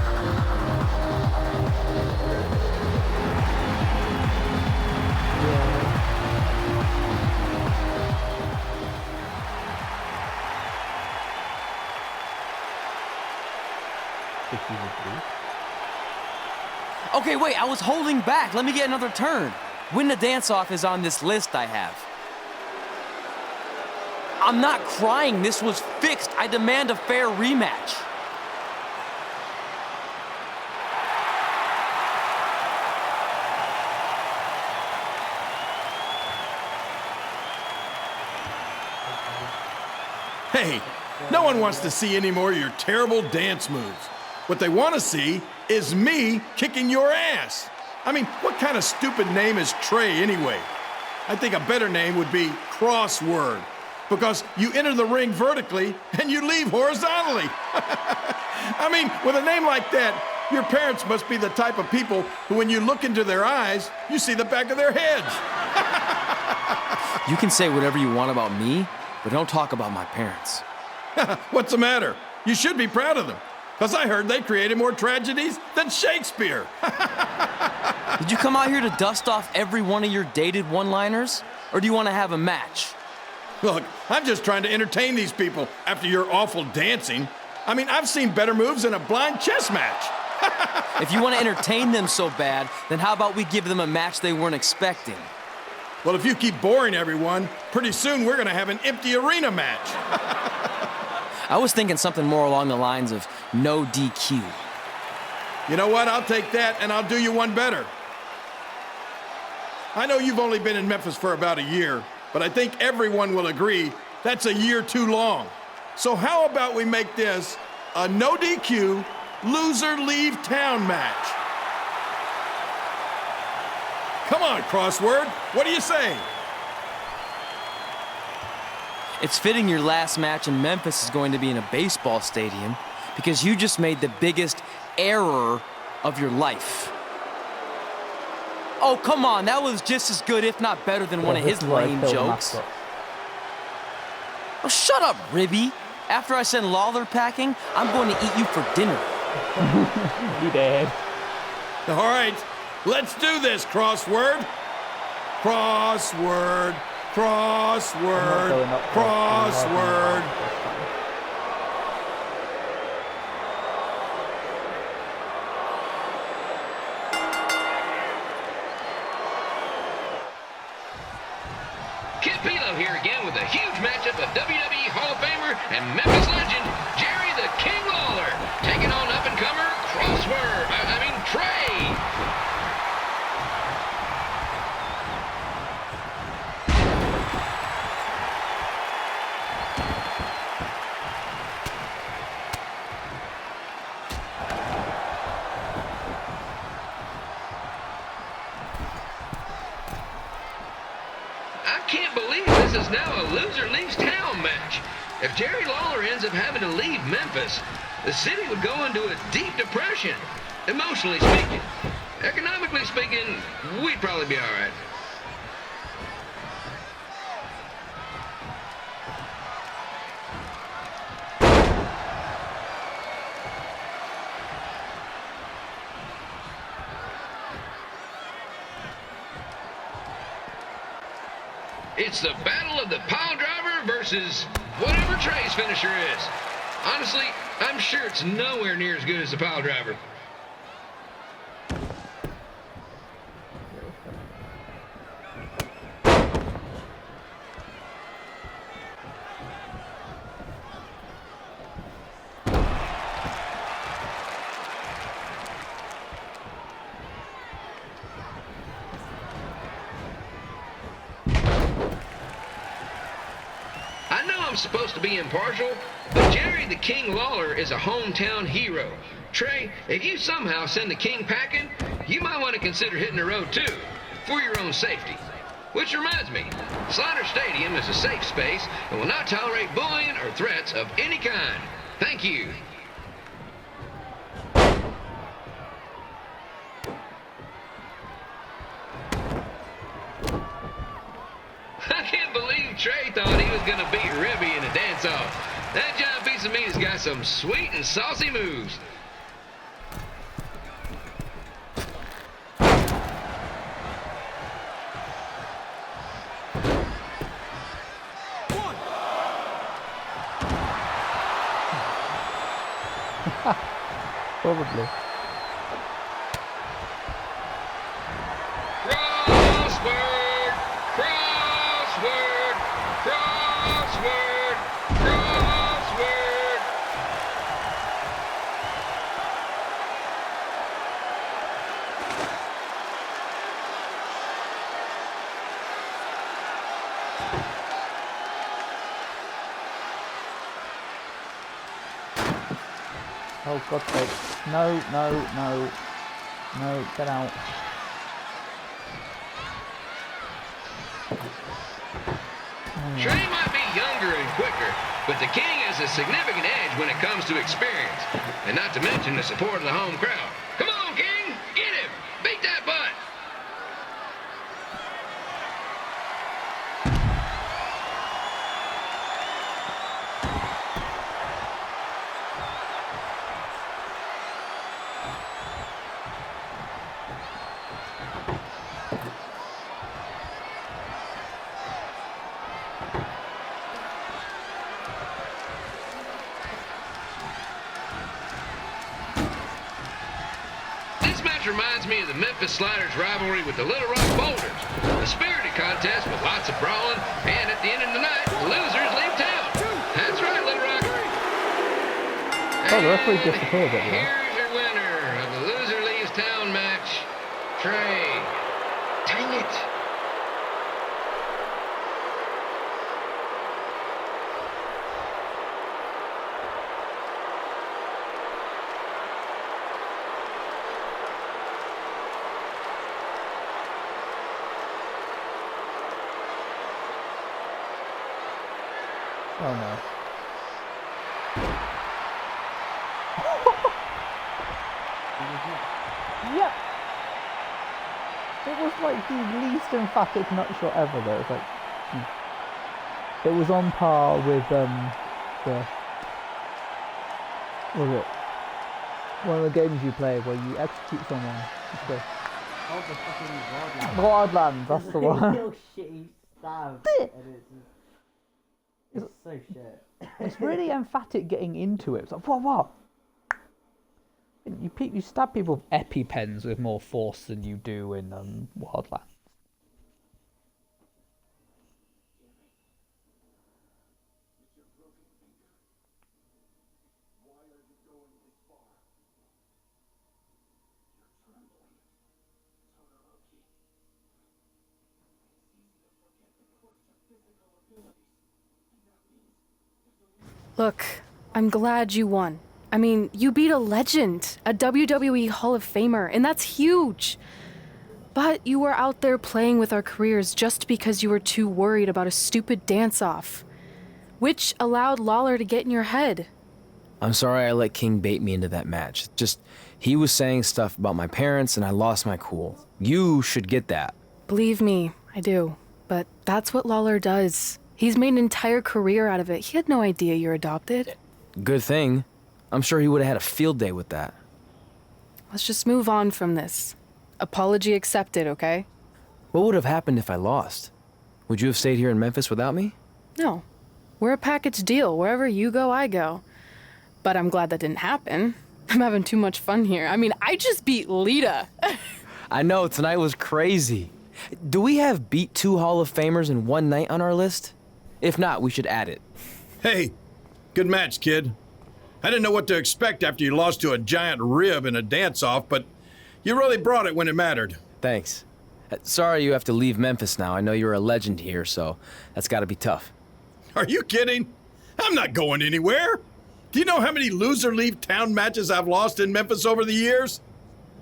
Okay, wait, I was holding back. Let me get another turn. Win the dance-off is on this list I have. I'm not crying. This was fixed. I demand a fair rematch. Hey, no one wants to see any more of your terrible dance moves. What they want to see is me kicking your ass. I mean, what kind of stupid name is Trey anyway? I think a better name would be Crossword, because you enter the ring vertically and you leave horizontally. I mean, with a name like that, your parents must be the type of people who, when you look into their eyes, you see the back of their heads. You can say whatever you want about me, but don't talk about my parents. What's the matter? You should be proud of them, because I heard they created more tragedies than Shakespeare. Did you come out here to dust off every one of your dated one-liners? Or do you want to have a match? Look, I'm just trying to entertain these people after your awful dancing. I mean, I've seen better moves in a blind chess match. If you want to entertain them so bad, then how about we give them a match they weren't expecting? Well, if you keep boring everyone, pretty soon we're going to have an empty arena match. I was thinking something more along the lines of no DQ. You know what? I'll take that, and I'll do you one better. I know you've only been in Memphis for about a year, but I think everyone will agree that's a year too long. So how about we make this a no DQ, loser leave town match? Come on, Crossword. What do you say? It's fitting your last match in Memphis is going to be in a baseball stadium because you just made the biggest error of your life. Oh, come on. That was just as good, if not better, than one of his lame jokes. Oh, shut up, Ribby. After I send Lawler packing, I'm going to eat you for dinner. You did. All right, let's do this, Crossword. Crossword, crossword, crossword. Kid Pilo here again with a huge matchup of WWE Hall of Famer and Memphis legend, Jerry the King Lawler, taking on up-and-comer Trey. I can't believe this is now a loser leaves town match. If Jerry Lawler ends up having to leave Memphis, the city would go into a deep depression, emotionally speaking. Economically speaking, we'd probably be all right. It's the battle of the pile driver versus whatever Trey's finisher is. Honestly, I'm sure it's nowhere near as good as the pile driver. Supposed to be impartial, but Jerry the King Lawler is a hometown hero. Trey, if you somehow send the King packing, you might want to consider hitting the road too, for your own safety. Which reminds me, Slaughter Stadium is a safe space and will not tolerate bullying or threats of any kind. Thank you. Trey thought he was going to beat Ribby in a dance-off. That giant piece of meat has got some sweet and saucy moves. Probably. Crossword! Crossword! Crossword! Crossword! Oh, God's sake. No, no, no. No, get out. Trey might be younger and quicker, but the King has a significant edge when it comes to experience, and not to mention the support of the home crowd. Come on, King! Get him! Beat that butt! Reminds me of the Memphis Sliders rivalry with the Little Rock Boulders. A spirited contest with lots of brawling, and at the end of the night, the losers leave town. That's right, Little Rock. Oh, the referee disappeared at the end. Here's your winner of the Loser Leaves Town match, Trey. Dang it. Oh no. Yep. It was like the least emphatic nutshot ever though. It was like it was on par with what was it? One of the games you play where you execute someone. It's Oh, the fucking Wildlands, that's the one. Little shitty stab. It's so shit. It's really emphatic getting into it. It's like, what? You stab people with EpiPens with more force than you do in Wildlands. Look, I'm glad you won. I mean, you beat a legend, a WWE Hall of Famer, and that's huge. But you were out there playing with our careers just because you were too worried about a stupid dance-off, which allowed Lawler to get in your head. I'm sorry I let King bait me into that match. Just, he was saying stuff about my parents and I lost my cool. You should get that. Believe me, I do. But that's what Lawler does. He's made an entire career out of it. He had no idea you're adopted. Good thing. I'm sure he would have had a field day with that. Let's just move on from this. Apology accepted, okay? What would have happened if I lost? Would you have stayed here in Memphis without me? No. We're a package deal. Wherever you go, I go. But I'm glad that didn't happen. I'm having too much fun here. I mean, I just beat Lita. I know, tonight was crazy. Do we have beat 2 Hall of Famers in one night on our list? If not, we should add it. Hey, good match, kid. I didn't know what to expect after you lost to a giant rib in a dance-off, but you really brought it when it mattered. Thanks. Sorry you have to leave Memphis now. I know you're a legend here, so that's gotta be tough. Are you kidding? I'm not going anywhere. Do you know how many loser leave town matches I've lost in Memphis over the years?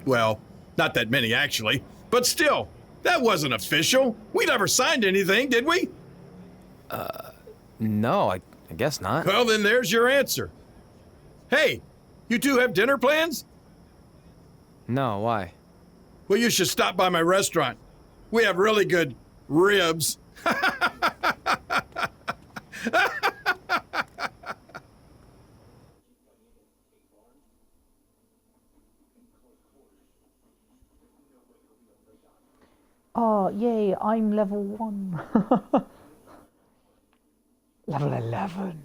Well, not that many actually, but still, that wasn't official. We never signed anything, did we? No, I guess not. Well, then there's your answer. Hey, you two have dinner plans? No, why? Well, you should stop by my restaurant. We have really good ribs. Oh, yay, I'm level 1. Level 11.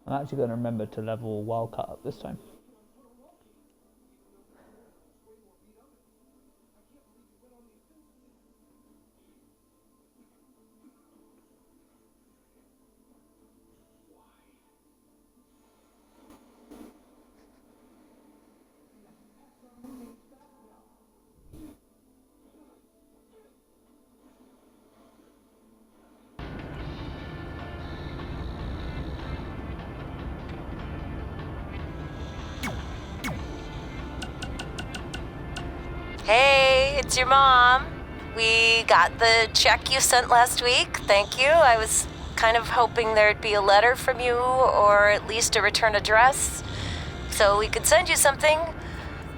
I'm actually going to remember to level Wildcat up this time. Hey, it's your mom. We got the check you sent last week. Thank you. I was kind of hoping there'd be a letter from you or at least a return address so we could send you something.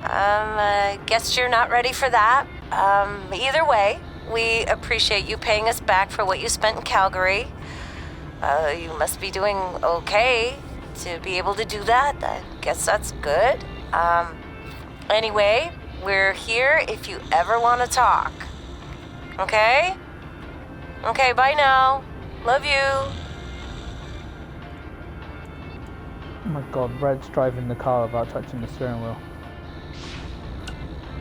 I guess you're not ready for that. Either way, we appreciate you paying us back for what you spent in Calgary. You must be doing okay to be able to do that. I guess that's good. Anyway, we're here if you ever want to talk. Okay? Okay, bye now. Love you. Oh my god, Red's driving the car without touching the steering wheel.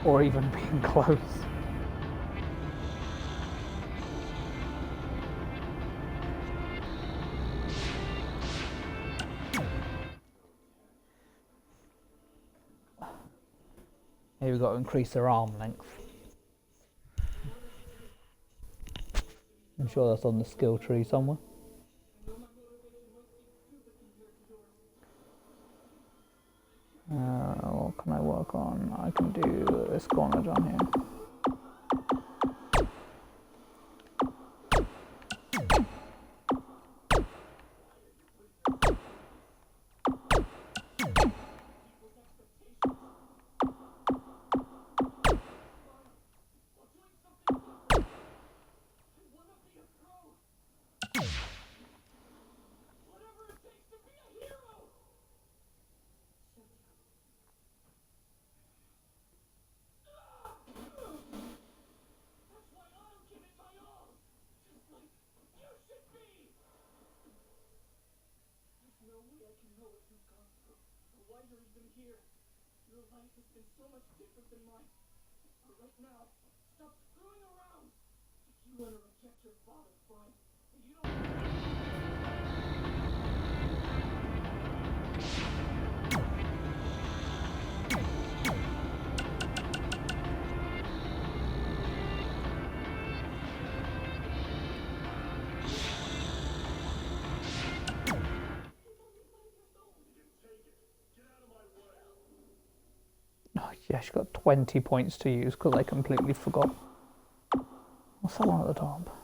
Or even being close. Here we've got to increase their arm length. I'm sure that's on the skill tree somewhere. What can I work on? I can do this corner down here. Oh yeah, she got 20 points to use because I completely forgot. What's that one at the top?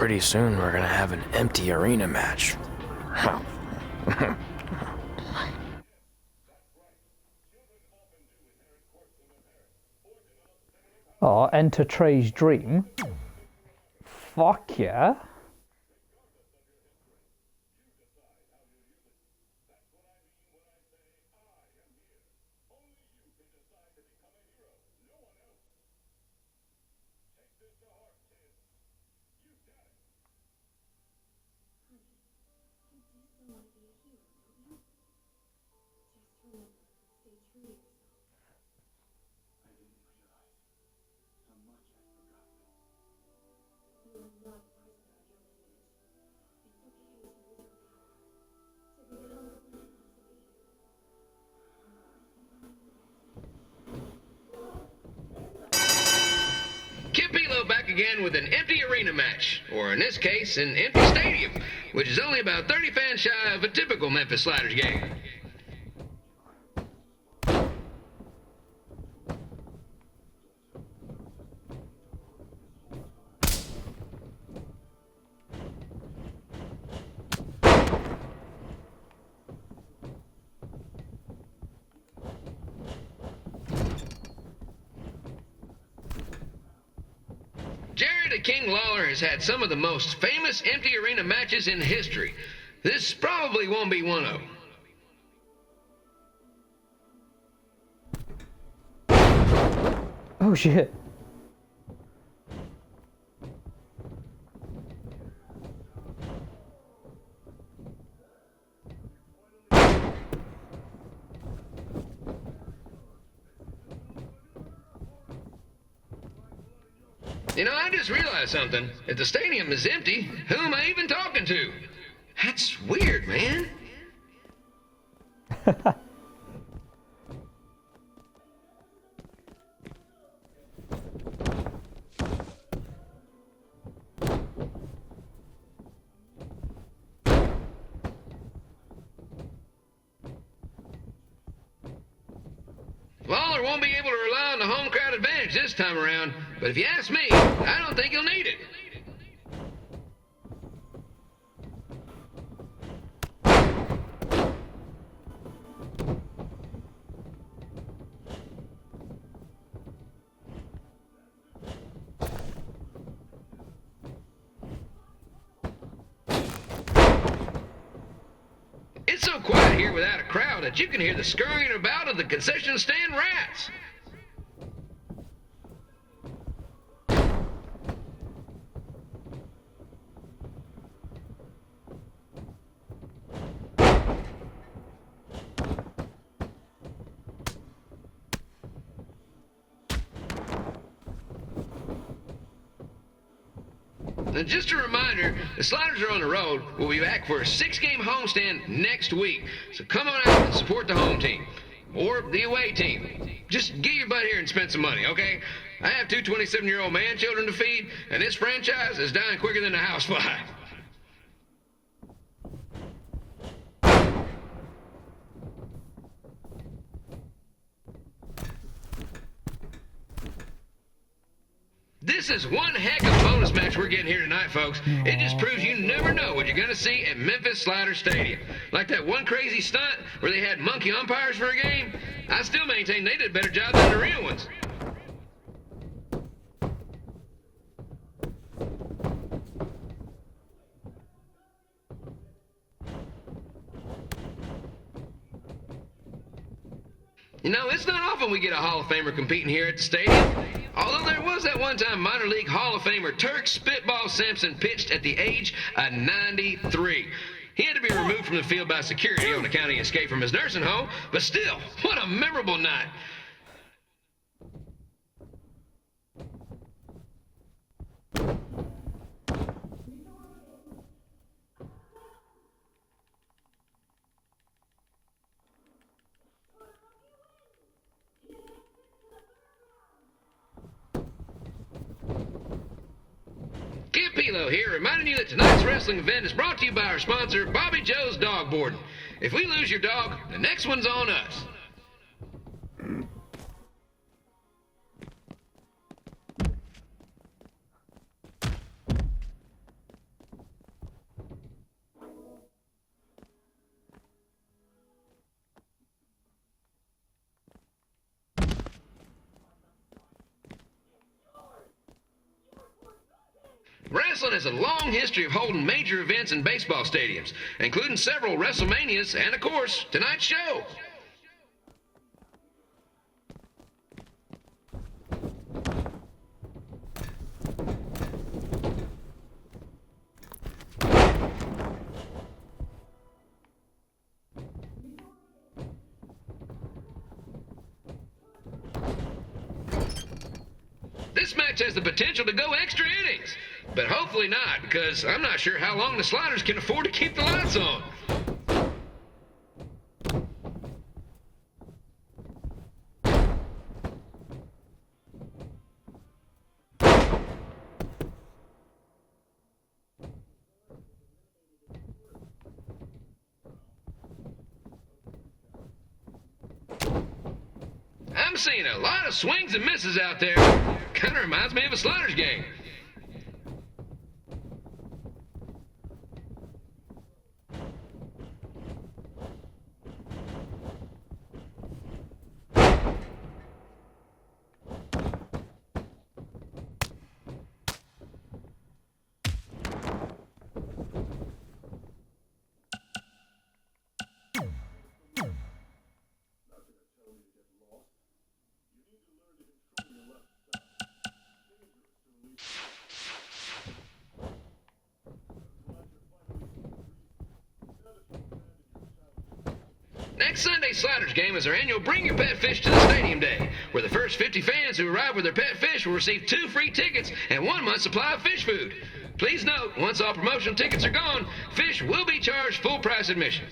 pretty soon we're gonna have an empty arena match. Oh, enter Trey's dream. Fuck yeah. Back again with an empty arena match, or in this case, an empty stadium, which is only about 30 fans shy of a typical Memphis Sliders game. King Lawler has had some of the most famous empty arena matches in history. This probably won't be one of them. Oh shit. You know, I just realized something. If the stadium is empty, who am I even talking to? That's weird, man. Lawler won't be able to rely on the home crowd advantage this time around, but if you ask me, I don't think he'll need it. It's so quiet here without a crowd that you can hear the scurrying about of the concession stand rats. And just a reminder, the Sliders are on the road. We'll be back for a 6-game homestand next week. So come on out and support the home team. Or the away team. Just get your butt here and spend some money, okay? I have 2 27-year-old man-children to feed, and this franchise is dying quicker than a housefly. This is one heck of a bonus match we're getting here tonight, folks. It just proves you never know what you're going to see at Memphis Slider Stadium. Like that one crazy stunt where they had monkey umpires for a game. I still maintain they did a better job than the real ones. You know, it's not often we get a Hall of Famer competing here at the stadium. Although there was that one time minor league Hall of Famer Turk Spitball Simpson pitched at the age of 93. He had to be removed from the field by security on account of escape from his nursing home, but still, what a memorable night. Kid Pilo here, reminding you that tonight's wrestling event is brought to you by our sponsor, Bobby Joe's Dog Boarding. If we lose your dog, the next one's on us. Wrestling has a long history of holding major events in baseball stadiums, including several WrestleManias and, of course, tonight's show. This match has the potential to go extra innings, but hopefully not, because I'm not sure how long the Sliders can afford to keep the lights on. I'm seeing a lot of swings and misses out there. Kind of reminds me of a Sliders game. Next Sunday's Sliders game is our annual Bring Your Pet Fish to the Stadium Day, where the first 50 fans who arrive with their pet fish will receive 2 free tickets and 1 month's supply of fish food. Please note, once all promotional tickets are gone, fish will be charged full price admission.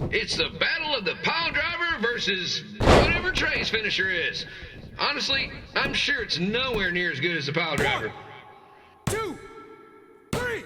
It's the battle of the pile driver versus whatever Trey's finisher is. Honestly, I'm sure it's nowhere near as good as the pile driver. 2, 3.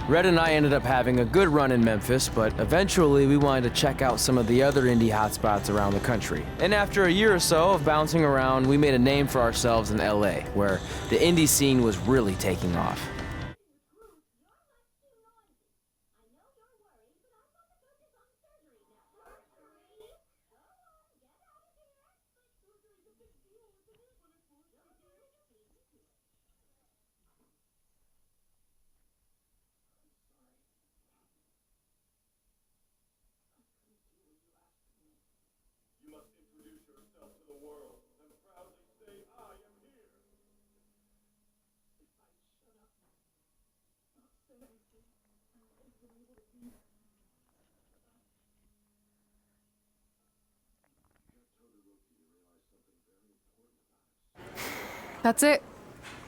Red and I ended up having a good run in Memphis, but eventually we wanted to check out some of the other indie hotspots around the country. And after a year or so of bouncing around, we made a name for ourselves in LA, where the indie scene was really taking off. That's it.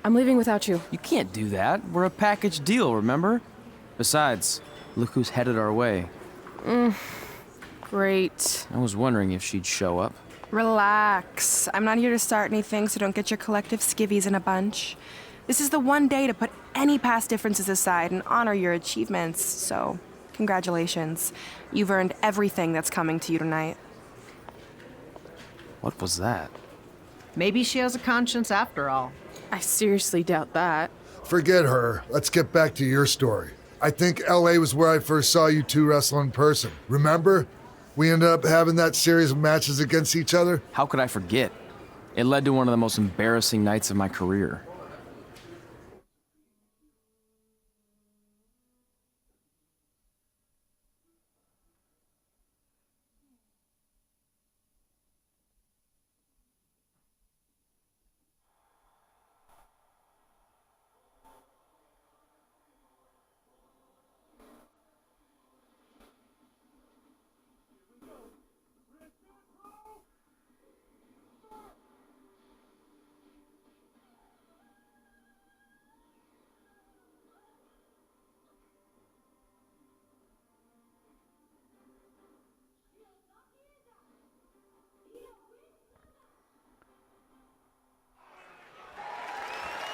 I'm leaving without you. You can't do that. We're a package deal, remember? Besides, look who's headed our way. Great. I was wondering if she'd show up. Relax. I'm not here to start anything, so don't get your collective skivvies in a bunch. This is the one day to put any past differences aside and honor your achievements, so congratulations. You've earned everything that's coming to you tonight. What was that? Maybe she has a conscience after all. I seriously doubt that. Forget her. Let's get back to your story. I think LA was where I first saw you two wrestle in person. Remember? We ended up having that series of matches against each other. How could I forget? It led to one of the most embarrassing nights of my career.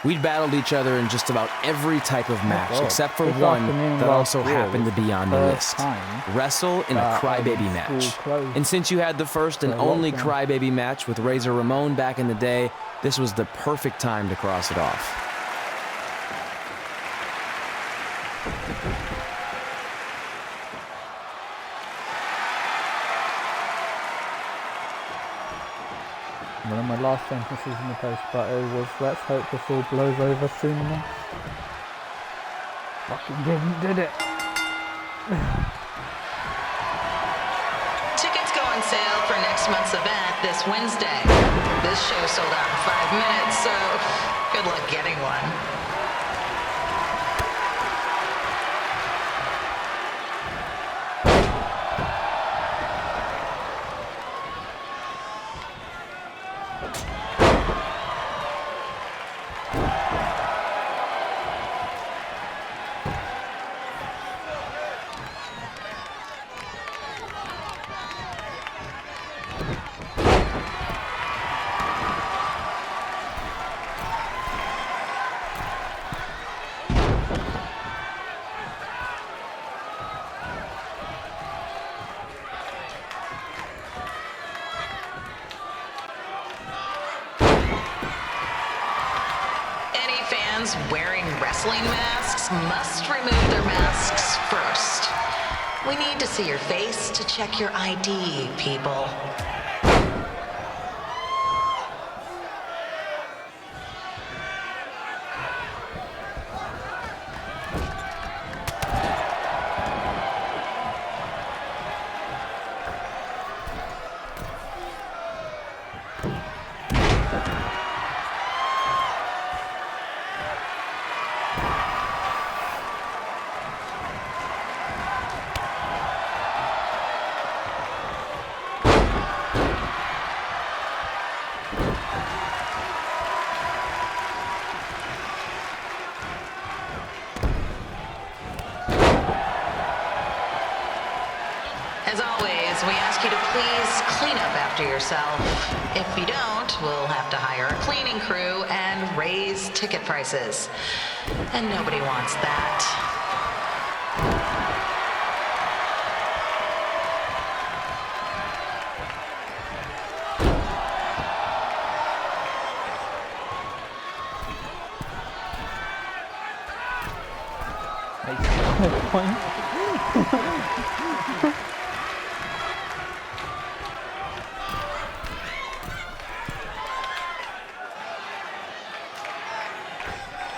We'd battled each other in just about every type of match, God. except for This one afternoon that last also year happened to was be on the first list. time Wrestle in a that, crybaby school match. closed And since you had the first and for only lockdown. crybaby match with Razor Ramon back in the day, this was the perfect time to cross it off. One of my last sentences in the post battle was, let's hope this all blows over soon enough. Fucking did it. Tickets go on sale for next month's event this Wednesday. This show sold out in 5 minutes, so good luck getting one. Wearing wrestling masks must remove their masks first. We need to see your face to check your ID, people. As always, we ask you to please clean up after yourself. If you don't, we'll have to hire a cleaning crew and raise ticket prices. And nobody wants that.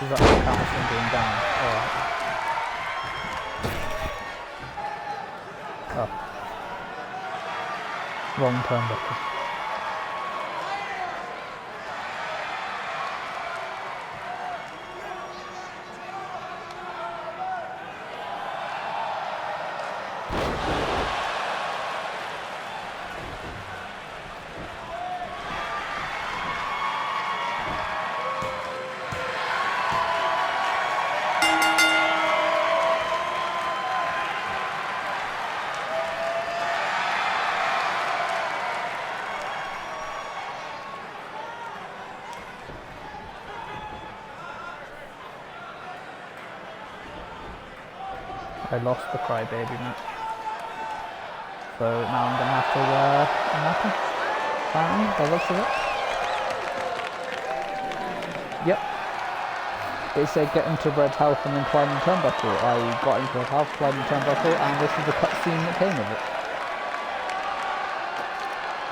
Is that the Carson being down? Oh. Wrong turnbuckle. I lost the crybaby match. So now I'm gonna have to wear a nappy. Apparently, by the looks of it. Yep. It said get into red health and then climb the turnbuckle. I got into red health, climbed the turnbuckle, and this is the cutscene that came of it.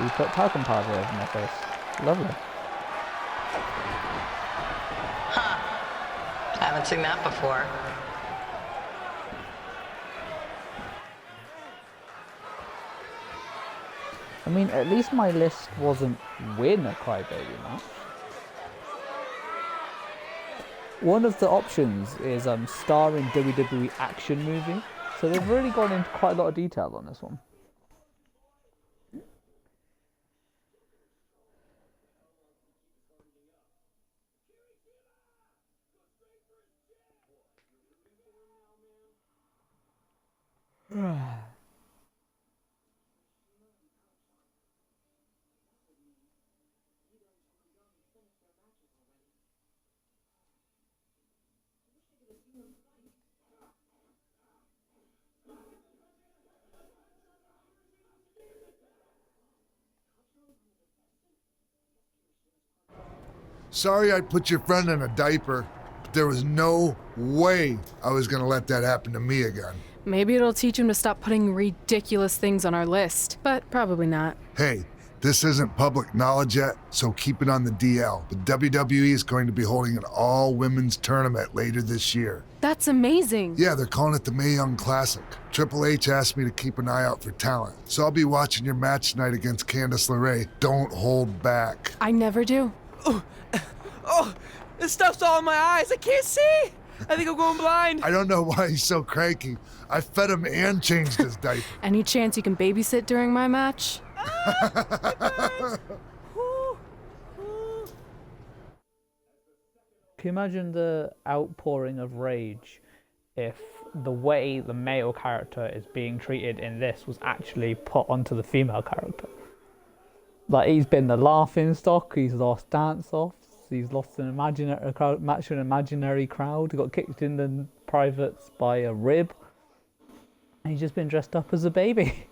We put talcum powder over my face. Lovely. Huh. Haven't seen that before. I mean, at least my list wasn't win a crybaby match. One of the options is star in WWE action movie, so they've really gone into quite a lot of detail on this one. Sorry I put your friend in a diaper, but there was no way I was gonna let that happen to me again. Maybe it'll teach him to stop putting ridiculous things on our list, but probably not. Hey, this isn't public knowledge yet, so keep it on the DL. But WWE is going to be holding an all-women's tournament later this year. That's amazing. Yeah, they're calling it the Mae Young Classic. Triple H asked me to keep an eye out for talent, so I'll be watching your match tonight against Candice LeRae. Don't hold back. I never do. Oh, this stuff's all in my eyes. I can't see. I think I'm going blind. I don't know why he's so cranky. I fed him and changed his diaper. Any chance you can babysit during my match? Can you imagine the outpouring of rage if the way the male character is being treated in this was actually put onto the female character? Like, he's been the laughing stock, he's lost dance-offs, he's lost an imaginary crowd, match to an imaginary crowd, he got kicked in the privates by a rib, and he's just been dressed up as a baby.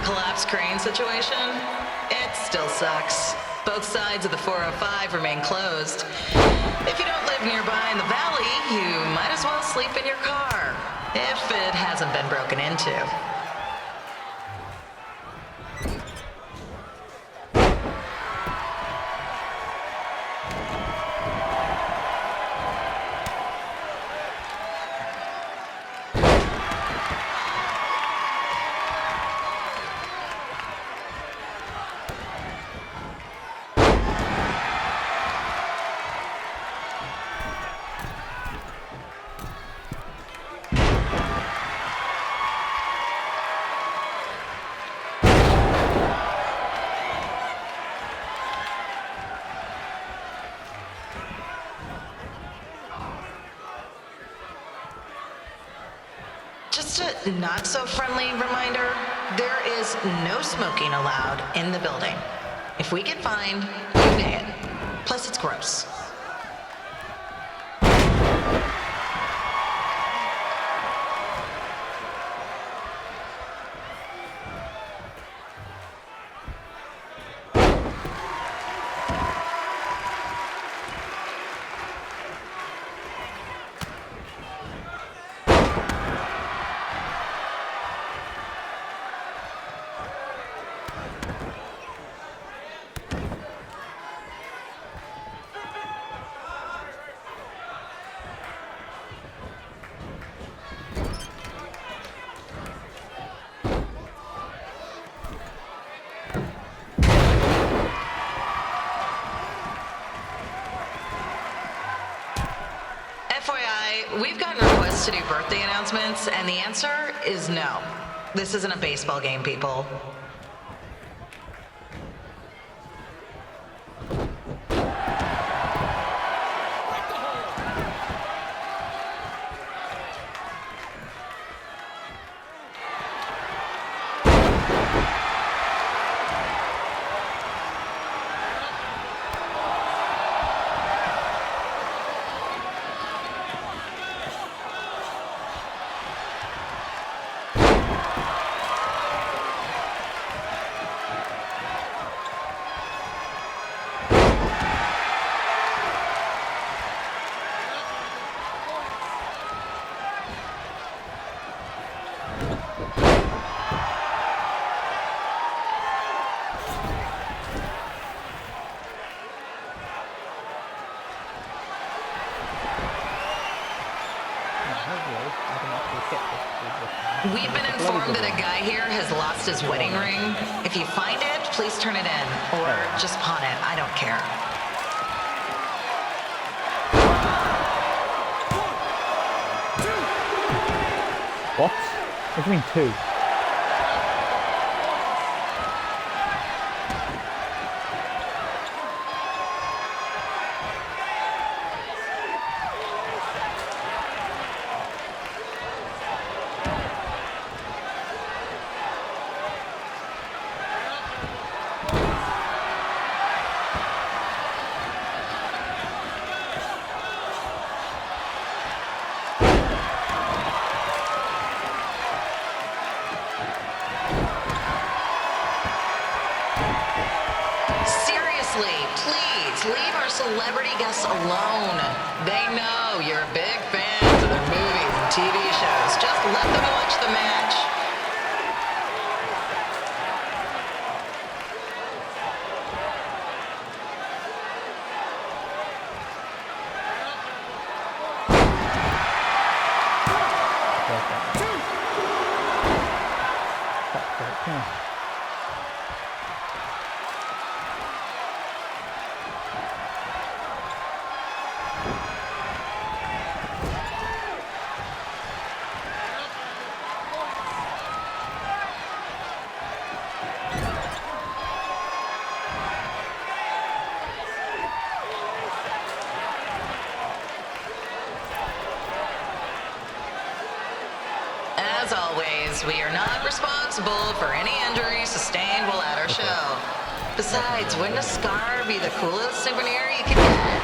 Collapse crane situation? It still sucks. Both sides of the 405 remain closed. If you don't live nearby in the valley, you might as well sleep in your car, if it hasn't been broken into. Just a not-so-friendly reminder, there is no smoking allowed in the building. If we get fined, you pay it. Plus, it's gross. FYI, we've gotten requests to do birthday announcements, and the answer is no. This isn't a baseball game, people. We've been informed that a guy here has lost his wedding ring. If you find it, please turn it in. Or just pawn it. I don't care. What? What do you mean 2? Leave our celebrity guests alone. They know you're big fans of their movies and TV shows. Just let them watch the match. As always, we are not responsible for any injuries sustained while at our show. Besides, wouldn't a scar be the coolest souvenir you could get?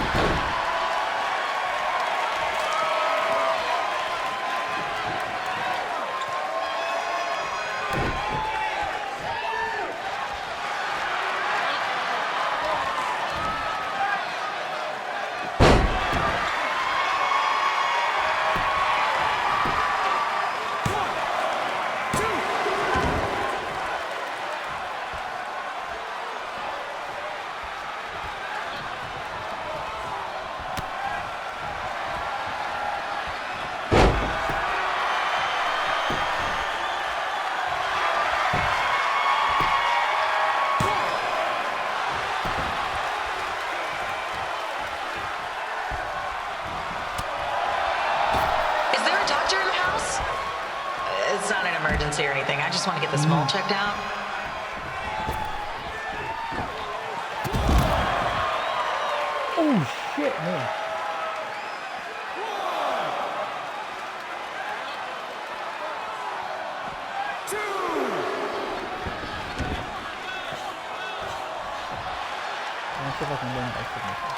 It's not an emergency or anything. I just want to get this mole checked out. Oh shit, man. Let's see if I can win by signature.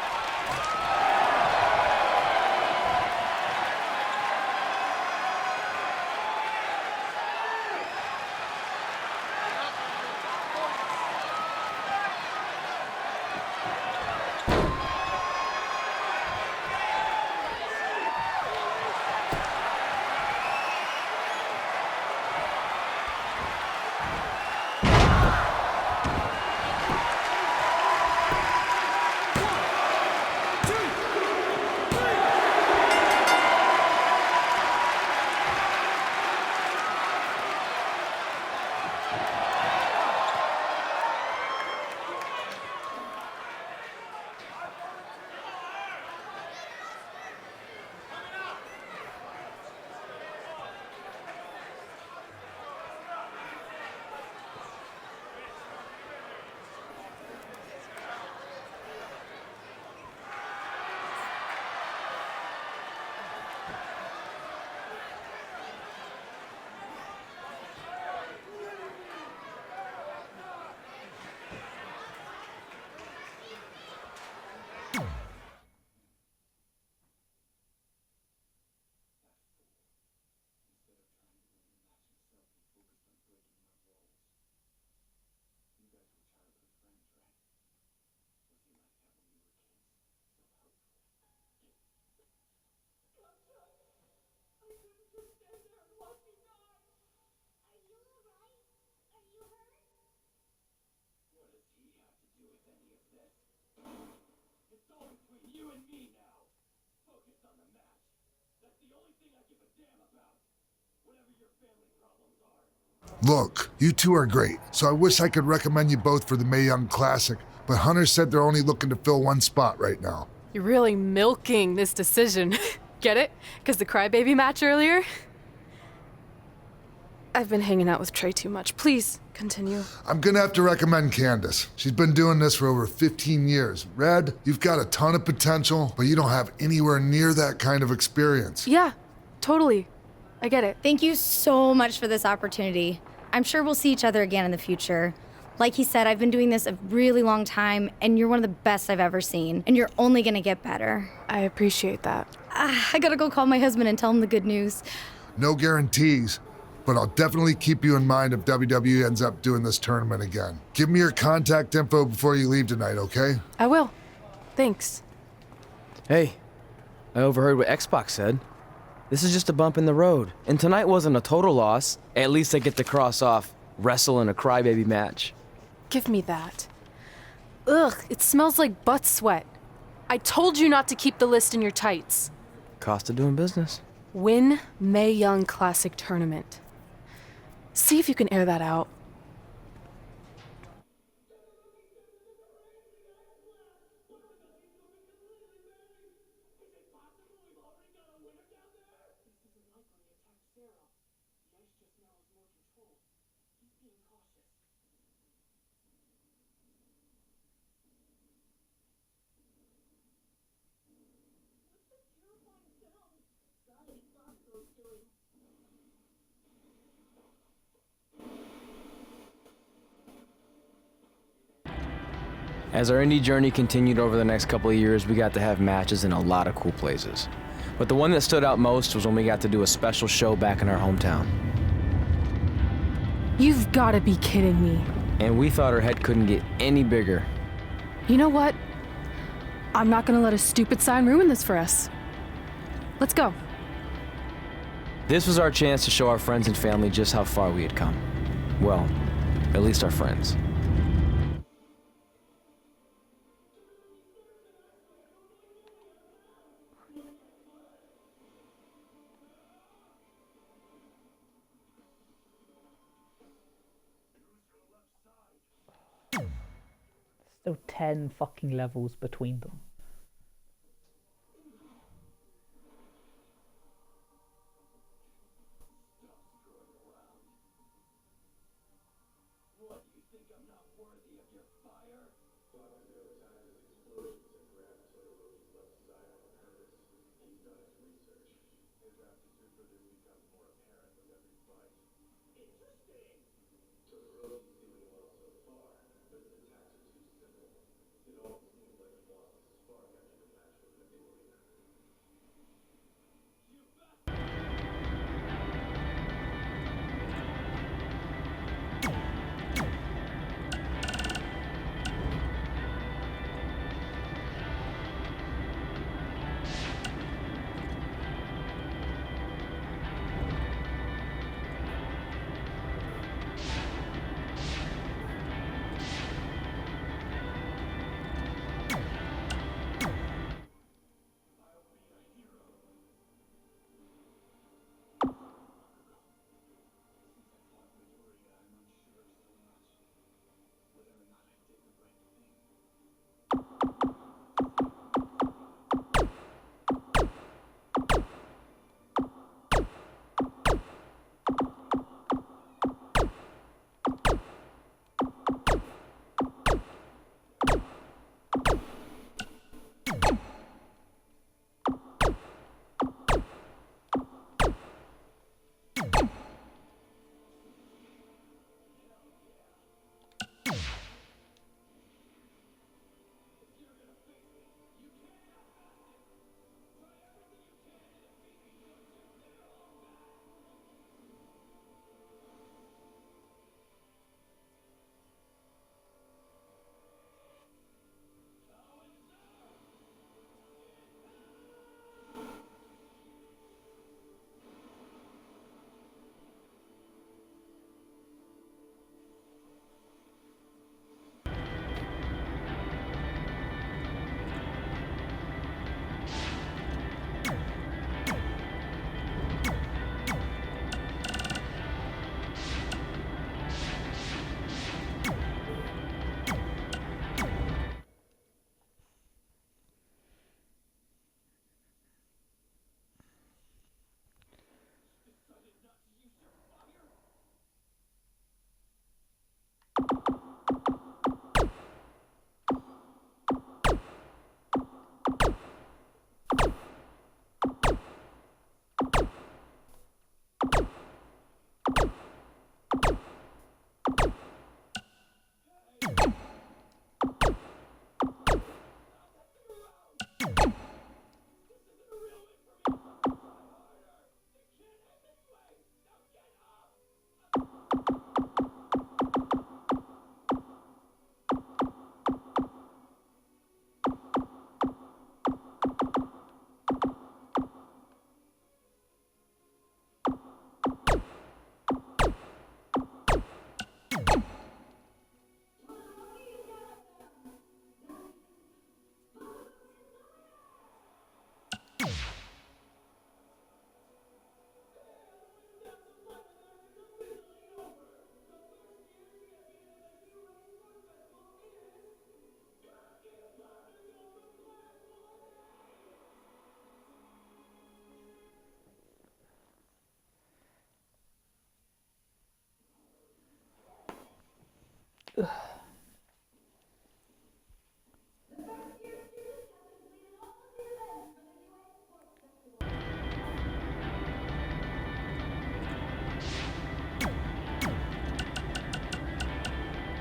Look, you two are great, so I wish I could recommend you both for the Mae Young Classic, but Hunter said they're only looking to fill one spot right now. You're really milking this decision. Get it? Because the crybaby match earlier? I've been hanging out with Trey too much. Please, continue. I'm gonna have to recommend Candace. She's been doing this for over 15 years. Red, you've got a ton of potential, but you don't have anywhere near that kind of experience. Yeah, totally. I get it. Thank you so much for this opportunity. I'm sure we'll see each other again in the future. Like he said, I've been doing this a really long time, and you're one of the best I've ever seen, and you're only gonna get better. I appreciate that. I gotta go call my husband and tell him the good news. No guarantees, but I'll definitely keep you in mind if WWE ends up doing this tournament again. Give me your contact info before you leave tonight, okay? I will. Thanks. Hey, I overheard what Xbox said. This is just a bump in the road. And tonight wasn't a total loss. At least I get to cross off wrestle in a crybaby match. Give me that. Ugh, it smells like butt sweat. I told you not to keep the list in your tights. Cost of doing business. Win Mae Young Classic Tournament. See if you can air that out. As our indie journey continued over the next couple of years, we got to have matches in a lot of cool places. But the one that stood out most was when we got to do a special show back in our hometown. You've got to be kidding me. And we thought our head couldn't get any bigger. You know what? I'm not gonna let a stupid sign ruin this for us. Let's go. This was our chance to show our friends and family just how far we had come. Well, at least our friends. Still 10 fucking levels between them.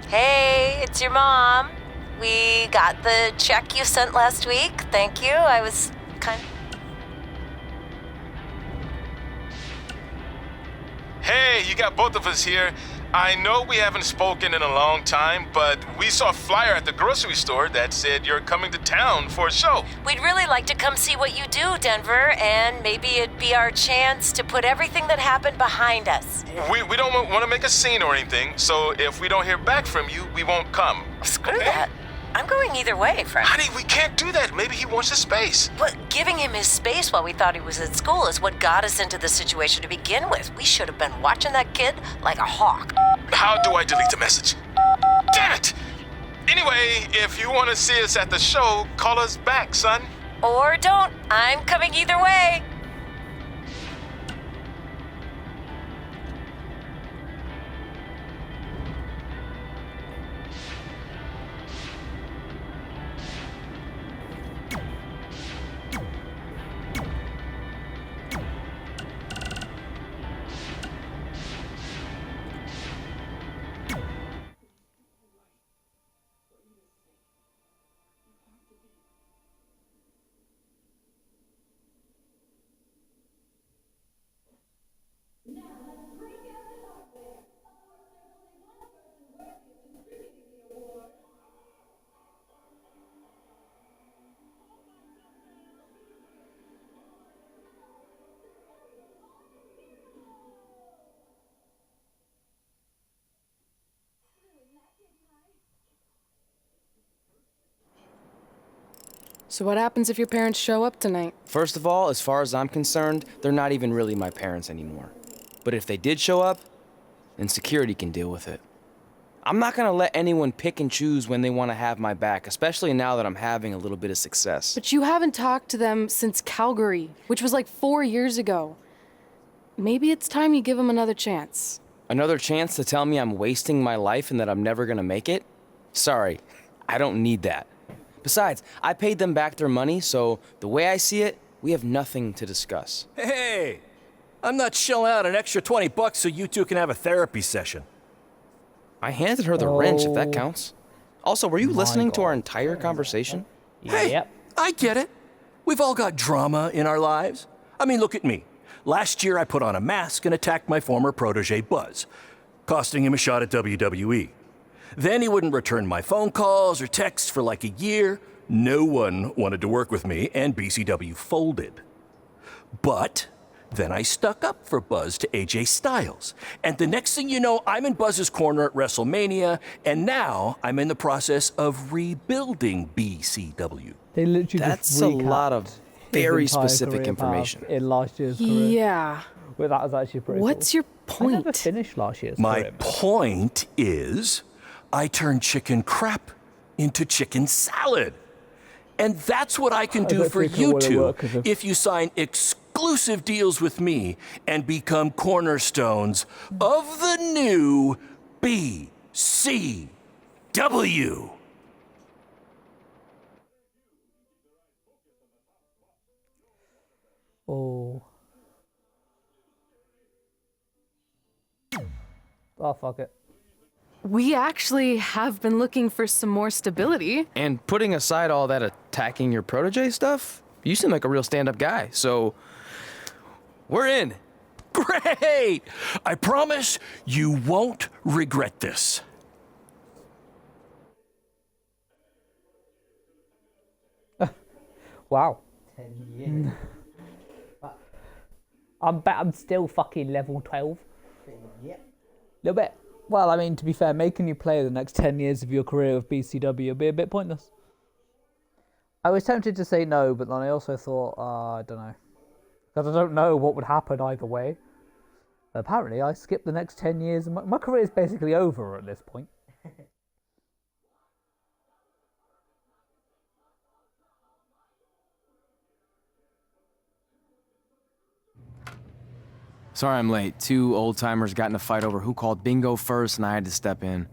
Hey, it's your mom. We got the check you sent last week. Thank you. I was kind Hey, you got both of us here. I know we haven't spoken in a long time, but we saw a flyer at the grocery store that said you're coming to town for a show. We'd really like to come see what you do, Denver, and maybe it'd be our chance to put everything that happened behind us. We don't want to make a scene or anything, so if we don't hear back from you, we won't come. Screw that. I'm going either way, friend. Honey, we can't do that. Maybe he wants his space. But giving him his space while we thought he was at school is what got us into the situation to begin with. We should have been watching that kid like a hawk. How do I delete the message? Damn it! Anyway, if you want to see us at the show, call us back, son. Or don't. I'm coming either way. So what happens if your parents show up tonight? First of all, as far as I'm concerned, they're not even really my parents anymore. But if they did show up, then security can deal with it. I'm not gonna let anyone pick and choose when they want to have my back, especially now that I'm having a little bit of success. But you haven't talked to them since Calgary, which was like 4 years ago. Maybe it's time you give them another chance. Another chance to tell me I'm wasting my life and that I'm never gonna make it? Sorry, I don't need that. Besides, I paid them back their money, so the way I see it, we have nothing to discuss. Hey, I'm not shelling out an extra $20 so you two can have a therapy session. I handed her the wrench, if that counts. Also, were you listening to our entire conversation? Hey, I get it. We've all got drama in our lives. I mean, look at me. Last year, I put on a mask and attacked my former protege, Buzz, costing him a shot at WWE. Then he wouldn't return my phone calls or texts for like a year. No one wanted to work with me, and BCW folded. But then I stuck up for Buzz to AJ Styles. And the next thing you know, I'm in Buzz's corner at WrestleMania, and now I'm in the process of rebuilding BCW. They literally That's just a lot of his very entire specific career information. path in last year's career. Yeah. Well, that was actually pretty What's cool. your point? I never finished last year's My career. point is, I turned chicken crap into chicken salad. And that's what I can do don't for think it you would two work as a- if you sign exclusive deals with me and become cornerstones of the new BCW. Oh. Oh, fuck it. We actually have been looking for some more stability. And putting aside all that attacking your protege stuff, you seem like a real stand-up guy, so we're in. Great! I promise you won't regret this. Wow. 10 years. I'm still fucking level 12. Yep. Little bit. Well, I mean, to be fair, making you play the next 10 years of your career with BCW would be a bit pointless. I was tempted to say no, but then I also thought, I don't know. Because I don't know what would happen either way. Apparently, I skipped the next 10 years, and my career is basically over at this point. Sorry I'm late. Two old-timers got in a fight over who called bingo first, and I had to step in.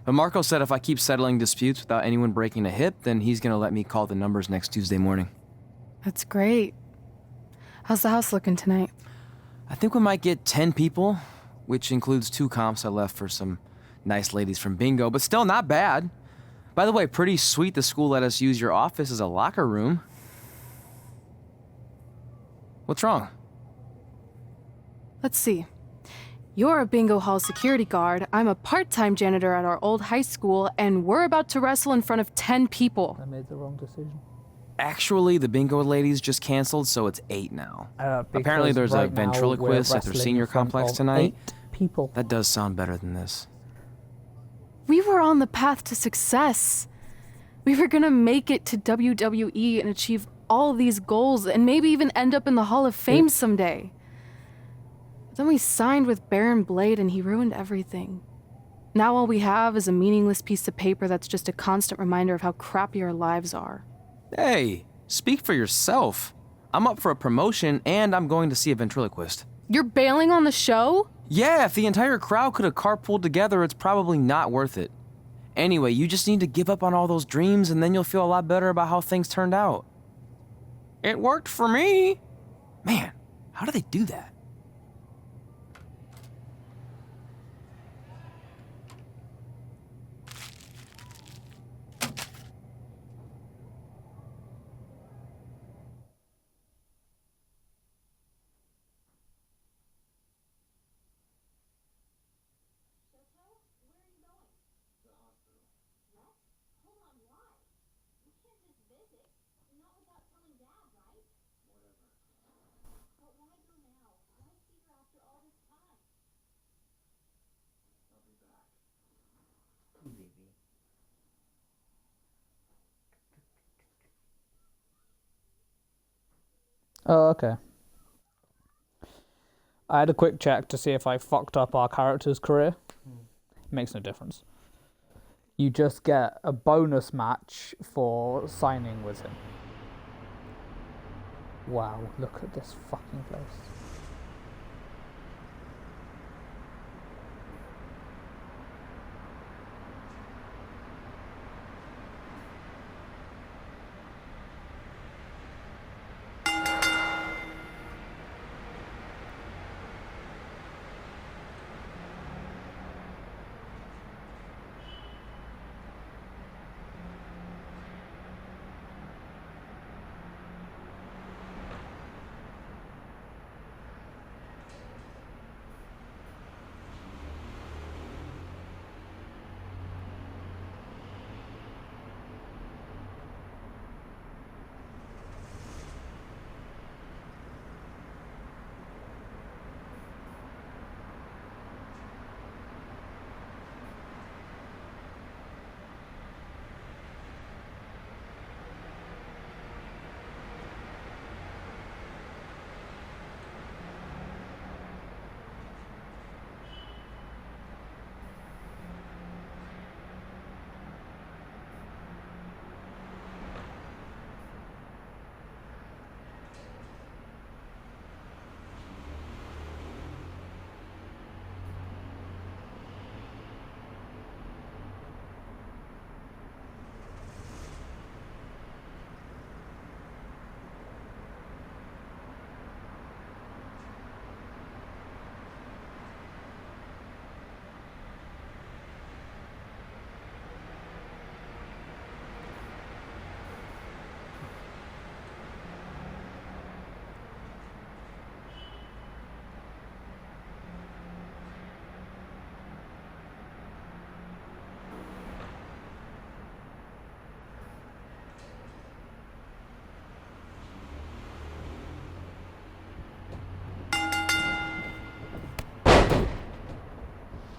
But Marco said if I keep settling disputes without anyone breaking a hip, then he's gonna let me call the numbers next Tuesday morning. That's great. How's the house looking tonight? I think we might get 10 people, which includes 2 comps I left for some nice ladies from bingo, but still not bad. By the way, pretty sweet the school let us use your office as a locker room. What's wrong? Let's see. You're a bingo hall security guard, I'm a part-time janitor at our old high school, and we're about to wrestle in front of 10 people. I made the wrong decision. Actually, the bingo ladies just canceled, so it's 8 now. Apparently there's a ventriloquist at their senior complex tonight. 8 people. That does sound better than this. We were on the path to success. We were gonna make it to WWE and achieve all these goals and maybe even end up in the Hall of Fame someday. Then we signed with Baron Blade and he ruined everything. Now all we have is a meaningless piece of paper that's just a constant reminder of how crappy our lives are. Hey, speak for yourself. I'm up for a promotion and I'm going to see a ventriloquist. You're bailing on the show? Yeah, if the entire crowd could have carpooled together, it's probably not worth it. Anyway, you just need to give up on all those dreams and then you'll feel a lot better about how things turned out. It worked for me. Man, how do they do that? Oh, okay. I had a quick check to see if I fucked up our character's career. Makes no difference. You just get a bonus match for signing with him. Wow, look at this fucking place.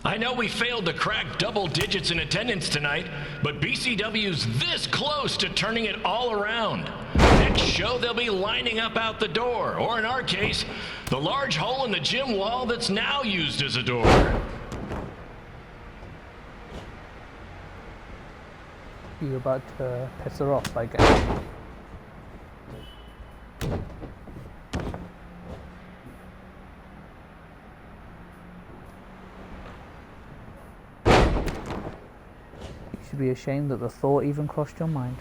I know we failed to crack double digits in attendance tonight, but BCW's this close to turning it all around. Next show, they'll be lining up out the door, or in our case, the large hole in the gym wall that's now used as a door. You're about to piss her off, I guess. be ashamed that the thought even crossed your mind.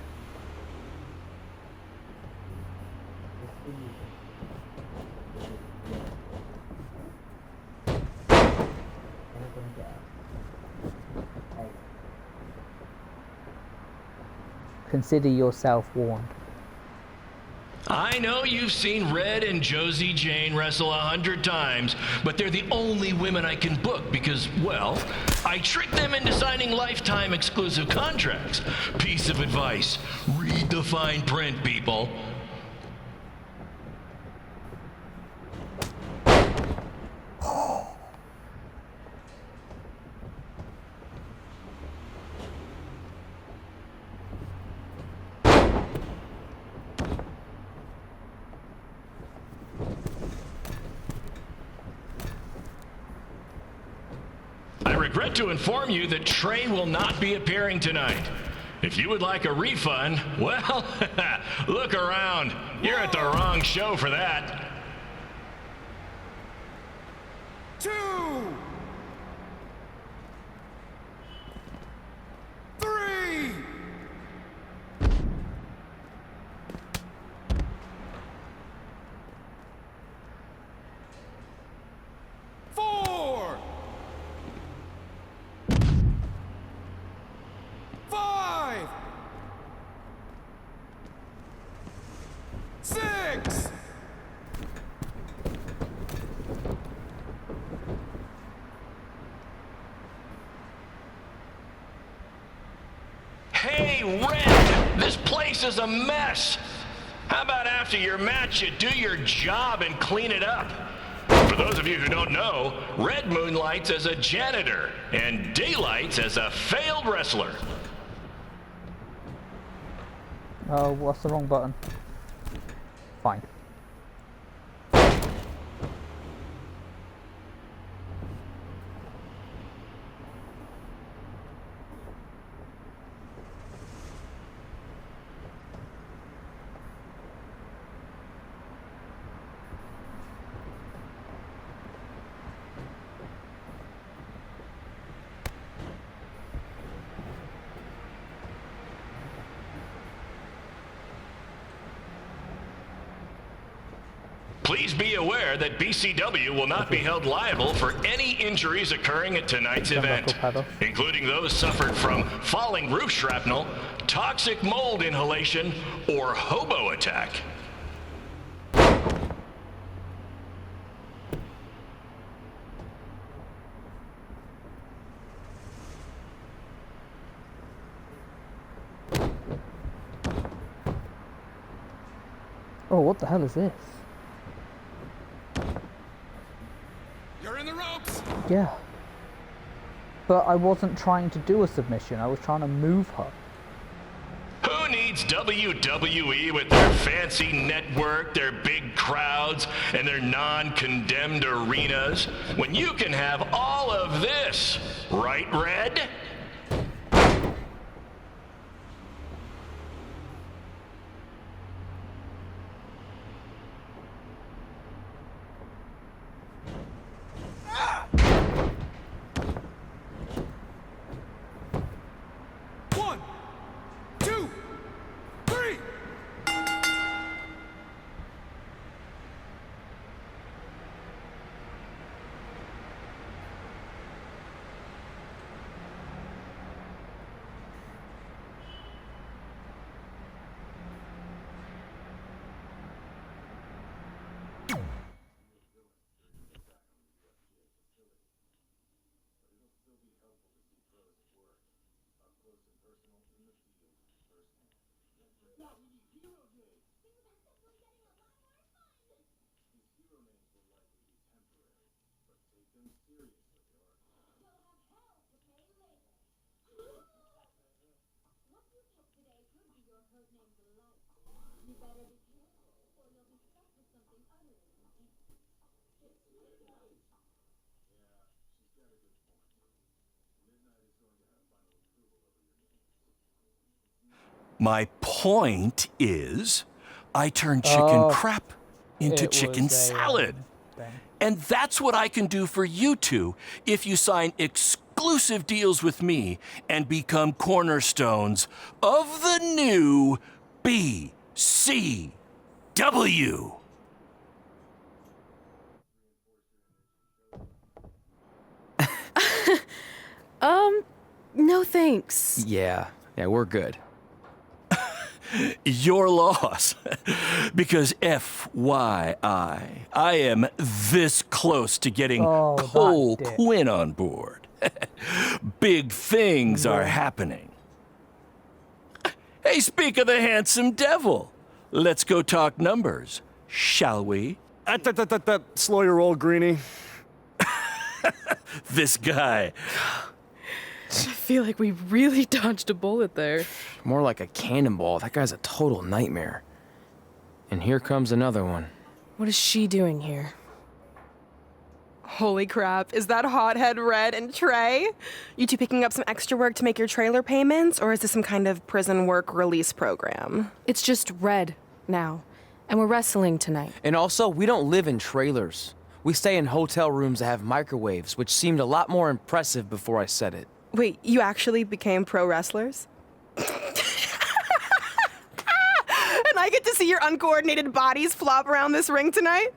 Consider yourself warned. I know you've seen Red and Josie Jane wrestle 100 times, but they're the only women I can book because, well, I tricked them into signing lifetime exclusive contracts. Piece of advice: read the fine print, people. I regret to inform you that Trey will not be appearing tonight. If you would like a refund, well, look around. You're at the wrong show for that. 2, 3, 4, 5, 6. Hey, Red, this place is a mess. How about after your match you do your job and clean it up? For those of you who don't know, Red moonlights as a janitor and daylights as a failed wrestler. Oh, what's the wrong button? Fine. Please be aware that BCW will not be held liable for any injuries occurring at tonight's event, including those suffered from falling roof shrapnel, toxic mold inhalation, or hobo attack. Oh, what the hell is this? You're in the ropes. Yeah. But I wasn't trying to do a submission, I was trying to move her. Who needs WWE with their fancy network, their big crowds, and their non-condemned arenas, when you can have all of this, right, Red? My point is, I turned chicken crap into chicken salad. And that's what I can do for you two if you sign exclusive exclusive deals with me and become cornerstones of the new BCW. No thanks. Yeah, we're good. Your loss. Because FYI, I am this close to getting Cole Quinn on board. Big things are happening. Hey, speak of the handsome devil. Let's go talk numbers, shall we? Slow your roll, Greenie. This guy. I feel like we really dodged a bullet there. More like a cannonball. That guy's a total nightmare. And here comes another one. What is she doing here? Holy crap, is that hothead Red and Trey? You two picking up some extra work to make your trailer payments, or is this some kind of prison work release program? It's just Red now, and we're wrestling tonight. And also, we don't live in trailers. We stay in hotel rooms that have microwaves, which seemed a lot more impressive before I said it. Wait, you actually became pro wrestlers? And I get to see your uncoordinated bodies flop around this ring tonight?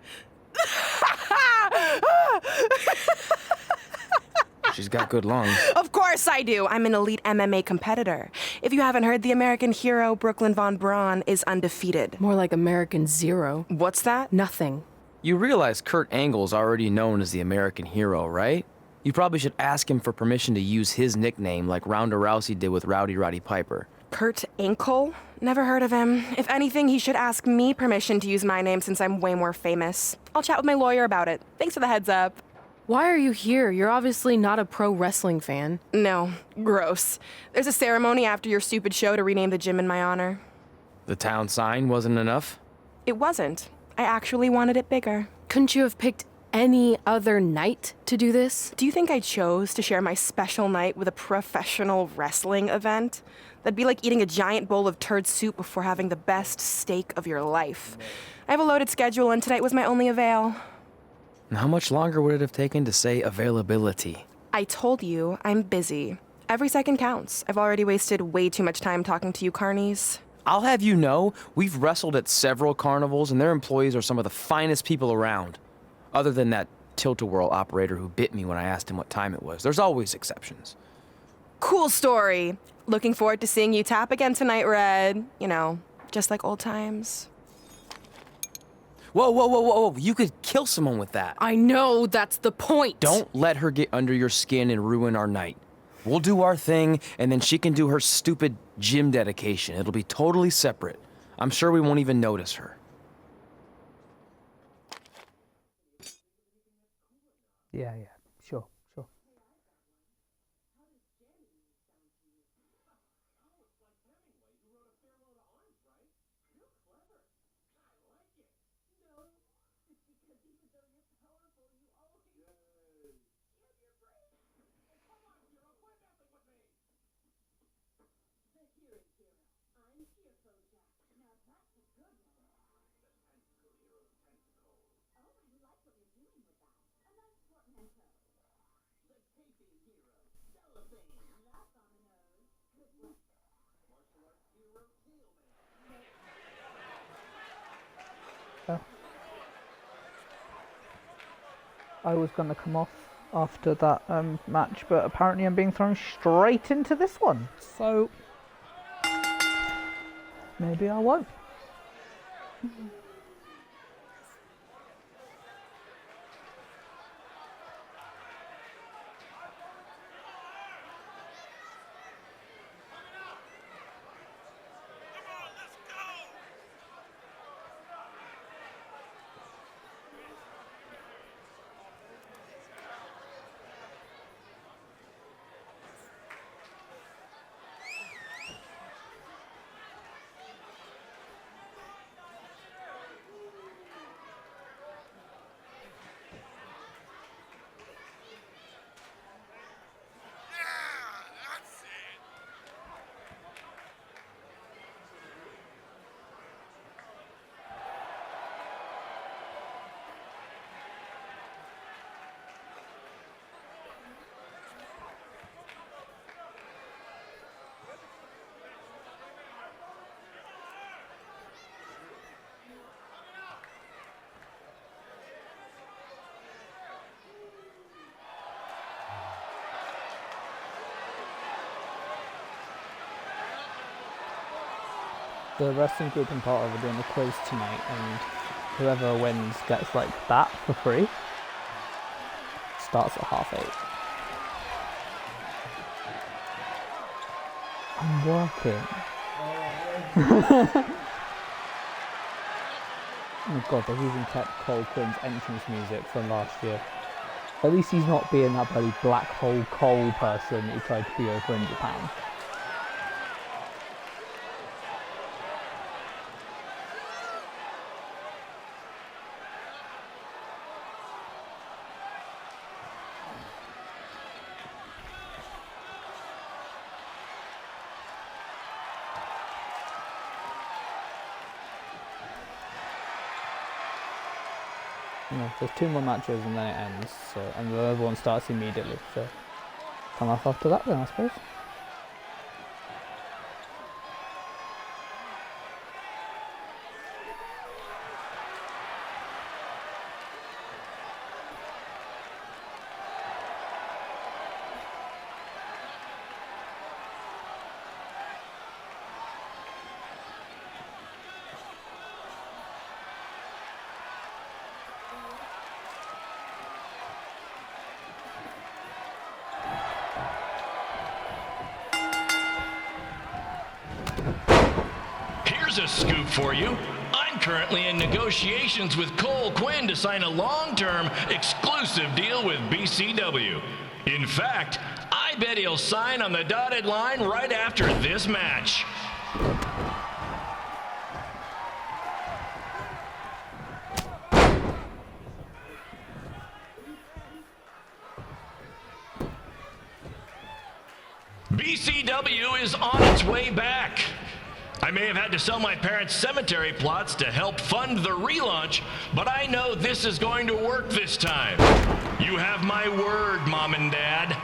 She's got good lungs. Of course I do. I'm an elite MMA competitor. If you haven't heard, the American hero Brooklyn Von Braun is undefeated. More like American Zero. What's that? Nothing. You realize Kurt Angle's already known as the American hero, right? You probably should ask him for permission to use his nickname like Ronda Rousey did with Rowdy Roddy Piper. Kurt Angle? Never heard of him. If anything, he should ask me permission to use my name since I'm way more famous. I'll chat with my lawyer about it. Thanks for the heads up. Why are you here? You're obviously not a pro wrestling fan. No, gross. There's a ceremony after your stupid show to rename the gym in my honor. The town sign wasn't enough? It wasn't. I actually wanted it bigger. Couldn't you have picked any other night to do this? Do you think I chose to share my special night with a professional wrestling event? That'd be like eating a giant bowl of turd soup before having the best steak of your life. I have a loaded schedule, and tonight was my only avail. And how much longer would it have taken to say availability? I told you, I'm busy. Every second counts. I've already wasted way too much time talking to you carnies. I'll have you know, we've wrestled at several carnivals, and their employees are some of the finest people around. Other than that tilt-a-whirl operator who bit me when I asked him what time it was. There's always exceptions. Cool story. Looking forward to seeing you tap again tonight, Red. You know, just like old times. Whoa. You could kill someone with that. I know, that's the point. Don't let her get under your skin and ruin our night. We'll do our thing, and then she can do her stupid gym dedication. It'll be totally separate. I'm sure we won't even notice her. Yeah, sure. I was going to come off after that match, but apparently I'm being thrown straight into this one, so maybe I won't. the wrestling group I'm part of are doing a quiz tonight, and whoever wins gets like that for free. Starts at 8:30. I'm working. Oh god, they've even kept Cole Quinn's entrance music from last year. At least he's not being that bloody black hole Cole person that he tried to be over in Japan. No, there's 2 more matches and then it ends, so, and the other one starts immediately, so come off after that then, I suppose. Here's a scoop for you. I'm currently in negotiations with Cole Quinn to sign a long-term exclusive deal with BCW. In fact, I bet he'll sign on the dotted line right after this match. BCW is on its way back. I may have had to sell my parents' cemetery plots to help fund the relaunch, but I know this is going to work this time. You have my word, Mom and Dad.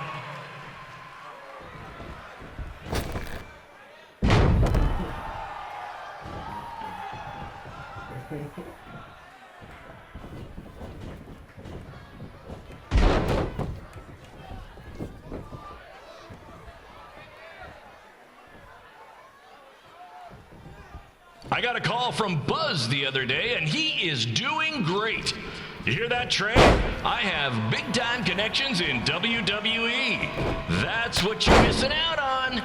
I got a call from Buzz the other day, and he is doing great. You hear that, Trey? I have big-time connections in WWE. That's what you're missing out on.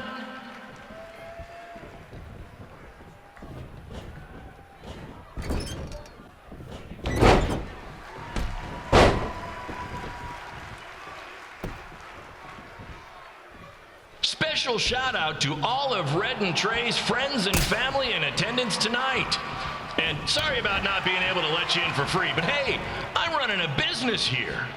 Special shout out to all of Red and Trey's friends and family in attendance tonight. And sorry about not being able to let you in for free, but hey, I'm running a business here.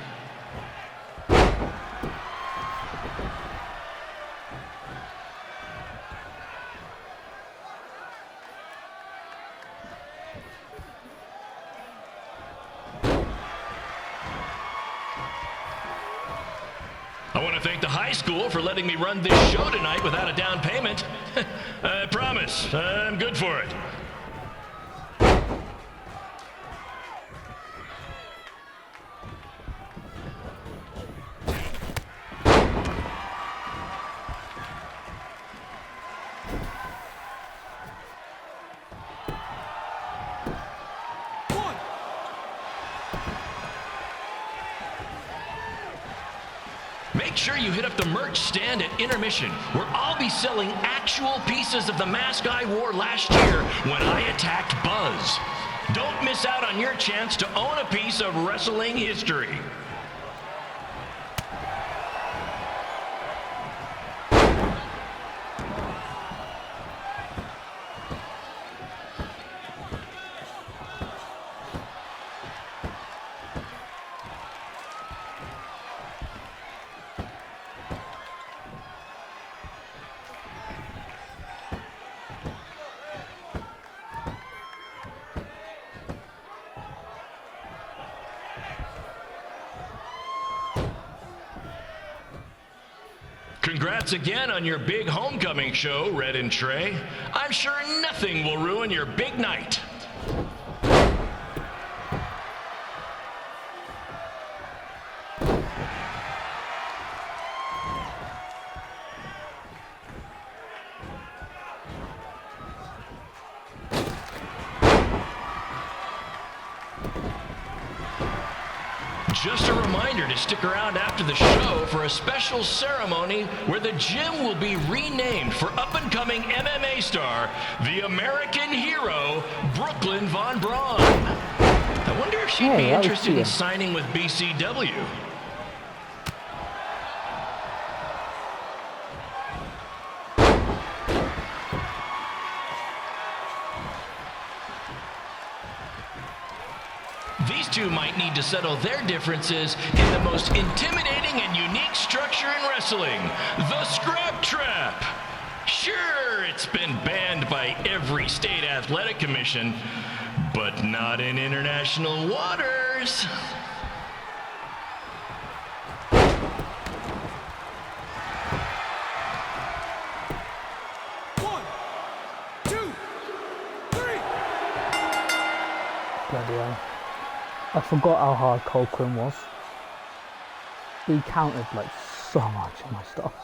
I want to thank the high school for letting me run this show tonight without a down payment. I promise, I'm good for it. Make sure you hit up the merch stand at intermission, where I'll be selling actual pieces of the mask I wore last year when I attacked Buzz. Don't miss out on your chance to own a piece of wrestling history. Congrats again on your big homecoming show, Red and Trey. I'm sure nothing will ruin your big night. Just a reminder to stick around after the show for a special ceremony where the gym will be renamed for up-and-coming MMA star, the American hero, Brooklyn Von Braun. I wonder if she'd be interested in signing with BCW. These two might need to settle their differences in the most intimidating and unique structure in wrestling, the Scrap Trap. Sure, it's been banned by every state athletic commission, but not in international waters. Bloody hell. I forgot how hard Colquhoun was. He counted like so much of my stuff.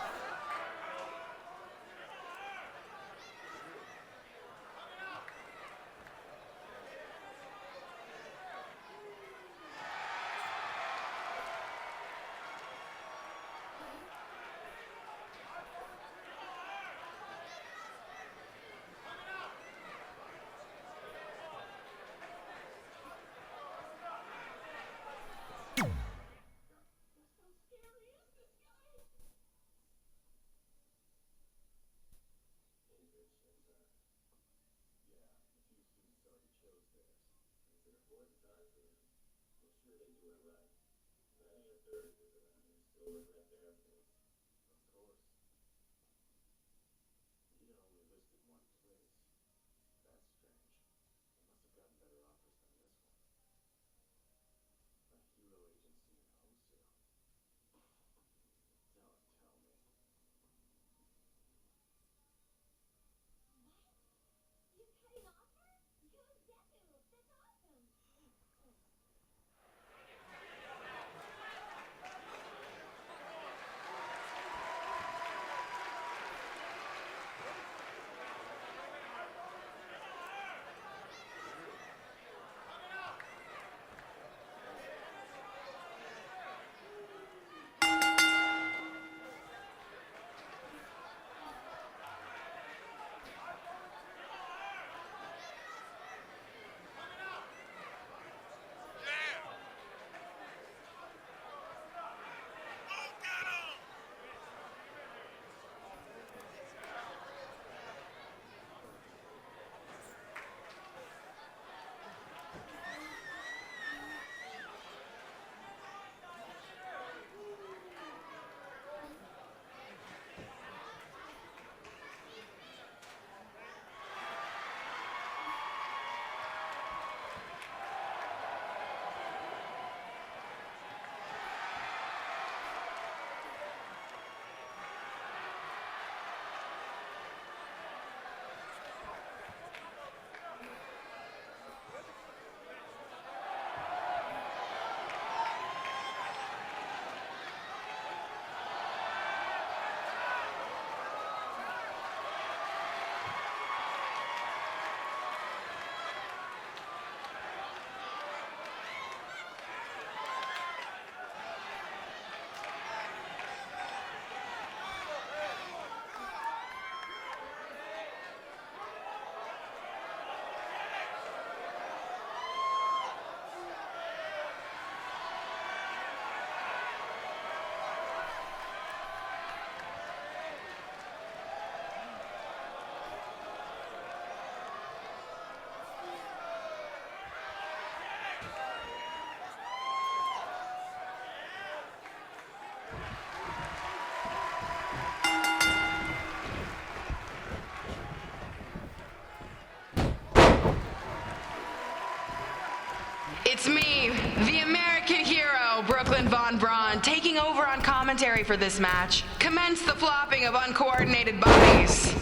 It's me, the American hero, Brooklyn Von Braun, taking over on commentary for this match. Commence the flopping of uncoordinated bodies.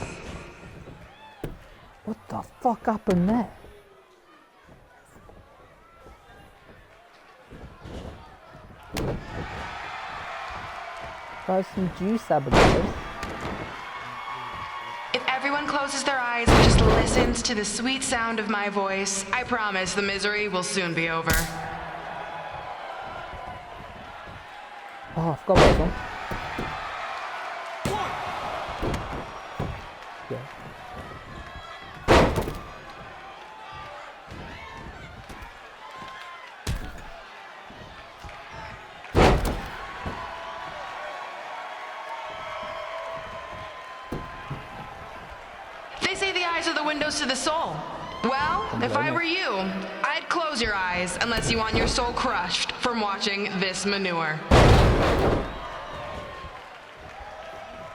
What the fuck happened there? Try some juice sabotage. If everyone closes their eyes and just listens to the sweet sound of my voice, I promise the misery will soon be over. Oh, I forgot about this one. Yeah. They say the eyes are the windows to the soul. Well, if I were you, I'd close your eyes unless you want your soul crushed from watching this manure.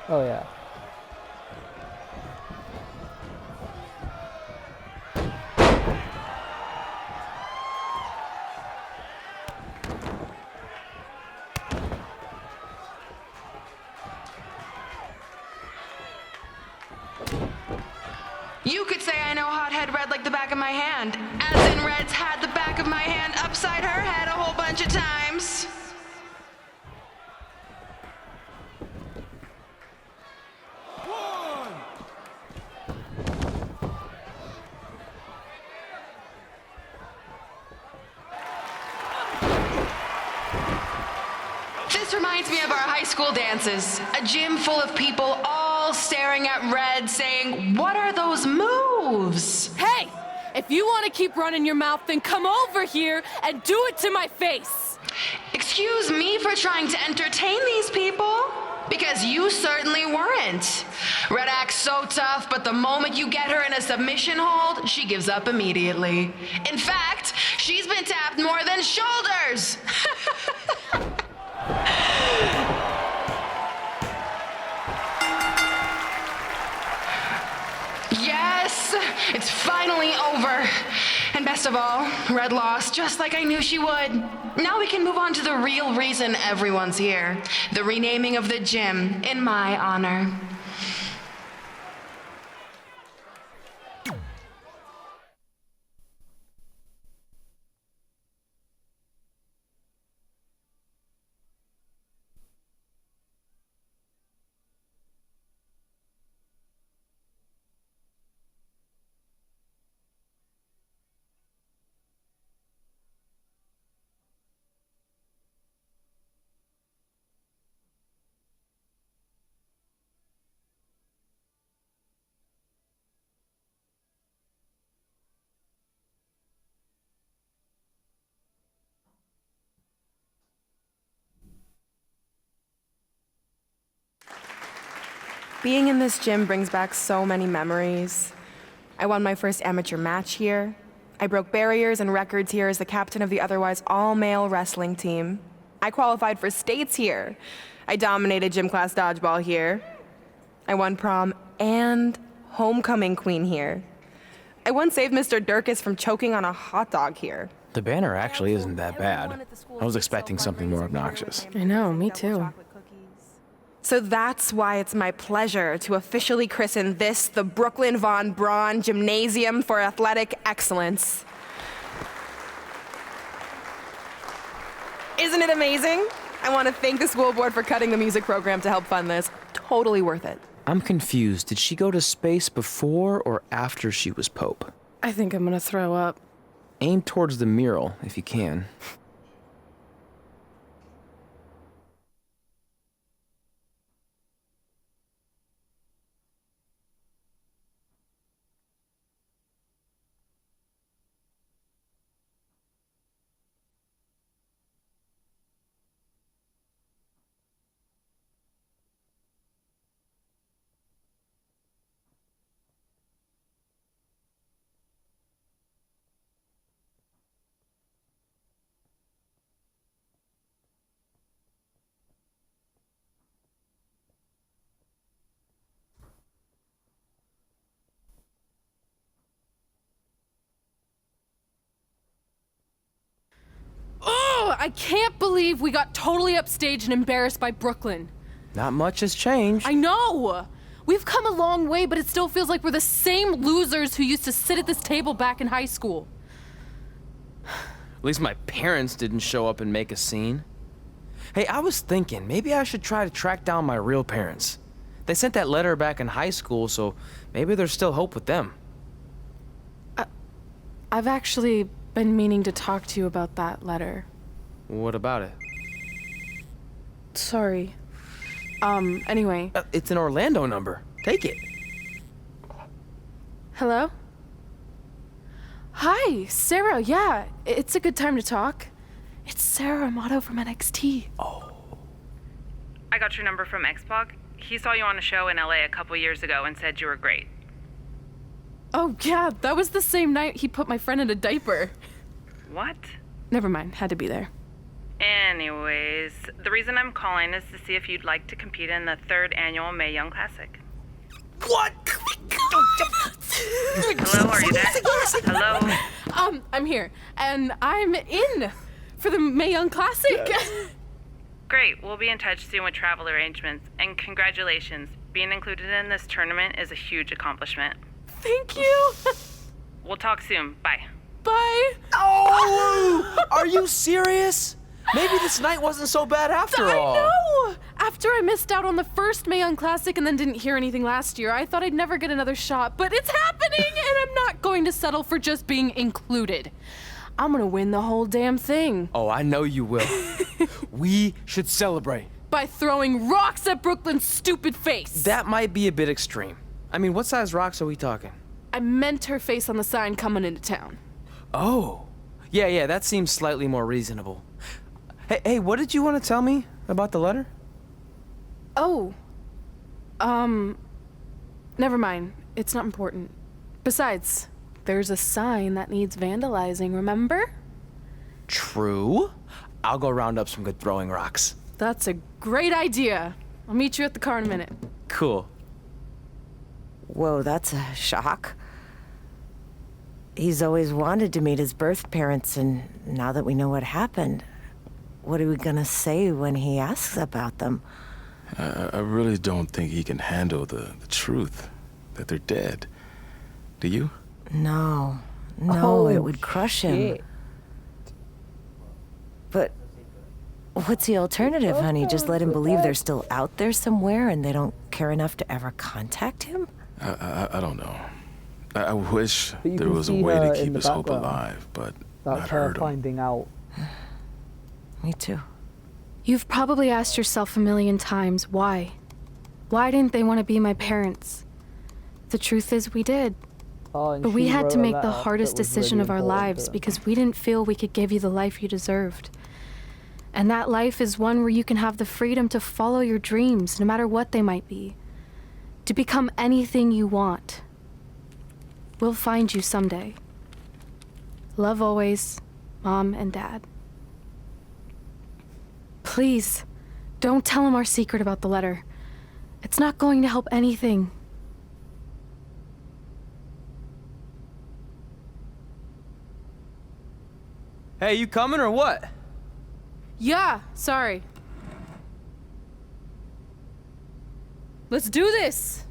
Oh yeah. You could say I know hothead red like the back of my hand, as in Red's had the back of my hand upside her head a whole bunch of times. This reminds me of our high school dances. A gym full of people all staring at Red saying, "What are those moves?" Hey! If you want to keep running your mouth, then come over here and do it to my face! Excuse me for trying to entertain these people? Because you certainly weren't. Red acts so tough, but the moment you get her in a submission hold, she gives up immediately. In fact, she's been tapped more than shoulders. Yes, it's finally over. And best of all, Red lost just like I knew she would. Now we can move on to the real reason everyone's here. The renaming of the gym in my honor. Being in this gym brings back so many memories. I won my first amateur match here. I broke barriers and records here as the captain of the otherwise all-male wrestling team. I qualified for states here. I dominated gym class dodgeball here. I won prom and homecoming queen here. I once saved Mr. Durkis from choking on a hot dog here. The banner actually isn't that bad. I was expecting something more obnoxious. I know, me too. So that's why it's my pleasure to officially christen this the Brooklyn Von Braun Gymnasium for Athletic Excellence. Isn't it amazing? I want to thank the school board for cutting the music program to help fund this. Totally worth it. I'm confused. Did she go to space before or after she was Pope? I think I'm gonna throw up. Aim towards the mural, if you can. Oh, I can't believe we got totally upstaged and embarrassed by Brooklyn. Not much has changed. I know! We've come a long way, but it still feels like we're the same losers who used to sit at this table back in high school. At least my parents didn't show up and make a scene. Hey, I was thinking, maybe I should try to track down my real parents. They sent that letter back in high school, so maybe there's still hope with them. I've actually been meaning to talk to you about that letter. What about it? sorry. Anyway. It's an Orlando number. Take it. Hello? Hi, Sarah. Yeah, it's a good time to talk. It's Sarah Amato from NXT. Oh. I got your number from Xbox. He saw you on a show in LA a couple years ago and said you were great. Oh, yeah, that was the same night he put my friend in a diaper. What? Never mind, had to be there. Anyways, the reason I'm calling is to see if you'd like to compete in the 3rd annual Mae Young Classic. What? Hello, are you there? Hello? I'm here, and I'm in for the Mae Young Classic. Yes. Great, we'll be in touch soon with travel arrangements, and congratulations. Being included in this tournament is a huge accomplishment. Thank you. We'll talk soon. Bye. Bye. Oh! Are you serious? Maybe this night wasn't so bad after all. I know! After I missed out on the first Mae Young Classic and then didn't hear anything last year, I thought I'd never get another shot, but it's happening, and I'm not going to settle for just being included. I'm gonna win the whole damn thing. Oh, I know you will. We should celebrate. By throwing rocks at Brooklyn's stupid face. That might be a bit extreme. I mean, what size rocks are we talking? I meant her face on the sign coming into town. Oh. Yeah, that seems slightly more reasonable. Hey, what did you want to tell me about the letter? Oh. Never mind. It's not important. Besides, there's a sign that needs vandalizing, remember? True. I'll go round up some good throwing rocks. That's a great idea. I'll meet you at the car in a minute. Cool. Whoa, that's a shock. He's always wanted to meet his birth parents, and now that we know what happened, what are we gonna say when he asks about them? I really don't think he can handle the truth, that they're dead. Do you? No, it would crush him. But what's the alternative, honey? Just let him believe they're still out there somewhere and they don't care enough to ever contact him? I don't know. I wish But there was a see way her to in keep the his hope background. alive, but That's not her hurt him. finding out. Me too. You've probably asked yourself a million times, why? Why didn't they want to be my parents? The truth is, we did. And But we she had to wrote a make the letter hardest that was decision really of our important to lives her. because we didn't feel we could give you the life you deserved. And that life is one where you can have the freedom to follow your dreams, no matter what they might be. To become anything you want. We'll find you someday. Love always, Mom and Dad. Please, don't tell him our secret about the letter. It's not going to help anything. Hey, you coming or what? Yeah, sorry. Let's do this!